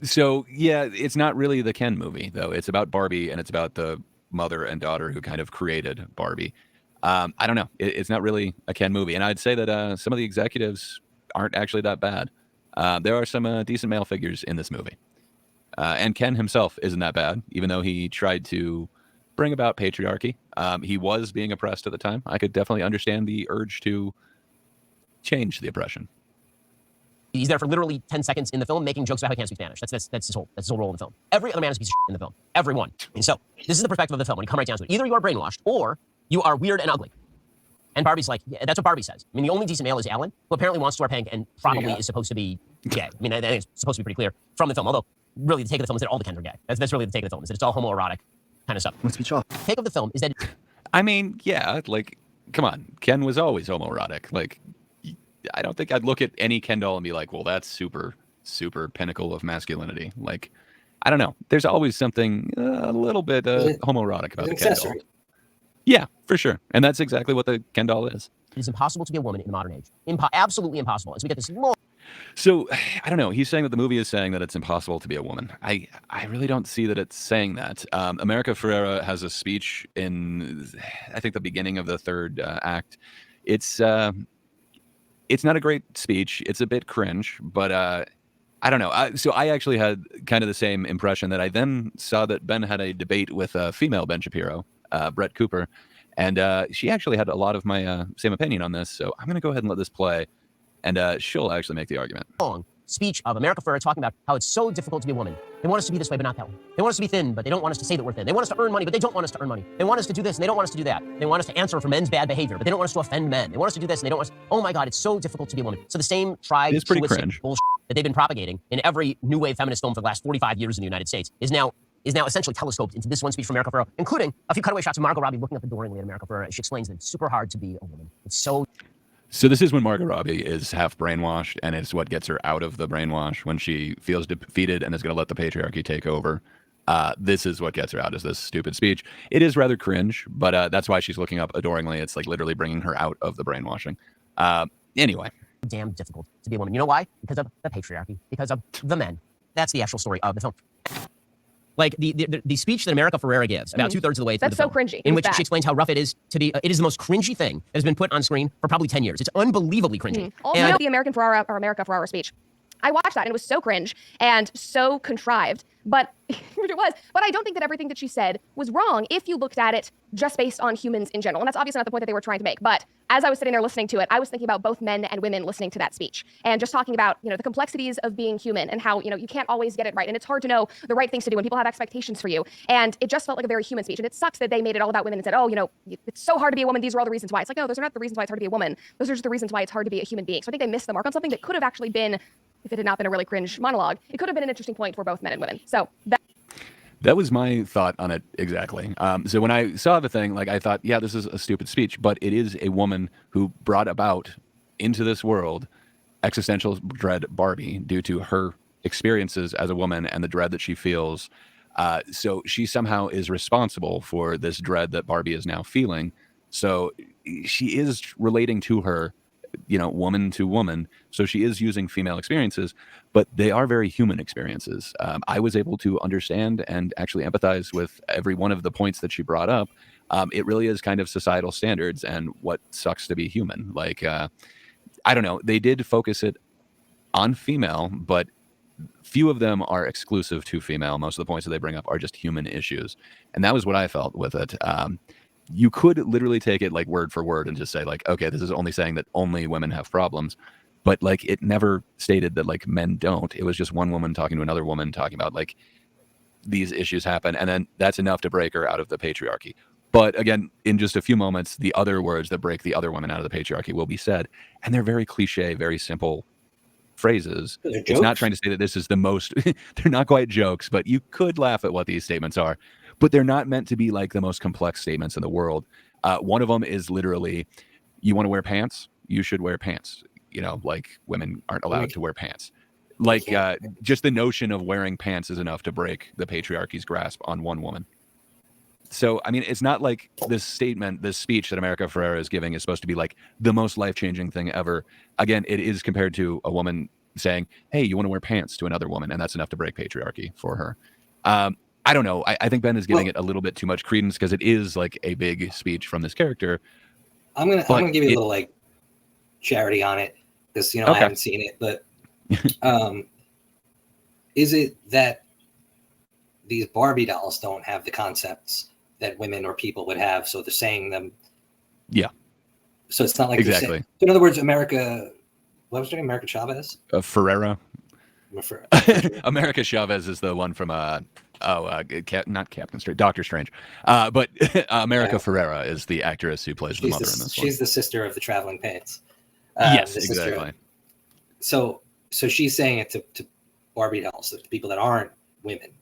So, yeah, it's not really the Ken movie, though. It's about Barbie, and it's about the mother and daughter who kind of created Barbie. I don't know. It's not really a Ken movie. And I'd say that some of the executives aren't actually that bad. There are some decent male figures in this movie. And Ken himself isn't that bad, even though he tried to bring about patriarchy. He was being oppressed at the time. I could definitely understand the urge to change the oppression. He's there for literally 10 seconds in the film making jokes about how he can't speak Spanish. That's his whole role in the film. Every other man is a piece of shit in the film. Everyone. And so this is the perspective of the film when you come right down to it. Either you are brainwashed or you are weird and ugly. And Barbie's like, yeah, that's what Barbie says. I mean, the only decent male is Alan, who apparently wants to wear pink and probably is supposed to be gay. I mean, I think it's supposed to be pretty clear from the film. Although, really, the take of the film is that all the Kens are gay. That's really the take of the film, is that it's all homoerotic kind of stuff. Let's be off. Take of the film is that... I mean, yeah, like, come on. Ken was always homoerotic. Like, I don't think I'd look at any Ken doll and be like, well, that's super, super pinnacle of masculinity. Like, I don't know. There's always something a little bit homoerotic about the Ken doll. Yeah, for sure. And that's exactly what the Ken doll is. It is impossible to be a woman in the modern age. Absolutely impossible. And so we get this long... So, I don't know. He's saying that the movie is saying that it's impossible to be a woman. I really don't see that it's saying that. America Ferrera has a speech in, I think, the beginning of the third act. It's not a great speech. It's a bit cringe, but I don't know. So I actually had kind of the same impression that I then saw that Ben had a debate with a female Ben Shapiro, Brett Cooper, and she actually had a lot of my same opinion on this. So I'm going to go ahead and let this play, and she'll actually make the argument. Long speech of America Ferrera talking about how it's so difficult to be a woman. They want us to be this way, but not that way. They want us to be thin, but they don't want us to say that we're thin. They want us to earn money, but they don't want us to earn money. They want us to do this, and they don't want us to do that. They want us to answer for men's bad behavior, but they don't want us to offend men. They want us to do this, and they don't want us... Oh my God, it's so difficult to be a woman. So the same tried bullshit that they've been propagating in every new wave feminist film for the last 45 years in the United States is now essentially telescoped into this one speech from America Ferrera, including a few cutaway shots of Margot Robbie looking up adoringly at America Ferrera. She explains that it's super hard to be a woman. It's so... So this is when Margot Robbie is half brainwashed, and it's what gets her out of the brainwash when she feels defeated and is going to let the patriarchy take over. This is what gets her out, is this stupid speech. It is rather cringe, but that's why she's looking up adoringly. It's like literally bringing her out of the brainwashing. Anyway. Damn difficult to be a woman. You know why? Because of the patriarchy. Because of the men. That's the actual story of the film. Like the speech that America Ferrera gives about 2/3 of the way through the film, cringy. in which she explains how rough it is to be. It is the most cringy thing that has been put on screen for probably 10 years. It's unbelievably cringy. Also, the America Ferrera speech. I watched that and it was so cringe and so contrived, but it was. But I don't think that everything that she said was wrong if you looked at it just based on humans in general. And that's obviously not the point that they were trying to make. But as I was sitting there listening to it, I was thinking about both men and women listening to that speech and just talking about, the complexities of being human and how, you can't always get it right. And it's hard to know the right things to do when people have expectations for you. And it just felt like a very human speech. And it sucks that they made it all about women and said, oh, it's so hard to be a woman. These are all the reasons why. It's like, no, those are not the reasons why it's hard to be a woman. Those are just the reasons why it's hard to be a human being. So I think they missed the mark on something that could have actually been, if it had not been a really cringe monologue, it could have been an interesting point for both men and women. So that was my thought on it exactly. So when I saw the thing, I thought, yeah, this is a stupid speech, but it is a woman who brought about into this world existential dread Barbie due to her experiences as a woman and the dread that she feels. So she somehow is responsible for this dread that Barbie is now feeling. So she is relating to her, woman to woman. So she is using female experiences, but they are very human experiences. I was able to understand and actually empathize with every one of the points that she brought up. It really is kind of societal standards and what sucks to be human. I don't know. They did focus it on female, but few of them are exclusive to female. Most of the points that they bring up are just human issues. And that was what I felt with it. You could literally take it word for word and just say okay, this is only saying that only women have problems. But it never stated that men don't. It was just one woman talking to another woman talking about these issues happen. And then that's enough to break her out of the patriarchy. But again, in just a few moments, the other words that break the other women out of the patriarchy will be said. And they're very cliche, very simple phrases. It's not trying to say that this is the most, they're not quite jokes, but you could laugh at what these statements are. But they're not meant to be the most complex statements in the world. One of them is literally, you want to wear pants? You should wear pants. Women aren't allowed to wear pants. Just the notion of wearing pants is enough to break the patriarchy's grasp on one woman. So, I mean, it's not like this statement, this speech that America Ferrera is giving is supposed to be the most life-changing thing ever. Again, it is compared to a woman saying, hey, you want to wear pants to another woman, and that's enough to break patriarchy for her. I don't know. I think Ben is giving it a little bit too much credence because it is a big speech from this character. I'm gonna give you a little charity on it because I haven't seen it, but is it that these Barbie dolls don't have the concepts that women or people would have, so they're saying them? Yeah. So it's not exactly. So in other words, America, what was her name? America Chavez? Ferrera. America Chavez is the one from not Captain Strange, Doctor Strange. But America Ferrera is the actress who plays the mother in this one. She's the sister of the traveling pants. Yes, exactly. So she's saying it to Barbie dolls, to people that aren't women.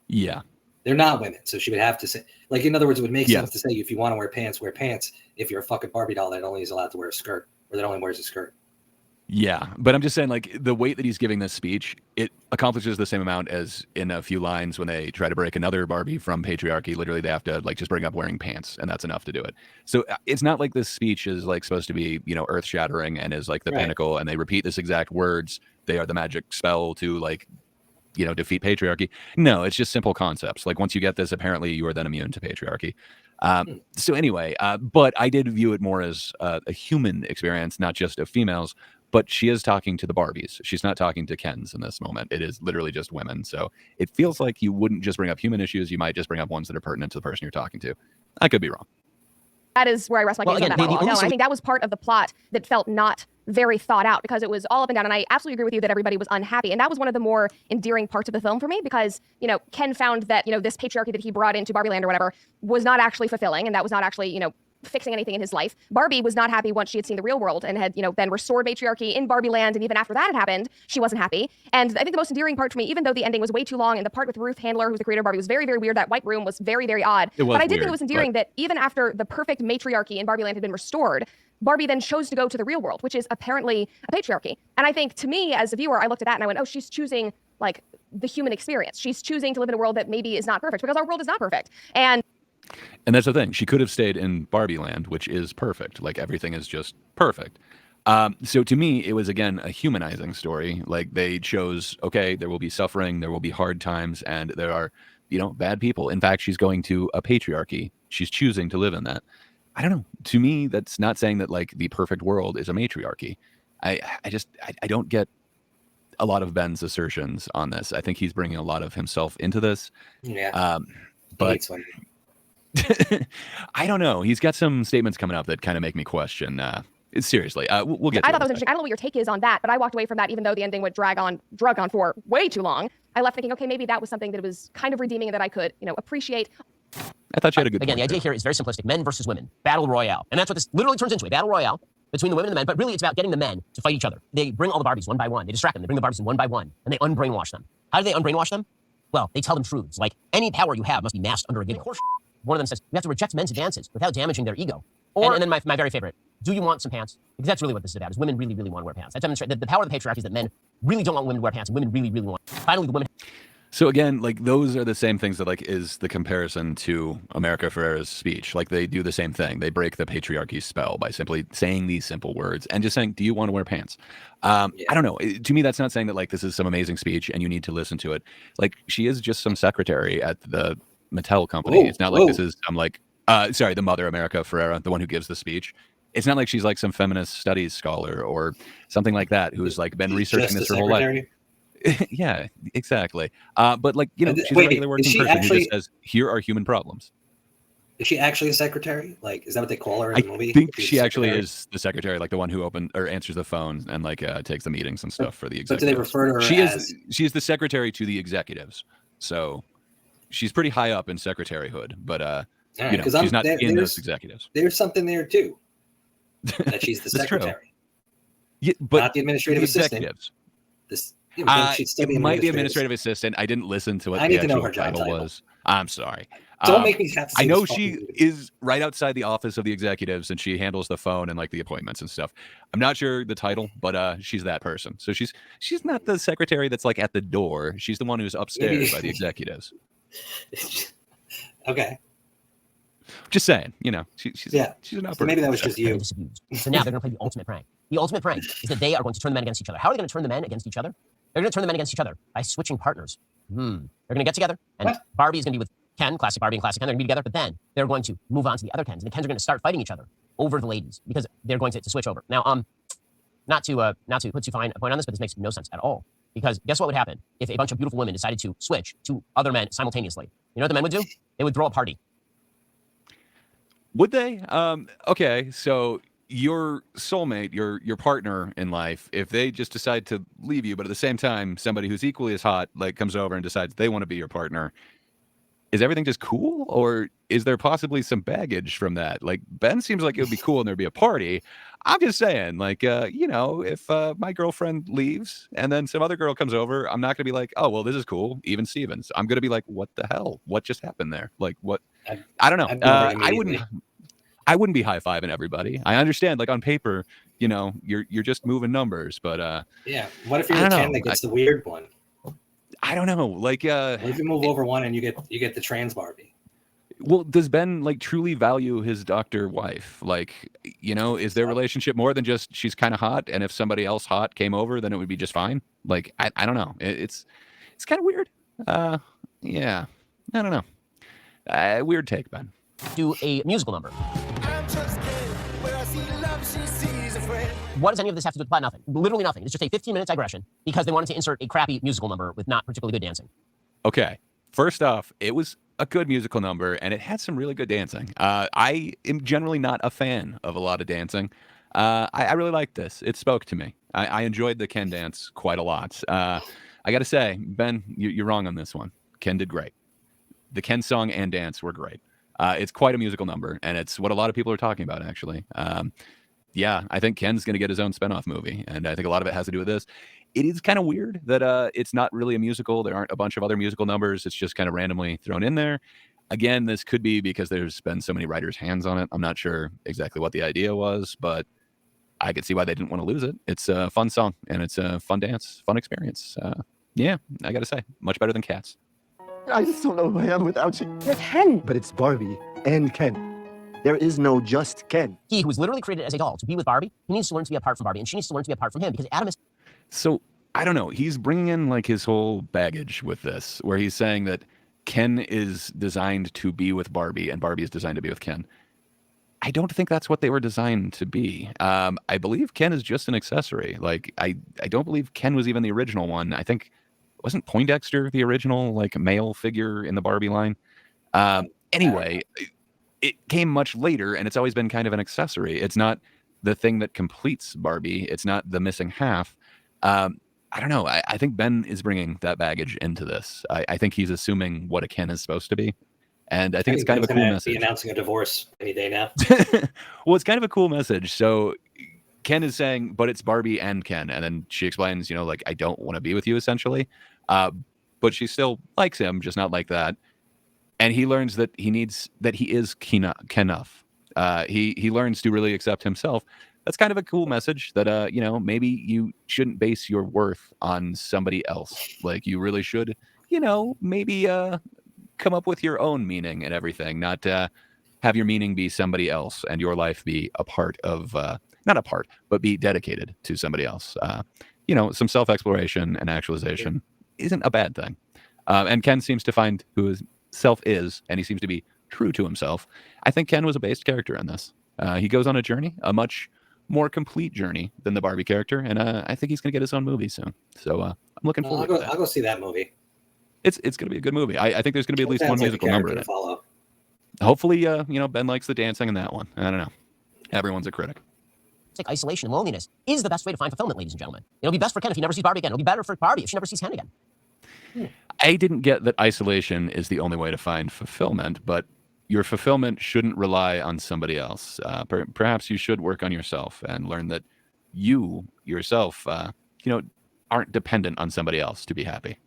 Yeah. They're not women. So she would have to say, in other words, it would make sense to say, if you want to wear pants, wear pants. If you're a fucking Barbie doll that only is allowed to wear a skirt or that only wears a skirt. Yeah, but I'm just saying, the weight that he's giving this speech, it accomplishes the same amount as in a few lines when they try to break another Barbie from patriarchy. Literally, they have to just bring up wearing pants, and that's enough to do it. So it's not like this speech is supposed to be earth shattering and is the pinnacle, and they repeat this exact words. They are the magic spell to defeat patriarchy. No, it's just simple concepts. Once you get this, apparently you are then immune to patriarchy. So anyway, but I did view it more as a human experience, not just of females. But she is talking to the Barbies. She's not talking to Kens in this moment. It is literally just women. So it feels like you wouldn't just bring up human issues. You might just bring up ones that are pertinent to the person you're talking to. I could be wrong. That is where I rest my case on that monologue. No, I think that was part of the plot that felt not very thought out because it was all up and down. And I absolutely agree with you that everybody was unhappy. And that was one of the more endearing parts of the film for me because, Ken found that, this patriarchy that he brought into Barbie Land or whatever was not actually fulfilling. And that was not actually, fixing anything in his life. Barbie was not happy once she had seen the real world and had, then restored patriarchy in Barbie Land. And even after that had happened, she wasn't happy. And I think the most endearing part for me, even though the ending was way too long and the part with Ruth Handler, who's the creator of Barbie, was very, very weird. That white room was very, very odd. But I did think it was endearing that even after the perfect matriarchy in Barbie Land had been restored, Barbie then chose to go to the real world, which is apparently a patriarchy. And I think to me as a viewer, I looked at that and I went, oh, she's choosing the human experience. She's choosing to live in a world that maybe is not perfect because our world is not perfect. And that's the thing. She could have stayed in Barbie Land, which is perfect. Everything is just perfect. So to me, it was, again, a humanizing story. They chose, okay, there will be suffering, there will be hard times, and there are, bad people. In fact, she's going to a patriarchy. She's choosing to live in that. I don't know. To me, that's not saying that, the perfect world is a matriarchy. I don't get a lot of Ben's assertions on this. I think he's bringing a lot of himself into this. Yeah. But I don't know. He's got some statements coming up that kind of make me question. Seriously, we'll get to I thought that was interesting. I don't know what your take is on that, but I walked away from that even though the ending would drug on for way too long. I left thinking, okay, maybe that was something that was kind of redeeming and that I could, appreciate. I thought you had a good Again, point the idea there. here is very simplistic. Men versus women. Battle royale. And that's what this literally turns into, a battle royale between the women and the men. But really, it's about getting the men to fight each other. They bring all the Barbies one by one. They distract them. They bring the Barbies in one by one. And they unbrainwash them. How do they unbrainwash them? Well, they tell them truths. Like, any power you have must be masked under a gimmick. One of them says, we have to reject men's advances without damaging their ego. And then my very favorite, do you want some pants? Because that's really what this is about, is women really, really want to wear pants. That demonstrates the power of the patriarchy is that men really don't want women to wear pants, and women really, really want. Finally, the women. So again, like those are the same things that like is the comparison to America Ferrera's speech. Like they do the same thing. They break the patriarchy spell by simply saying these simple words and just saying, do you want to wear pants? I don't know. To me, that's not saying that like this is some amazing speech and you need to listen to it. Like she is just some secretary at the Mattel company. It's not like this is I'm like sorry, the mother America Ferrera, the one who gives the speech. It's not like she's like some feminist studies scholar or something like that who's like been researching this her whole life. Yeah, exactly. But like, she's a regular working person who just says, here are human problems. Is she actually a secretary? Like, is that what they call her in the movie? I think she actually is the secretary, like the one who answers the phone and like takes the meetings and stuff for the executives. But do they refer to her She is the secretary to the executives. So she's pretty high up in secretaryhood, but she's not in those executives. There's something there too. That she's the secretary. Yeah, but not the administrative assistant. It might be administrative assistant. I didn't listen to what the actual title was. I'm sorry. Don't make me have to. I know she is right outside the office of the executives and she handles the phone and like the appointments and stuff. I'm not sure the title, but she's that person. So she's not the secretary that's like at the door. She's the one who's upstairs by the executives. Okay. Just saying, she's an upper. Maybe that was just you. So now they're going to play the ultimate prank. The ultimate prank is that they are going to turn the men against each other. How are they going to turn the men against each other? They're going to turn the men against each other by switching partners. They're going to get together, and Barbie is going to be with Ken, classic Barbie and classic Ken. They're going to be together, but then they're going to move on to the other Kens, and the Kens are going to start fighting each other over the ladies because they're going to switch over. Now, not to put too fine a point on this, but this makes no sense at all. Because guess what would happen if a bunch of beautiful women decided to switch to other men simultaneously? You know what the men would do? They would throw a party. Would they? Okay, so your soulmate, your partner in life, if they just decide to leave you, but at the same time, somebody who's equally as hot like comes over and decides they want to be your partner, is everything just cool, or is there possibly some baggage from that? Like Ben seems like it would be cool and there'd be a party. I'm just saying, like, if my girlfriend leaves and then some other girl comes over, I'm not gonna be like, oh well, this is cool. Even Stevens, I'm gonna be like, what the hell? What just happened there? Like, what? I don't know. I wouldn't be high-fiving everybody. I understand, like on paper, you're just moving numbers, but yeah. What if you're the Ken that gets the weird one? I don't know. Like, what if you move over one and you get the trans Barbie? Well, does Ben like truly value his doctor wife? Like, is their relationship more than just she's kind of hot, and if somebody else hot came over, then it would be just fine? Like, I don't know. It's kind of weird. Yeah, I don't know. Weird take, Ben. Do a musical number. What does any of this have to do with the plot? Nothing. Literally nothing. It's just a 15-minute digression because they wanted to insert a crappy musical number with not particularly good dancing. Okay. First off, it was a good musical number and it had some really good dancing. I am generally not a fan of a lot of dancing. I really liked this. It spoke to me. I enjoyed the Ken dance quite a lot. I got to say, Ben, you're wrong on this one. Ken did great. The Ken song and dance were great. It's quite a musical number, and it's what a lot of people are talking about, actually. Yeah, I think Ken's going to get his own spinoff movie, and I think a lot of it has to do with this. It is kind of weird that it's not really a musical. There aren't a bunch of other musical numbers. It's just kind of randomly thrown in there. Again, this could be because there's been so many writers' hands on it. I'm not sure exactly what the idea was, but I could see why they didn't want to lose it. It's a fun song, and it's a fun dance, fun experience. Yeah, I got to say, much better than Cats. I just don't know who I am without you. You're Ken. But it's Barbie and Ken. There is no just Ken. He who was literally created as a doll to be with Barbie, he needs to learn to be apart from Barbie, and she needs to learn to be apart from him because Adam is... So, I don't know. He's bringing in like his whole baggage with this, where he's saying that Ken is designed to be with Barbie and Barbie is designed to be with Ken. I don't think that's what they were designed to be. I believe Ken is just an accessory. Like, I don't believe Ken was even the original one. I think, wasn't Poindexter the original, like, male figure in the Barbie line? Anyway, it came much later, and it's always been kind of an accessory. It's not the thing that completes Barbie. It's not the missing half. I don't know. I think Ben is bringing that baggage into this. I think he's assuming what a Ken is supposed to be. And I think it's kind of a cool message. Be announcing a divorce any day now. Well, it's kind of a cool message. So Ken is saying, but it's Barbie and Ken. And then she explains, you know, like, I don't want to be with you, essentially. But she still likes him, just not like that. And he learns that he is Kenough. He learns to really accept himself. That's kind of a cool message that, you know, maybe you shouldn't base your worth on somebody else. Like, you really should, you know, maybe come up with your own meaning and everything, not have your meaning be somebody else and your life be a part of, not a part, but be dedicated to somebody else. You know, some self-exploration and actualization isn't a bad thing. And Ken seems to find who his self is, and he seems to be true to himself. I think Ken was a based character in this. He goes on a journey, a much more complete journey than the Barbie character, and I think he's going to get his own movie soon. So I'm looking forward to that. I'll go see that movie. It's going to be a good movie. I think there's going to be at least one musical number in it. Hopefully, you know, Ben likes the dancing in that one. I don't know. Everyone's a critic. Isolation and loneliness is the best way to find fulfillment, ladies and gentlemen. It'll be best for Ken if he never sees Barbie again. It'll be better for Barbie if she never sees Ken again. I didn't get that isolation is the only way to find fulfillment, but your fulfillment shouldn't rely on somebody else. Perhaps you should work on yourself and learn that you yourself, you know, aren't dependent on somebody else to be happy.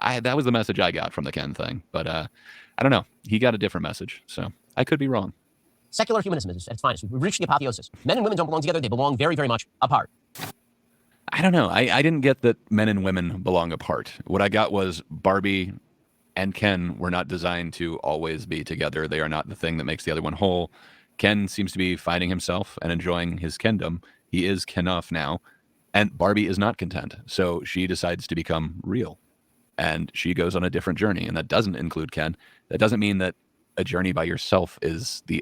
That was the message I got from the Ken thing, but I don't know. He got a different message, so I could be wrong. Secular humanism is at its finest. We've reached the apotheosis. Men and women don't belong together. They belong very, very much apart. I don't know. I didn't get that men and women belong apart. What I got was Barbie and Ken were not designed to always be together. They are not the thing that makes the other one whole. Ken seems to be finding himself and enjoying his kendom. He is Kenough now. And Barbie is not content. So she decides to become real. And she goes on a different journey. And that doesn't include Ken. That doesn't mean that a journey by yourself is the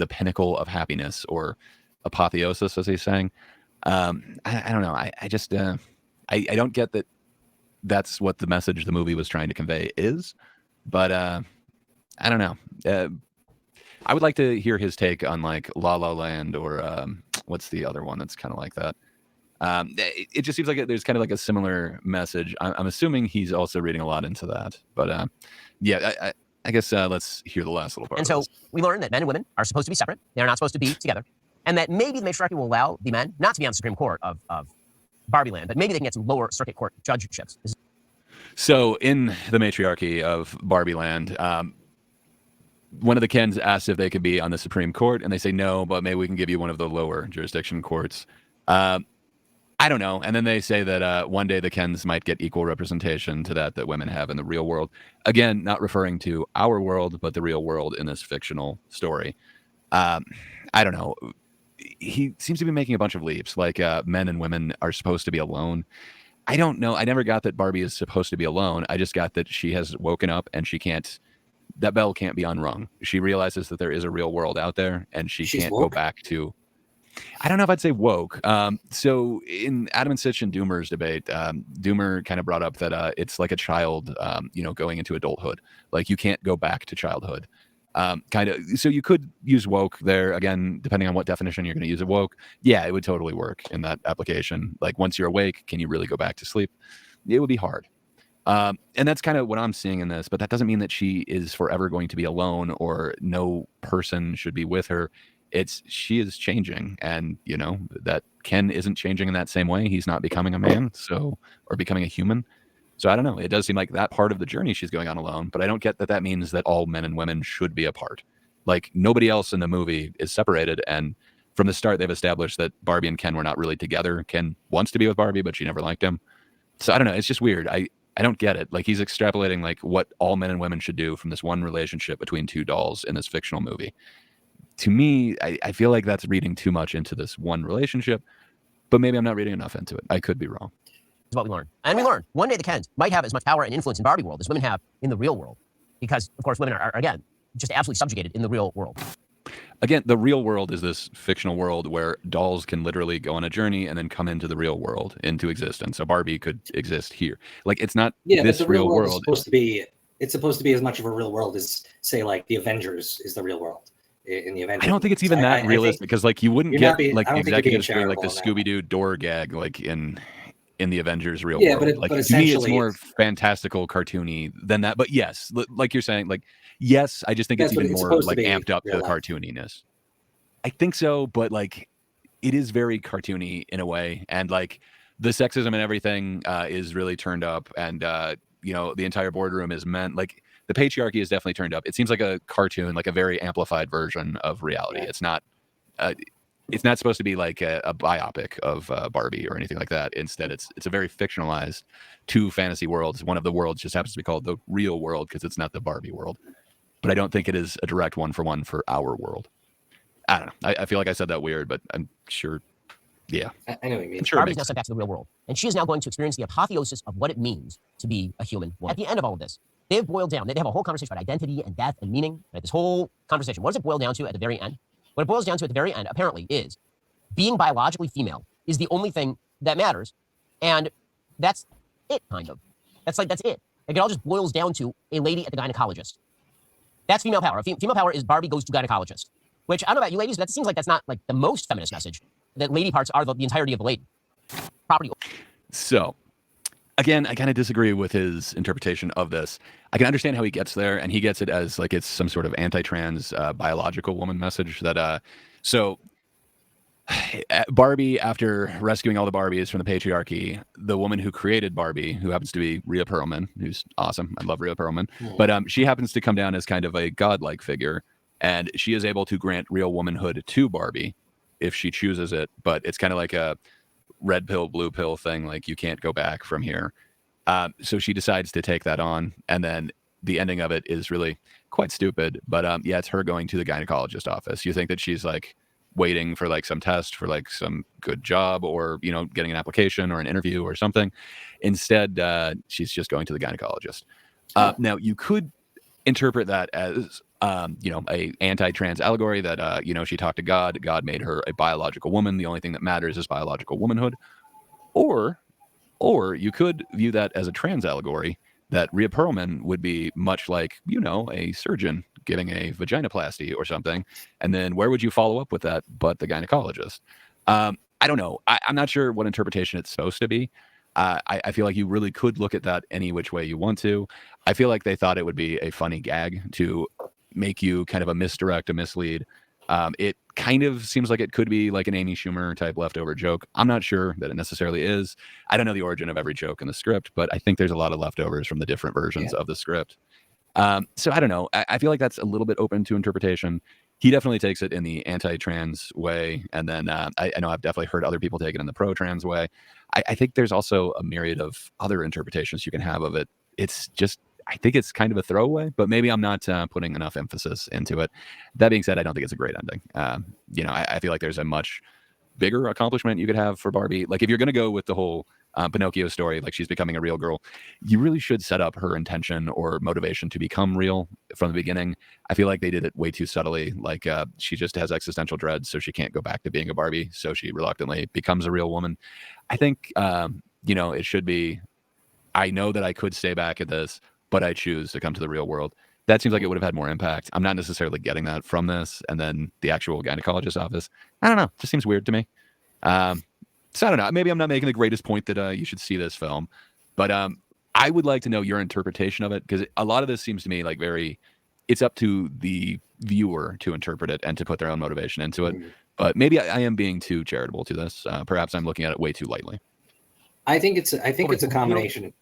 pinnacle of happiness or apotheosis, as he's saying. I don't know. I just I don't get that that's what the message the movie was trying to convey is, but I don't know. I would like to hear his take on like La La Land or what's the other one that's kind of like that. It just seems like there's kind of like a similar message. I'm assuming he's also reading a lot into that, but yeah, I guess let's hear the last little part. And so we learned that men and women are supposed to be separate. They're not supposed to be together. And that maybe the matriarchy will allow the men not to be on the Supreme Court of Barbie Land, but maybe they can get some lower circuit court judgeships. So in the matriarchy of Barbie Land, one of the Kens asked if they could be on the Supreme Court, and they say no, but maybe we can give you one of the lower jurisdiction courts. I don't know. And then they say that one day the Kens might get equal representation to that women have in the real world. Again, not referring to our world, but the real world in this fictional story. I don't know. He seems to be making a bunch of leaps, like men and women are supposed to be alone. I don't know. I never got that Barbie is supposed to be alone. I just got that she has woken up and that bell can't be unrung. She realizes that there is a real world out there and she's can't woke. Go back to, I don't know if I'd say woke. So in Adam and Sitch and Doomer's debate, Doomer kind of brought up that it's like a child, going into adulthood. Like you can't go back to childhood. So you could use woke there again, depending on what definition you're going to use of woke. Yeah, it would totally work in that application. Like once you're awake, can you really go back to sleep? It would be hard. And that's kind of what I'm seeing in this, but that doesn't mean that she is forever going to be alone or no person should be with her. She is changing, and that Ken isn't changing in that same way. He's not becoming a man, or becoming a human. So I don't know. It does seem like that part of the journey she's going on alone, but I don't get that means that all men and women should be apart. Like nobody else in the movie is separated. And from the start, they've established that Barbie and Ken were not really together. Ken wants to be with Barbie, but she never liked him. So I don't know. It's just weird. I don't get it. Like he's extrapolating like what all men and women should do from this one relationship between two dolls in this fictional movie. To me, I feel like that's reading too much into this one relationship, but maybe I'm not reading enough into it. I could be wrong. Is what we learned. And we learned one day the Kens might have as much power and influence in Barbie world as women have in the real world. Because, of course, women are again, just absolutely subjugated in the real world. again, the real world is this fictional world where dolls can literally go on a journey and then come into the real world, into existence. So Barbie could exist here. Like, it's not this but the real world is world. it's supposed to be as much of a real world as, say, like the Avengers is the real world in the Avengers. I don't think it's even that realistic, because like you wouldn't get like the executives doing like the Scooby-Doo door gag like in the Avengers real world. Like, to me, it's more fantastical, cartoony than that. But yes, like you're saying, like, yes, I just think it's even more like amped up to the cartooniness. I think so, but like it is very cartoony in a way, and like the sexism and everything is really turned up, and you know, the entire boardroom is meant like the patriarchy is definitely turned up. It seems like a cartoon, like a very amplified version of reality. It's not supposed to be like a biopic of Barbie or anything like that. Instead, it's a very fictionalized two fantasy worlds. One of the worlds just happens to be called the real world because it's not the Barbie world. But I don't think it is a direct one-for-one for our world. I don't know. I feel like I said that weird, but I'm sure. Yeah. I know what you mean. Sure, Barbie's now sent back to the real world, and she is now going to experience the apotheosis of what it means to be a human woman. At the end of all of this, they've boiled down. They have a whole conversation about identity and death and meaning. Right? This whole conversation. What does it boil down to at the very end? What it boils down to at the very end, apparently, is being biologically female is the only thing that matters, and that's it, kind of. That's it. Like, it all just boils down to a lady at the gynecologist. That's female power. Female power is Barbie goes to gynecologist. Which, I don't know about you ladies, but that seems like that's not like the most feminist message. That lady parts are the entirety of the lady. Property. So, again, I kind of disagree with his interpretation of this. I can understand how he gets there, and he gets it as like it's some sort of anti-trans biological woman message. That so Barbie, after rescuing all the Barbies from the patriarchy, the woman who created Barbie, who happens to be Rhea Perlman, who's awesome. I love Rhea Perlman. But she happens to come down as kind of a godlike figure. And she is able to grant real womanhood to Barbie if she chooses it. But it's kind of like a red pill, blue pill thing. Like, you can't go back from here. So she decides to take that on. And then the ending of it is really quite stupid. But yeah, it's her going to the gynecologist office. You think that she's like waiting for like some test for like some good job, or, you know, getting an application or an interview or something. Instead, she's just going to the gynecologist. Now, you could interpret that as you know, a anti-trans allegory that you know, she talked to God. God made her a biological woman. The only thing that matters is biological womanhood. Or you could view that as a trans allegory, that Rhea Perlman would be much like, you know, a surgeon getting a vaginoplasty or something. And then where would you follow up with that but the gynecologist? I don't know. I'm not sure what interpretation it's supposed to be. I feel like you really could look at that any which way you want to. I feel like they thought it would be a funny gag to make you kind of a misdirect, a mislead. It kind of seems like it could be like an Amy Schumer type leftover joke. I'm not sure that it necessarily is. I don't know the origin of every joke in the script, but I think there's a lot of leftovers from the different versions of the script. So I don't know. I feel like that's a little bit open to interpretation. He definitely takes it in the anti-trans way. And then I know I've definitely heard other people take it in the pro-trans way. I think there's also a myriad of other interpretations you can have of it. It's just, I think it's kind of a throwaway, but maybe I'm not putting enough emphasis into it. That being said, I don't think it's a great ending. You know, I feel like there's a much bigger accomplishment you could have for Barbie. Like, if you're going to go with the whole Pinocchio story, like she's becoming a real girl, you really should set up her intention or motivation to become real from the beginning. I feel like they did it way too subtly. Like, she just has existential dread, so she can't go back to being a Barbie, so she reluctantly becomes a real woman. I think, you know, it should be, I know that I could stay back at this, but I choose to come to the real world. That seems like it would have had more impact. I'm not necessarily getting that from this. And then the actual gynecologist office, I don't know, just seems weird to me. So I don't know. Maybe I'm not making the greatest point that you should see this film, but I would like to know your interpretation of it, because a lot of this seems to me like it's up to the viewer to interpret it and to put their own motivation into it. But maybe I am being too charitable to this. Perhaps I'm looking at it way too lightly. I think it's a combination.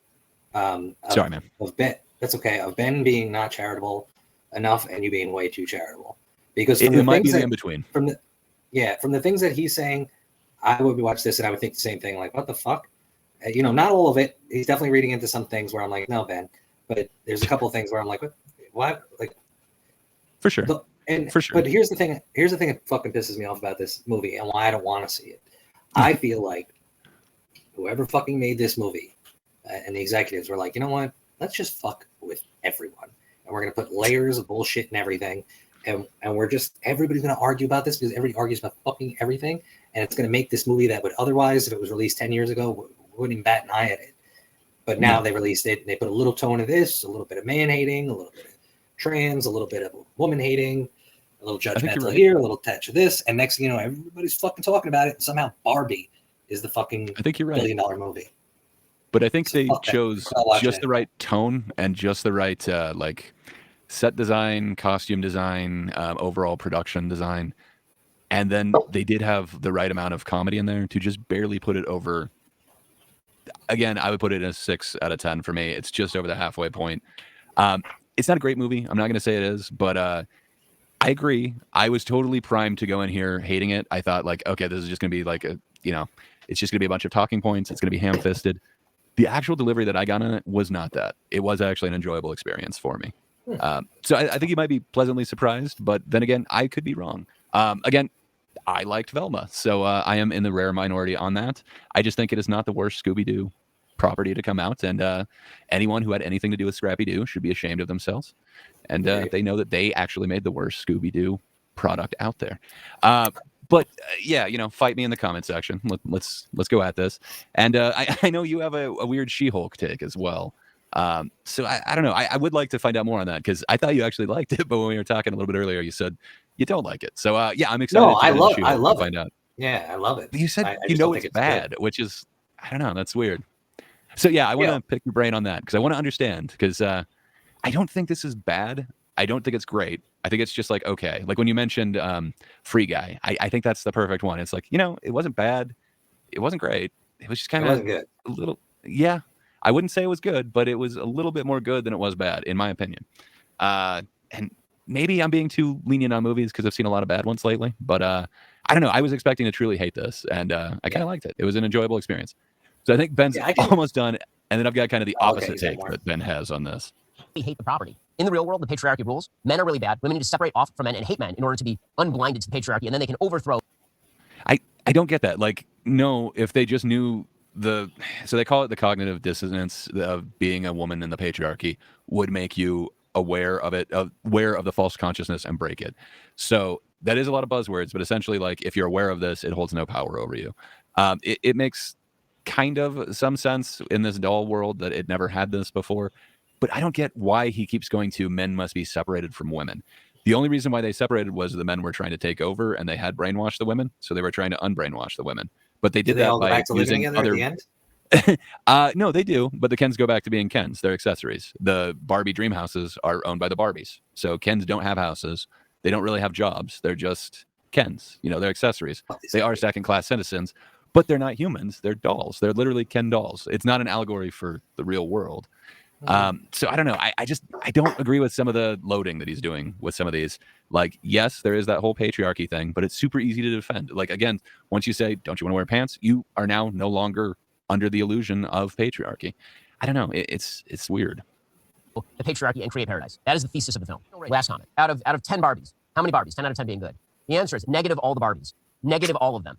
Sorry, man. Of Ben, that's okay. Of Ben being not charitable enough, and you being way too charitable. Because it might be the in between. From the things that he's saying, I would watch this and I would think the same thing. Like, what the fuck? You know, not all of it. He's definitely reading into some things where I'm like, no, Ben. But there's a couple of things where I'm like, what? Like, for sure. For sure. But here's the thing. Here's the thing that fucking pisses me off about this movie and why I don't want to see it. I feel like whoever fucking made this movie and the executives were like, you know what? Let's just fuck with everyone. And we're going to put layers of bullshit and everything. and we're just everybody's going to argue about this because everybody argues about fucking everything, and it's going to make this movie that would otherwise, if it was released 10 years ago, wouldn't even bat an eye at it. But now they released it, and they put a little tone of this, a little bit of man hating, a little bit of trans, a little bit of woman hating, a little judgmental here, a little touch of this, and next thing you know, everybody's fucking talking about it. And somehow Barbie is the fucking $1 billion movie. But I think they chose just the right tone and just the right like set design, costume design, overall production design, and then they did have the right amount of comedy in there to just barely put it over. Again, I would put it in a 6 out of 10 for me. It's just over the halfway point. It's not a great movie. I'm not going to say it is, but I agree. I was totally primed to go in here hating it. I thought like, okay, this is just going to be like it's just going to be a bunch of talking points. It's going to be ham-fisted. The actual delivery that I got on it was not that. It was actually an enjoyable experience for me. So I think you might be pleasantly surprised, but then again, I could be wrong. Again, I liked Velma, so I am in the rare minority on that. I just think it is not the worst Scooby-Doo property to come out, and anyone who had anything to do with Scrappy-Doo should be ashamed of themselves, and they know that they actually made the worst Scooby-Doo product out there. But yeah, fight me in the comment section. Let's go at this. And I know you have a weird She-Hulk take as well. So I don't know. I would like to find out more on that because I thought you actually liked it, but when we were talking a little bit earlier, you said you don't like it. So yeah, I'm excited. No, I love find out. Yeah, I love it. But you said it's bad, good. Which is I don't know. That's weird. So yeah, I want to pick your brain on that because I want to understand because I don't think this is bad. I don't think it's great. I think it's just like okay. Like when you mentioned Free Guy, I think that's the perfect one. It's like it wasn't bad, it wasn't great. It was just kind of a little. Yeah, I wouldn't say it was good, but it was a little bit more good than it was bad, in my opinion. And maybe I'm being too lenient on movies because I've seen a lot of bad ones lately. But I don't know. I was expecting to truly hate this, and I kind of liked it. It was an enjoyable experience. So I think Ben's almost done, and then I've got kind of the opposite take that Ben has on this. We hate the property. In the real world, the patriarchy rules. Men are really bad. Women need to separate off from men and hate men in order to be unblinded to the patriarchy, and then they can overthrow. I don't get that. Like, no, if they just knew so they call it the cognitive dissonance of being a woman in the patriarchy would make you aware of it, aware of the false consciousness and break it. So that is a lot of buzzwords, but essentially, like, if you're aware of this, it holds no power over you. It makes kind of some sense in this doll world that it never had this before, but I don't get why he keeps going to men must be separated from women. The only reason why they separated was the men were trying to take over and they had brainwashed the women, so they were trying to unbrainwash the women. But they did that by using other. At the end? No, they do, but the Kens go back to being Kens. They're accessories. The Barbie dream houses are owned by the Barbies, so Kens don't have houses. They don't really have jobs. They're just Kens. They're accessories. They are second-class citizens, but they're not humans. They're dolls. They're literally Ken dolls. It's not an allegory for the real world. So I don't know. I don't agree with some of the loading that he's doing with some of these. Like, yes, there is that whole patriarchy thing, but it's super easy to defend. Like, again, once you say, don't you want to wear pants? You are now no longer under the illusion of patriarchy. I don't know. It's weird. The patriarchy and create paradise. That is the thesis of the film. Last comment. Out of 10 Barbies, how many Barbies? 10 out of 10 being good. The answer is negative all the Barbies. Negative all of them.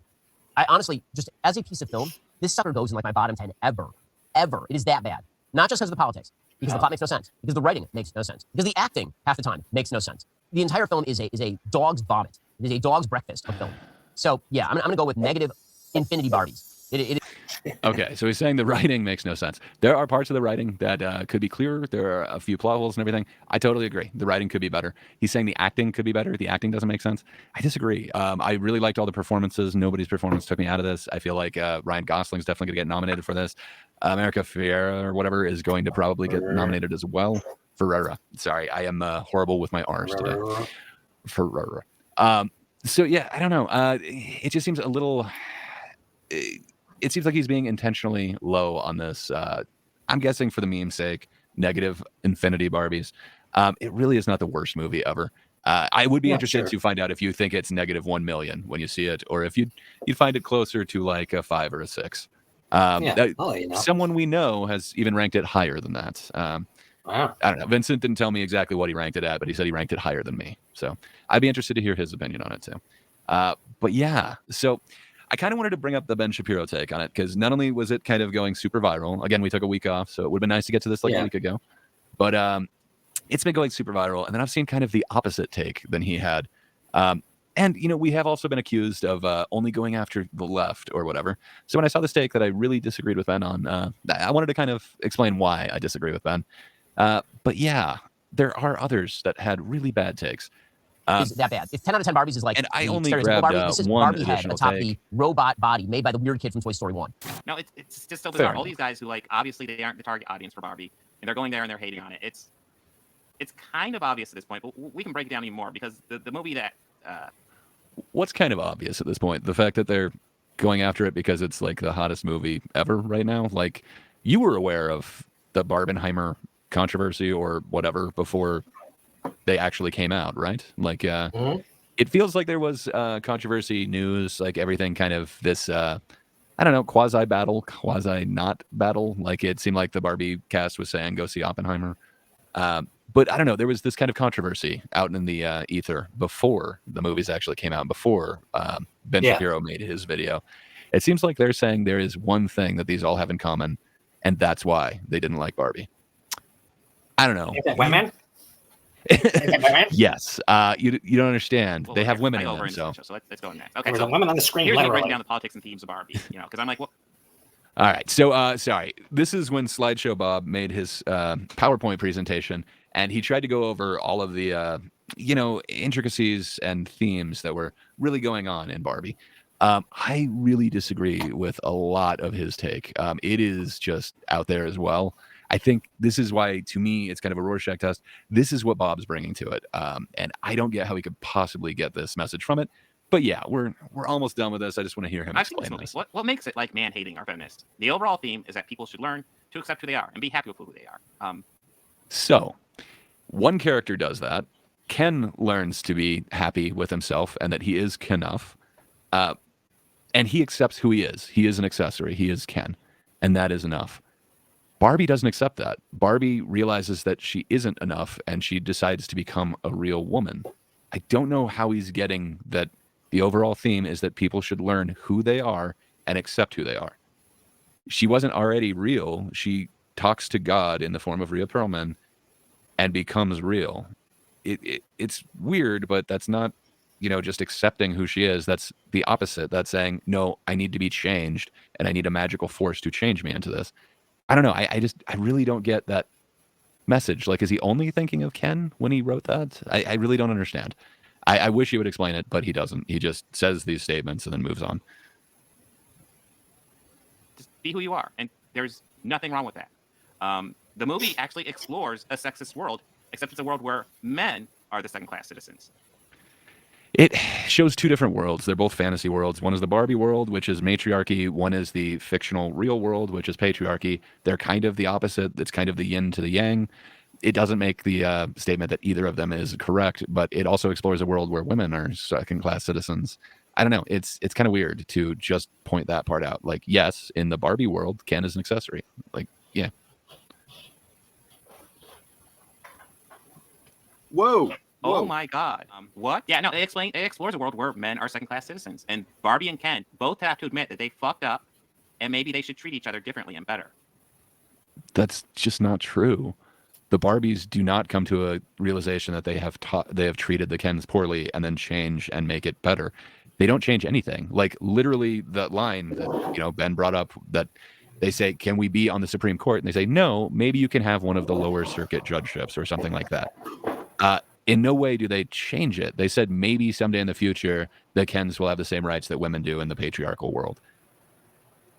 I honestly, just as a piece of film, this sucker goes in like my bottom 10 ever. Ever. It is that bad. Not just because of the politics, because the plot makes no sense, because the writing makes no sense, because the acting half the time makes no sense. The entire film is a dog's vomit. It is a dog's breakfast of film. So yeah, I'm gonna go with negative infinity Barbies. Okay, so he's saying the writing makes no sense. There are parts of the writing that could be clearer. There are a few plot holes and everything. I totally agree. The writing could be better. He's saying the acting could be better. The acting doesn't make sense. I disagree. I really liked all the performances. Nobody's performance took me out of this. I feel like Ryan Gosling's definitely going to get nominated for this. America Ferrera or whatever is going to probably get nominated as well. Ferrera. Sorry, I am horrible with my R's today. Ferrera. So yeah, I don't know. It just seems a little... It seems like he's being intentionally low on this. I'm guessing for the meme's sake, negative infinity Barbies. It really is not the worst movie ever. I would be interested to find out if you think it's negative 1 million when you see it, or if you'd find it closer to like a 5 or a 6. Someone we know has even ranked it higher than that. Wow. I don't know. Vincent didn't tell me exactly what he ranked it at, but he said he ranked it higher than me. So I'd be interested to hear his opinion on it too. But yeah, so I kind of wanted to bring up the Ben Shapiro take on it because not only was it kind of going super viral. Again, we took a week off, so it would have been nice to get to this like a week ago. But it's been going super viral. And then I've seen kind of the opposite take than he had. And, we have also been accused of only going after the left or whatever. So when I saw this take that I really disagreed with Ben on, I wanted to kind of explain why I disagree with Ben. But yeah, there are others that had really bad takes. Is that bad? If 10 out of 10 Barbies is like and I the only stereotypical grabbed Barbie, this is one Barbie head additional atop take. the robot body made by the weird kid from Toy Story 1. No, it's just so bizarre. Fair All these guys who, like, obviously they aren't the target audience for Barbie, and they're going there and they're hating on it. It's kind of obvious at this point, but we can break it down even more, because the movie that... What's kind of obvious at this point? The fact that they're going after it because it's like the hottest movie ever right now. Like, you were aware of the Barbenheimer controversy or whatever before they actually came out, right? Like, it feels like there was controversy, news, like everything kind of this, I don't know, quasi-battle, quasi-not battle. Like, it seemed like the Barbie cast was saying, go see Oppenheimer. But I don't know, there was this kind of controversy out in the ether before the movies actually came out, before Ben Shapiro made his video. It seems like they're saying there is one thing that these all have in common, and that's why they didn't like Barbie. I don't know. Is that women? Yes. You don't understand. Well, they have women in over them, into so. the show, so let's go next. Okay, There was so a woman on the screen, here's me literally. breaking down the politics and themes of Barbie, because I'm like, well, All right. So, sorry. This is when Slideshow Bob made his PowerPoint presentation, and he tried to go over all of the, intricacies and themes that were really going on in Barbie. I really disagree with a lot of his take. It is just out there as well. I think this is why, to me, it's kind of a Rorschach test. This is what Bob's bringing to it. And I don't get how he could possibly get this message from it. But yeah, we're almost done with this. I just want to hear him I've seen explain this this. movie. What makes it like man-hating or feminist? The overall theme is that people should learn to accept who they are and be happy with who they are. So, one character does that. Ken learns to be happy with himself and that he is Ken-enough. And he accepts who he is. He is an accessory. He is Ken. And that is enough. Barbie doesn't accept that. Barbie realizes that she isn't enough, and she decides to become a real woman. I don't know how he's getting that the overall theme is that people should learn who they are and accept who they are. She wasn't already real. She talks to God in the form of Rhea Perlman and becomes real. It's weird, but that's not, just accepting who she is. That's the opposite. That's saying, no, I need to be changed, and I need a magical force to change me into this. I don't know. I really don't get that message. Like, is he only thinking of Ken when he wrote that? I really don't understand. I wish he would explain it, but he doesn't. He just says these statements and then moves on. Just be who you are, and there's nothing wrong with that. The movie actually explores a sexist world, except it's a world where men are the second-class citizens. It shows two different worlds. They're both fantasy worlds. One is the Barbie world, which is matriarchy. One is the fictional real world, which is patriarchy. They're kind of the opposite. It's kind of the yin to the yang. It doesn't make the statement that either of them is correct, but it also explores a world where women are second-class citizens. I don't know. It's kind of weird to just point that part out. Like, yes, in the Barbie world, Ken is an accessory. Like, yeah. Whoa. Oh my God. What? Yeah, no, it explores a world where men are second-class citizens. And Barbie and Ken both have to admit that they fucked up, and maybe they should treat each other differently and better. That's just not true. The Barbies do not come to a realization that they have treated the Kens poorly and then change and make it better. They don't change anything. Like, literally, that line that Ben brought up, that they say, can we be on the Supreme Court? And they say, no, maybe you can have one of the lower circuit judgeships or something like that. In no way do they change it. They said maybe someday in the future, the Kens will have the same rights that women do in the patriarchal world.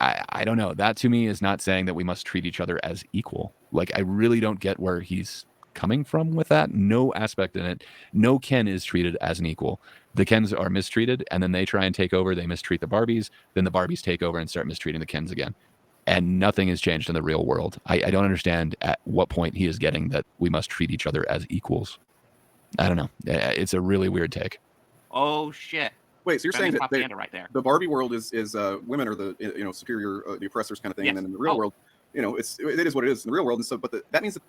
I don't know. That to me is not saying that we must treat each other as equal. Like, I really don't get where he's coming from with that. No aspect in it. No Ken is treated as an equal. The Kens are mistreated, and then they try and take over. They mistreat the Barbies. Then the Barbies take over and start mistreating the Kens again. And nothing has changed in the real world. I don't understand at what point he is getting that we must treat each other as equals. I don't know. It's a really weird take. Oh, shit. Wait, so you're saying that propaganda right there. The Barbie world is women are the superior, the oppressors kind of thing, Yes. and then in the real world, it is what it is in the real world, and so that means that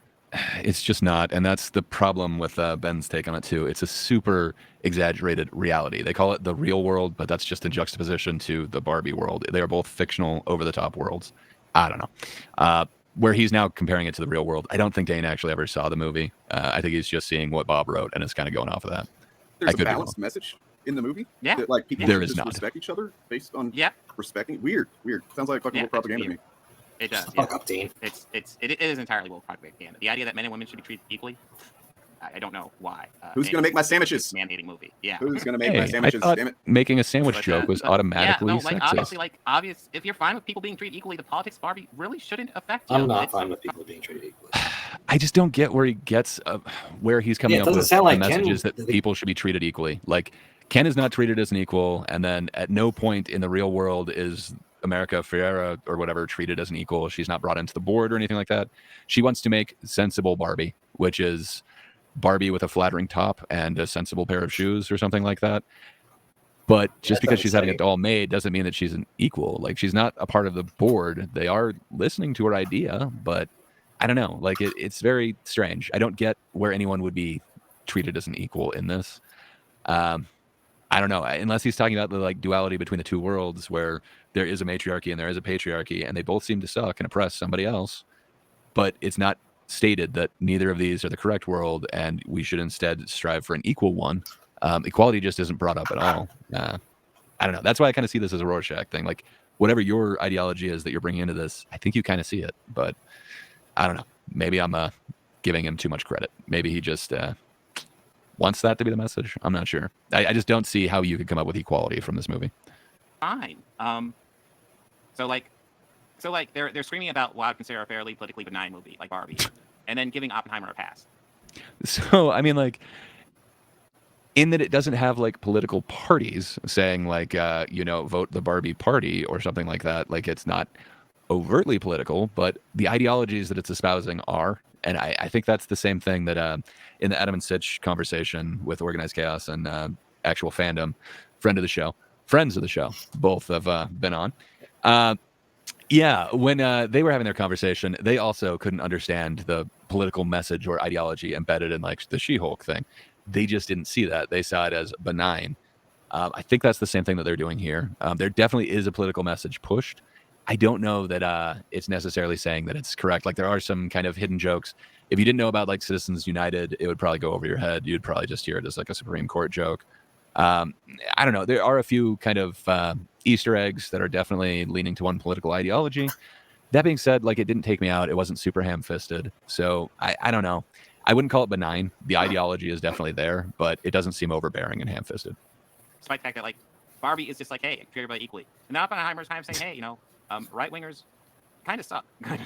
It's just not, and that's the problem with Ben's take on it too. It's a super exaggerated reality. They call it the real world, but that's just in juxtaposition to the Barbie world. They are both fictional, over-the-top worlds. I don't know. where he's now comparing it to the real world. I don't think Dane actually ever saw the movie. I think he's just seeing what Bob wrote and is kind of going off of that. There's a balanced message in the movie. Yeah. That, like, people There should is just not. respect each other based on Yeah. respecting. Weird. Sounds like fucking propaganda to me. It does. Fuck up, Dean. It is entirely woke propaganda. The idea that men and women should be treated equally. I don't know why. Who's gonna make my sandwiches? Man-hating movie. Yeah. Who's gonna make my Hey, I sandwiches? thought Damn it. making a sandwich joke was automatically yeah, no, like sexist. obvious. If you're fine with people being treated equally, the politics of Barbie really shouldn't affect you. I'm not fine with people being treated equally. I just don't get where he gets, where he's coming Yeah, it up doesn't with sound the like messages Ken- that people should be treated equally. Like, Ken is not treated as an equal, and then at no point in the real world is America Ferrera or whatever treated as an equal. She's not brought into the board or anything like that. She wants to make sensible Barbie, which is Barbie with a flattering top and a sensible pair of shoes or something like that. But just because she's having a doll made doesn't mean that she's an equal. Like, she's not a part of the board. They are listening to her idea, but I don't know. Like, it's very strange. I don't get where anyone would be treated as an equal in this. I don't know, unless he's talking about the like duality between the two worlds where there is a matriarchy and there is a patriarchy, and they both seem to suck and oppress somebody else, but it's not stated that neither of these are the correct world, and we should instead strive for an equal one. Equality just isn't brought up at all. I don't know. That's why I kind of see this as a Rorschach thing. Like, whatever your ideology is that you're bringing into this, I think you kind of see it, but I don't know. Maybe I'm giving him too much credit. Maybe he just wants that to be the message. I'm not sure. I just don't see how you could come up with equality from this movie. Fine. So they're screaming about what I would consider a fairly politically benign movie like Barbie, and then giving Oppenheimer a pass. So, I mean, like, in that it doesn't have like political parties saying like, vote the Barbie party or something like that. Like, it's not overtly political, but the ideologies that it's espousing are. And I think that's the same thing that in the Adam and Sitch conversation with Organized Chaos and actual fandom, friends of the show, both have been on. Yeah, when they were having their conversation, they also couldn't understand the political message or ideology embedded in like the She-Hulk thing. They just didn't see that. They saw it as benign. I think that's the same thing that they're doing here. There definitely is a political message pushed. I don't know that it's necessarily saying that it's correct. Like, there are some kind of hidden jokes. If you didn't know about like Citizens United, it would probably go over your head. You'd probably just hear it as like a Supreme Court joke. I don't know. There are a few kind of Easter eggs that are definitely leaning to one political ideology. That being said, like, it didn't take me out. It wasn't super ham-fisted. So I don't know. I wouldn't call it benign. The ideology is definitely there, but it doesn't seem overbearing and ham-fisted. Despite the fact that like Barbie is just like, hey, treat everybody equally. And now Oppenheimer's kind of saying, hey, right wingers kind of suck. Yeah,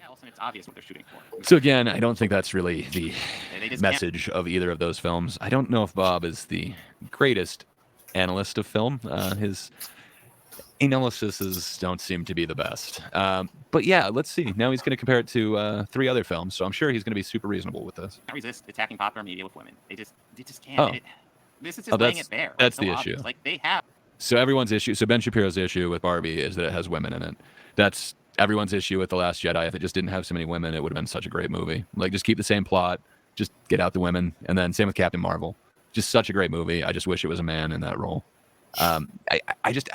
also it's obvious what they're shooting for. So again, I don't think that's really the They just message of either of those films. I don't know if Bob is the greatest analyst of film. His analyses don't seem to be the best. But yeah, let's see. Now he's going to compare it to 3 other films, so I'm sure he's going to be super reasonable with this. Can't resist attacking popular media with women. They just can't. Oh. This is just laying it bare. That's like, the so issue. obvious. Like, they have. So everyone's issue. So Ben Shapiro's issue with Barbie is that it has women in it. That's everyone's issue with The Last Jedi. If it just didn't have so many women, it would have been such a great movie. Like, just keep the same plot, just get out the women, and then same with Captain Marvel. Just such a great movie. I just wish it was a man in that role. I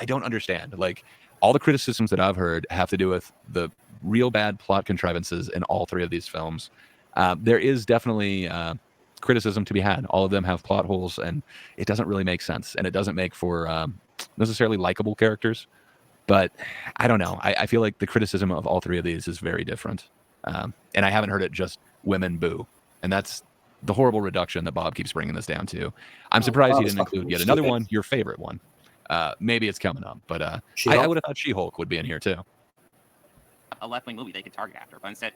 don't understand. Like, all the criticisms that I've heard have to do with the real bad plot contrivances in all 3 of these films. There is definitely criticism to be had. All of them have plot holes, and it doesn't really make sense, and it doesn't make for necessarily likable characters. But I don't know. I feel like the criticism of all 3 of these is very different, and I haven't heard it just women boo, and that's the horrible reduction that Bob keeps bringing this down to. I'm surprised he didn't include yet another one, your favorite one. Maybe it's coming up, but I would have thought She-Hulk would be in here too. A left-wing movie they could target after, but instead,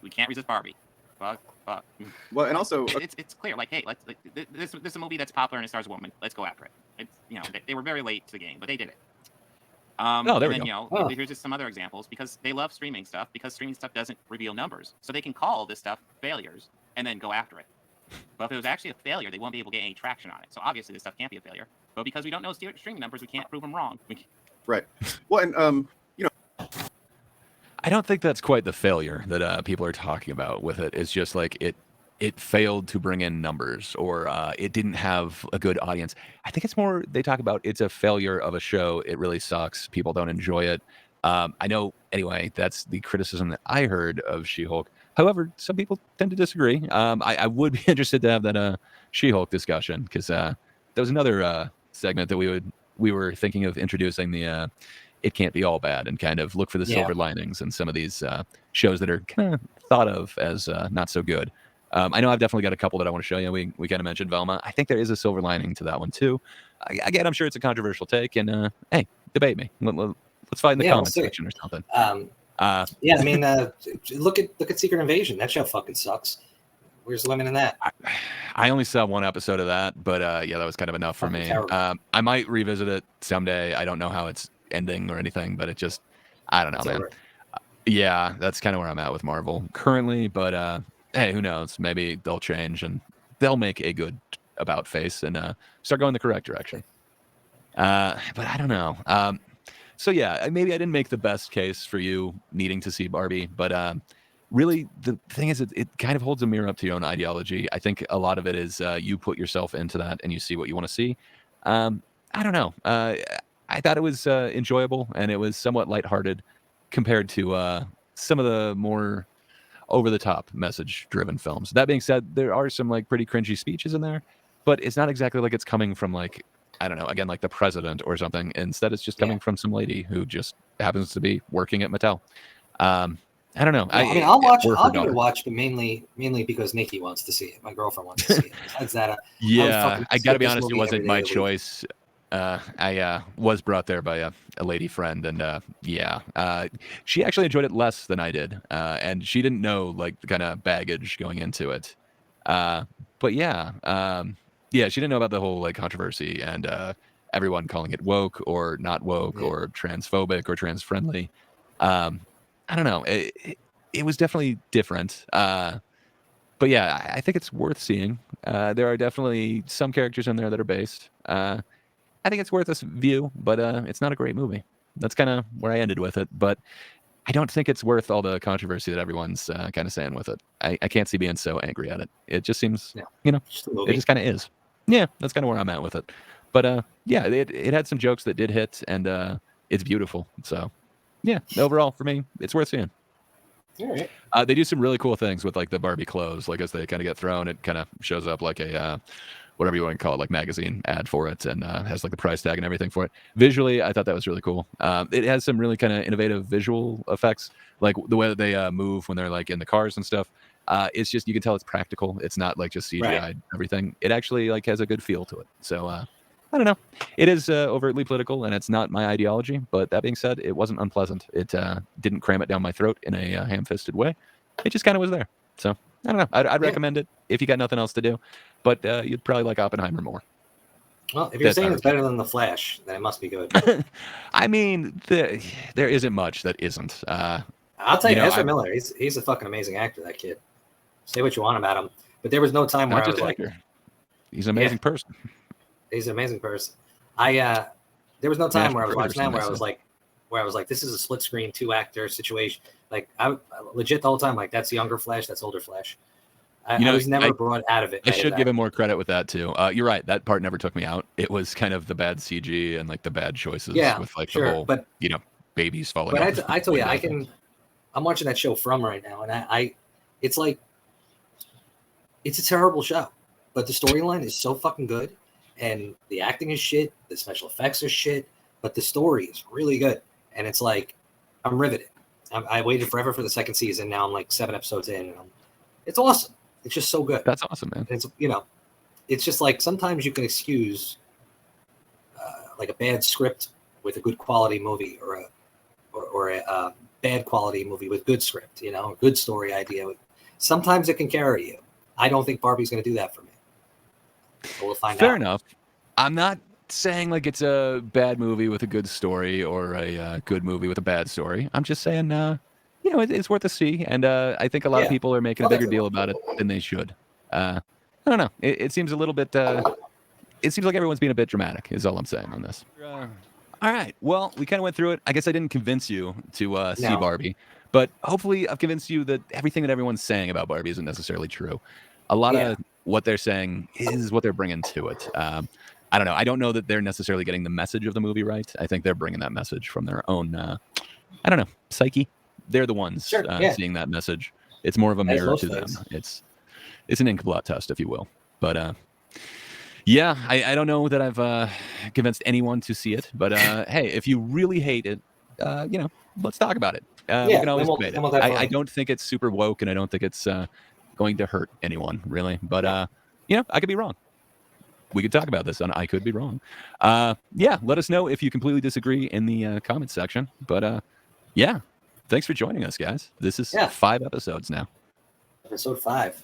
we can't resist Barbie. Fuck. Well, and also it's clear. Like, hey, this is a movie that's popular and it stars a woman. Let's go after it. It's they were very late to the game, but they did it. There we go. Here's just some other examples because they love streaming stuff because streaming stuff doesn't reveal numbers, so they can call this stuff failures and then go after it. But if it was actually a failure, they won't be able to get any traction on it. So obviously, this stuff can't be a failure. But because we don't know streaming numbers, we can't prove them wrong. Right. Well, and I don't think that's quite the failure that people are talking about with it. It's just like it failed to bring in numbers, or it didn't have a good audience. I think it's more they talk about it's a failure of a show. It really sucks. People don't enjoy it. I know, anyway, that's the criticism that I heard of She-Hulk. However, some people tend to disagree. I would be interested to have that She-Hulk discussion, because there was another segment that we were thinking of introducing, the It Can't Be All Bad, and kind of look for the silver linings in some of these shows that are kind of thought of as not so good. I know I've definitely got a couple that I want to show you. We kind of mentioned Velma. I think there is a silver lining to that one too. Again, I'm sure it's a controversial take, and hey, debate me. Let's fight in the comment section or something. Yeah, I mean, look at Secret Invasion. That show fucking sucks. Where's the women in that? I only saw one episode of that, but yeah, that was kind of enough for me. I might revisit it someday. I don't know how it's ending or anything, but it just, I don't know, man. Yeah, that's kind of where I'm at with Marvel currently, but hey, who knows? Maybe they'll change and they'll make a good about face and start going the correct direction. But I don't know. So yeah, maybe I didn't make the best case for you needing to see Barbie, but really the thing is, it kind of holds a mirror up to your own ideology. I think a lot of it is you put yourself into that and you see what you want to see. I don't know. I thought it was enjoyable, and it was somewhat lighthearted compared to some of the more over-the-top message-driven films. That being said, there are some like pretty cringy speeches in there, but it's not exactly like it's coming from like, I don't know, again, like the president or something. Instead, it's just coming from some lady who just happens to be working at Mattel. I don't know. I mean, I'll give it a watch, but mainly because Nikki wants to see it. My girlfriend wants to see it. Besides that, I got to be honest, it wasn't my choice. I was brought there by a lady friend, and she actually enjoyed it less than I did, and she didn't know like the kind of baggage going into it. But yeah, she didn't know about the whole like controversy and everyone calling it woke or not woke or transphobic or trans friendly. I don't know. It was definitely different. But yeah, I think it's worth seeing. There are definitely some characters in there that are based. I think it's worth a view, but it's not a great movie. That's kind of where I ended with it. But I don't think it's worth all the controversy that everyone's kind of saying with it. I can't see being so angry at it. It just seems, it just kind of is. Yeah, that's kind of where I'm at with it. But yeah, it had some jokes that did hit, and it's beautiful. So yeah, overall for me, it's worth seeing. All right. They do some really cool things with like the Barbie clothes. Like as they kind of get thrown, it kind of shows up like a whatever you want to call it, like magazine ad for it, and has like the price tag and everything for it. Visually, I thought that was really cool. It has some really kind of innovative visual effects, like the way that they move when they're like in the cars and stuff. It's just, you can tell it's practical. It's not like just CGI everything. It actually like has a good feel to it. So I don't know. It is overtly political, and it's not my ideology. But that being said, it wasn't unpleasant. It didn't cram it down my throat in a ham-fisted way. It just kind of was there. So I don't know. I'd recommend it if you got nothing else to do. But you'd probably like Oppenheimer more. Well, if you're saying it's better than The Flash, then it must be good. I mean, there isn't much that isn't. I'll tell you, Ezra Miller, he's a fucking amazing actor, that kid. Say what you want about him. But there was no time where I was like... He's an amazing person. He's an amazing person. There was no time where I was watching that where I was like, this is a split screen 2-actor situation. Like I legit the whole time, like that's younger Flash, that's older Flash. I was never brought out of it. I should give him more credit with that too. You're right. That part never took me out. It was kind of the bad CG and like the bad choices with like the whole, babies falling. But I tell you, I'm watching that show From right now, and it's like, it's a terrible show, but the storyline is so fucking good, and the acting is shit, the special effects are shit, but the story is really good, and it's like, I'm riveted. I waited forever for the second season. Now I'm like 7 episodes in, and it's awesome. It's just so good. That's awesome, man. It's it's just like sometimes you can excuse like a bad script with a good quality movie, or a bad quality movie with good script. A good story idea. Sometimes it can carry you. I don't think Barbie's going to do that for me. So we'll find out. Fair enough. I'm not saying like it's a bad movie with a good story or a good movie with a bad story. I'm just saying, it's worth a see, and I think a lot of people are making a bigger deal about it than they should. I don't know. It seems a little bit. It seems like everyone's being a bit dramatic. Is all I'm saying on this. All right. Well, we kind of went through it. I guess I didn't convince you to see Barbie, but hopefully I've convinced you that everything that everyone's saying about Barbie isn't necessarily true. A lot of what they're saying is what they're bringing to it. I don't know that they're necessarily getting the message of the movie right. I think they're bringing that message from their own I don't know, psyche. They're the ones seeing that message. It's more of a mirror to them. It's an ink blot test, if you will. But yeah, I don't know that I've convinced anyone to see it. But hey, if you really hate it, let's talk about it. We can always debate it. I don't think it's super woke, and I don't think it's going to hurt anyone, really. But I could be wrong. We could talk about this, and I could be wrong. Yeah, let us know if you completely disagree in the comments section. But yeah, thanks for joining us, guys. This is 5 episodes now. Episode 5.